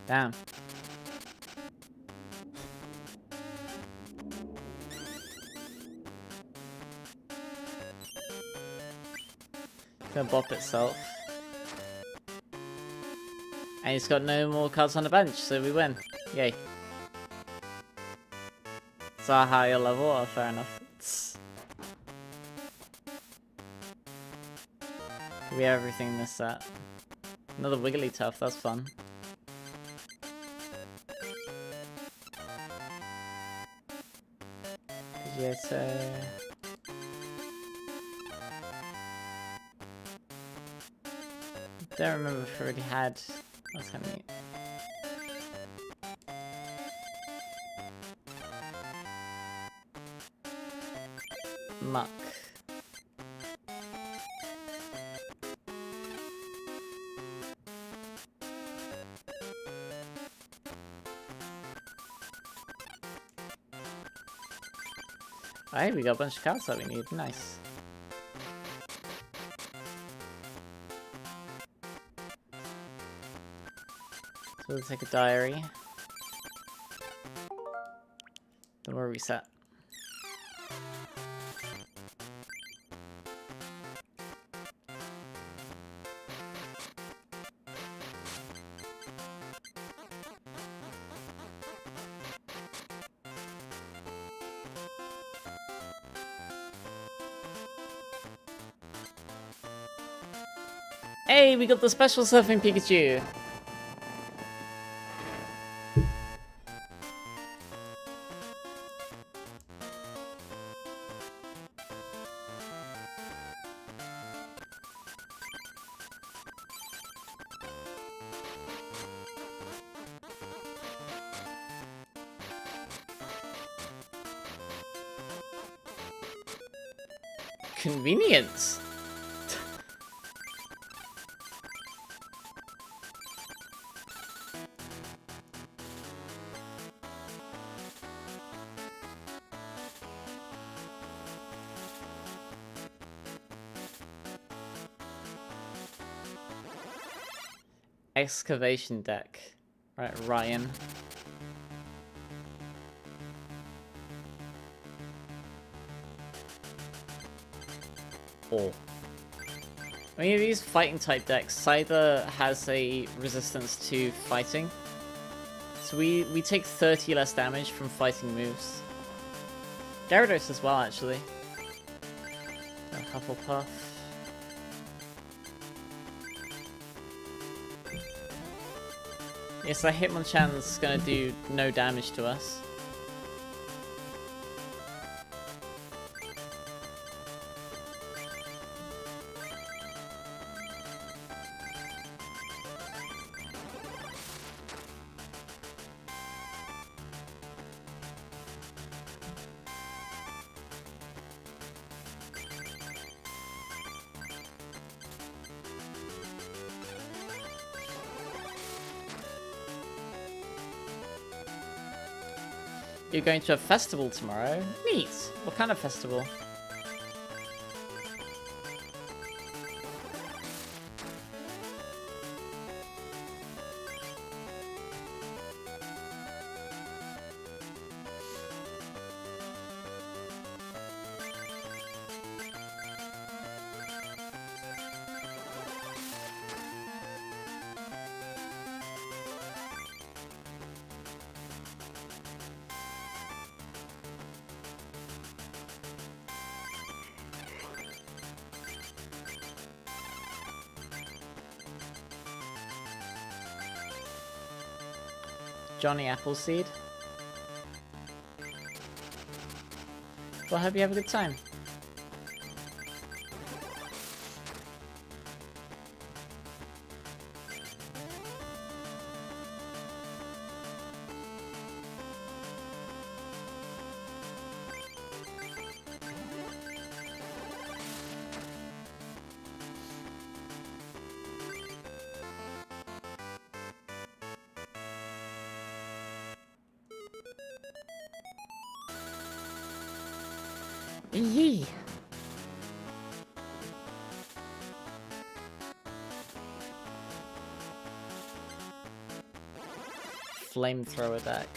Damn. It's gonna bop itself. And it's got no more cards on the bench, so we win. Yay. It's our higher level, oh, fair enough. We have everything in this set. Another Wigglytuff, that's fun. Yes, don't remember if I already had. That's kind of neat. Muck. Alright, we got a bunch of cards that we need. Nice. So we'll take a diary. Then we'll reset. Hey, we got the special surfing Pikachu! Convenience! Excavation deck. Right, Ryan. Oh. When you use fighting type decks, Scyther has a resistance to fighting. So we take 30 less damage from fighting moves. Gyarados as well, actually. Hufflepuff. Yes, that Hitmonchan's gonna do no damage to us. You're going to a festival tomorrow? Neat! What kind of festival? Johnny Appleseed. Well, I hope you have a good time. Yee. Flamethrower deck.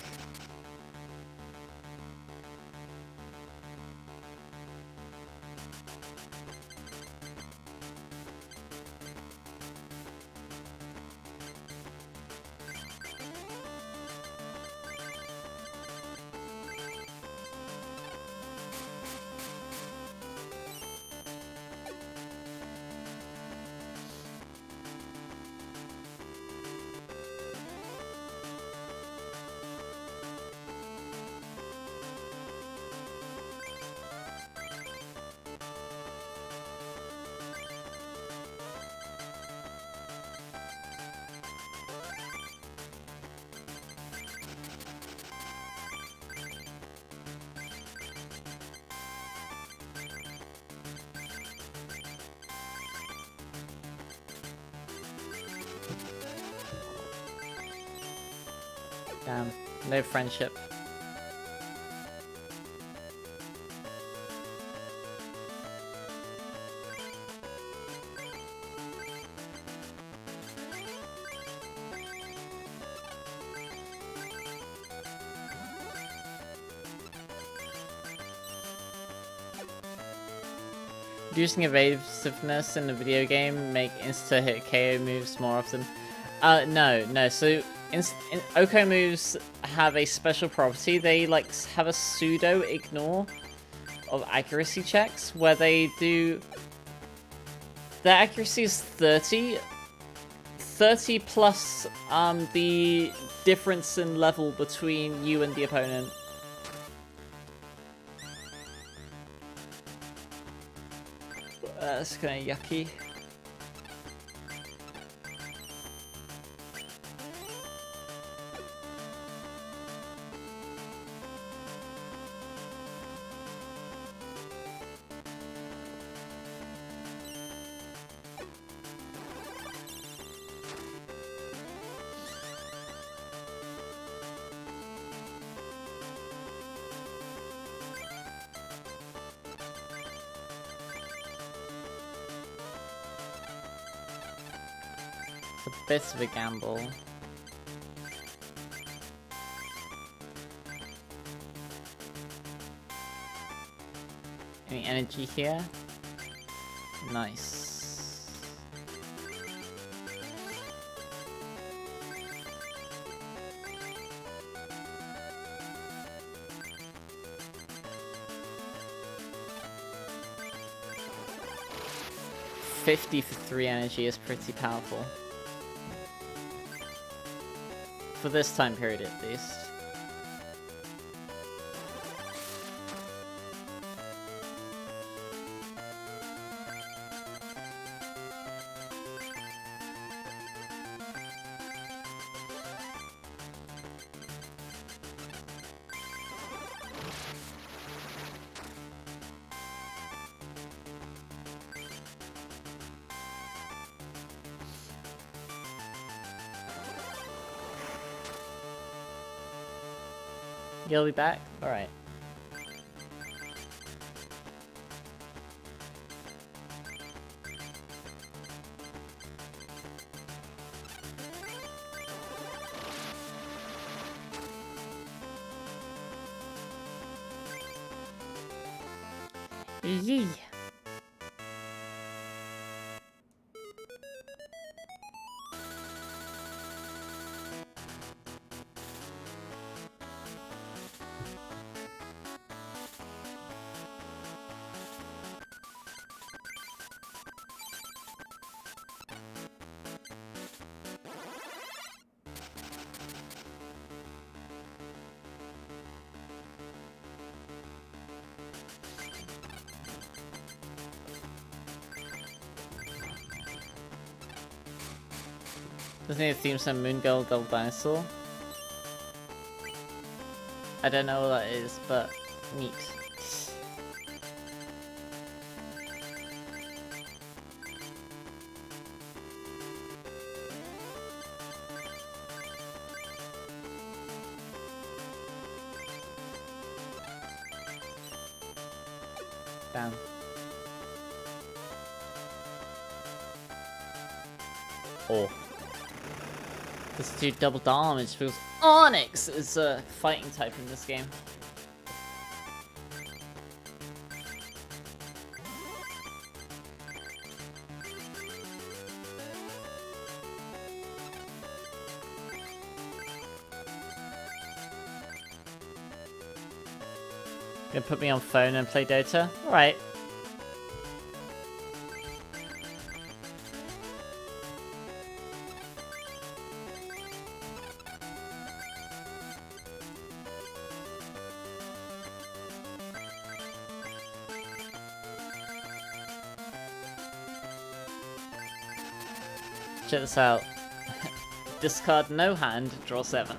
Damn, no friendship. Using evasiveness in the video game make insta-hit KO moves more often? No. So OHKO moves have a special property. They like have a pseudo ignore of accuracy checks where they do. Their accuracy is 30 plus the difference in level between you and the opponent. That's kind of yucky. It's a bit of a gamble. Any energy here? Nice. 50 for 3 energy is pretty powerful. For this time period at least. You'll be back? Alright. Yee. Doesn't need a theme song, Moon Girl, Double Dinosaur. I don't know what that is, but neat. Damn. Oh. This do double damage because Onyx is a fighting type in this game. Gonna put me on phone and play Dota? Alright. Check this out. Discard no hand, draw 7.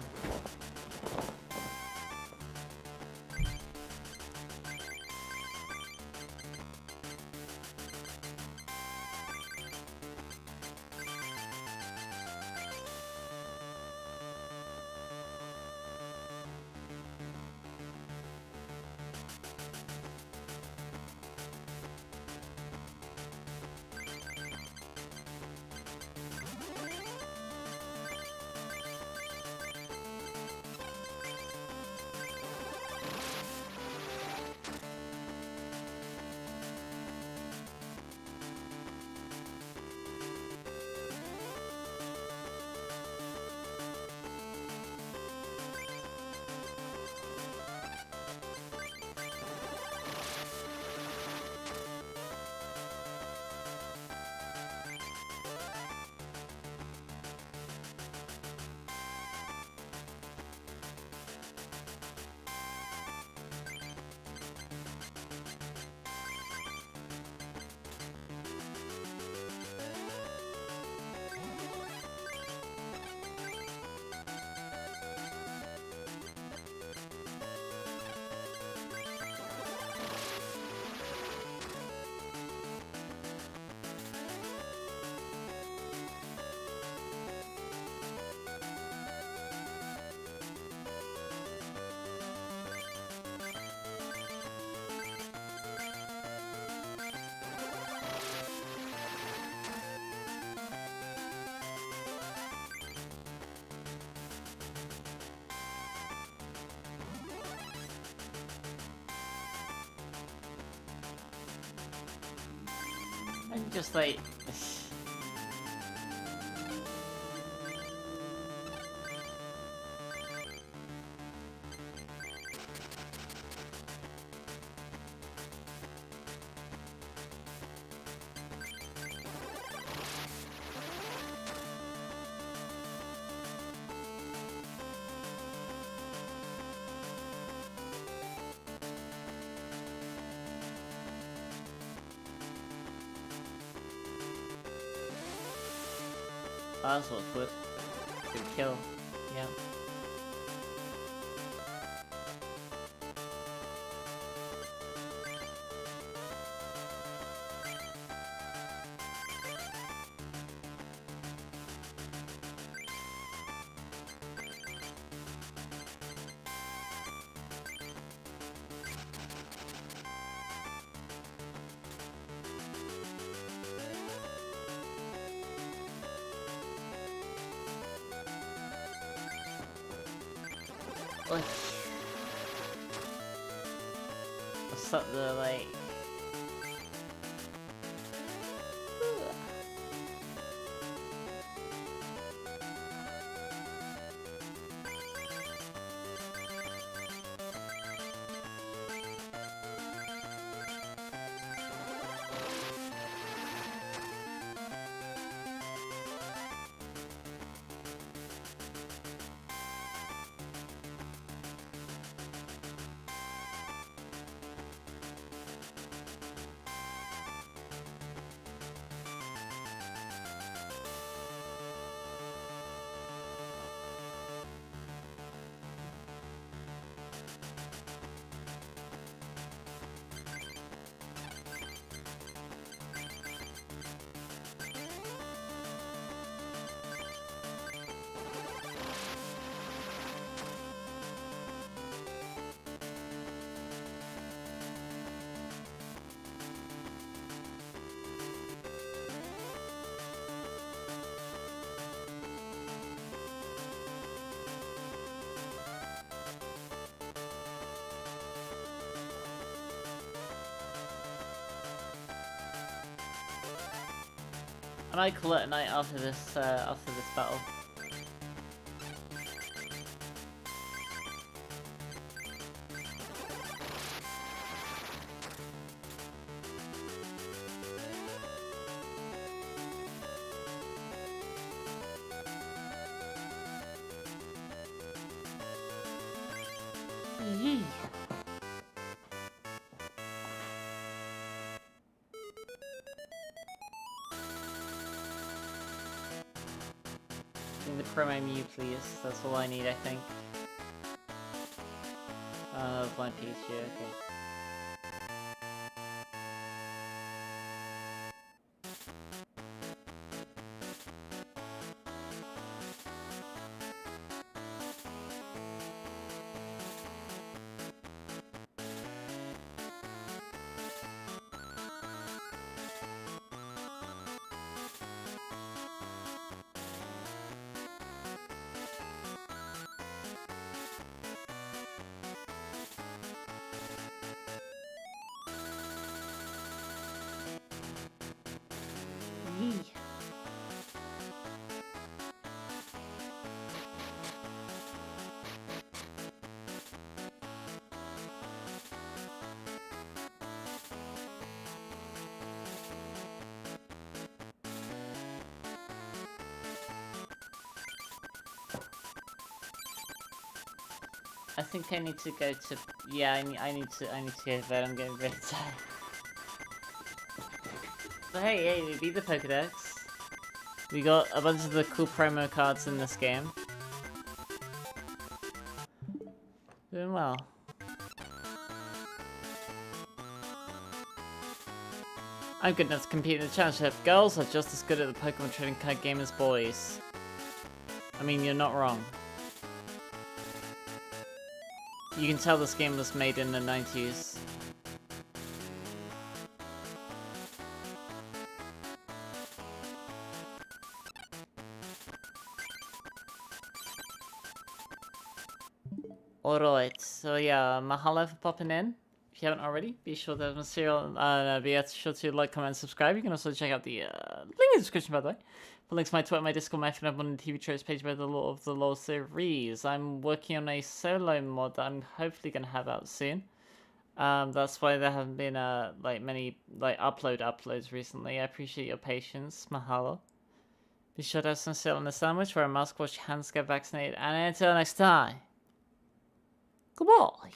I'm just like... That's what's good. Good kill. Yeah. What's up the like? I might call it a night after this battle. The promo Mew, please. That's all I need, I think. Blind Peach, yeah, okay. I think I need to go to. Yeah, I need to go to bed. I'm getting very tired. But hey, we beat the Pokedex. We got a bunch of the cool promo cards in this game. Doing well. I'm good enough to compete in the championship. Girls are just as good at the Pokemon trading card game as boys. I mean, you're not wrong. You can tell this game was made in the 90s. Alright, so yeah, mahalo for popping in. If you haven't already, be sure to like, comment, and subscribe. You can also check out the link in the description, by the way. For links to my Twitter, my Discord, my FNAF on the TV tropes page by the Lord of the Law series. I'm working on a solo mod that I'm hopefully going to have out soon. That's why there haven't been many uploads recently. I appreciate your patience. Mahalo. Be sure to have some cereal on the sandwich, wear a mask, wash your hands, get vaccinated, and until next time, goodbye.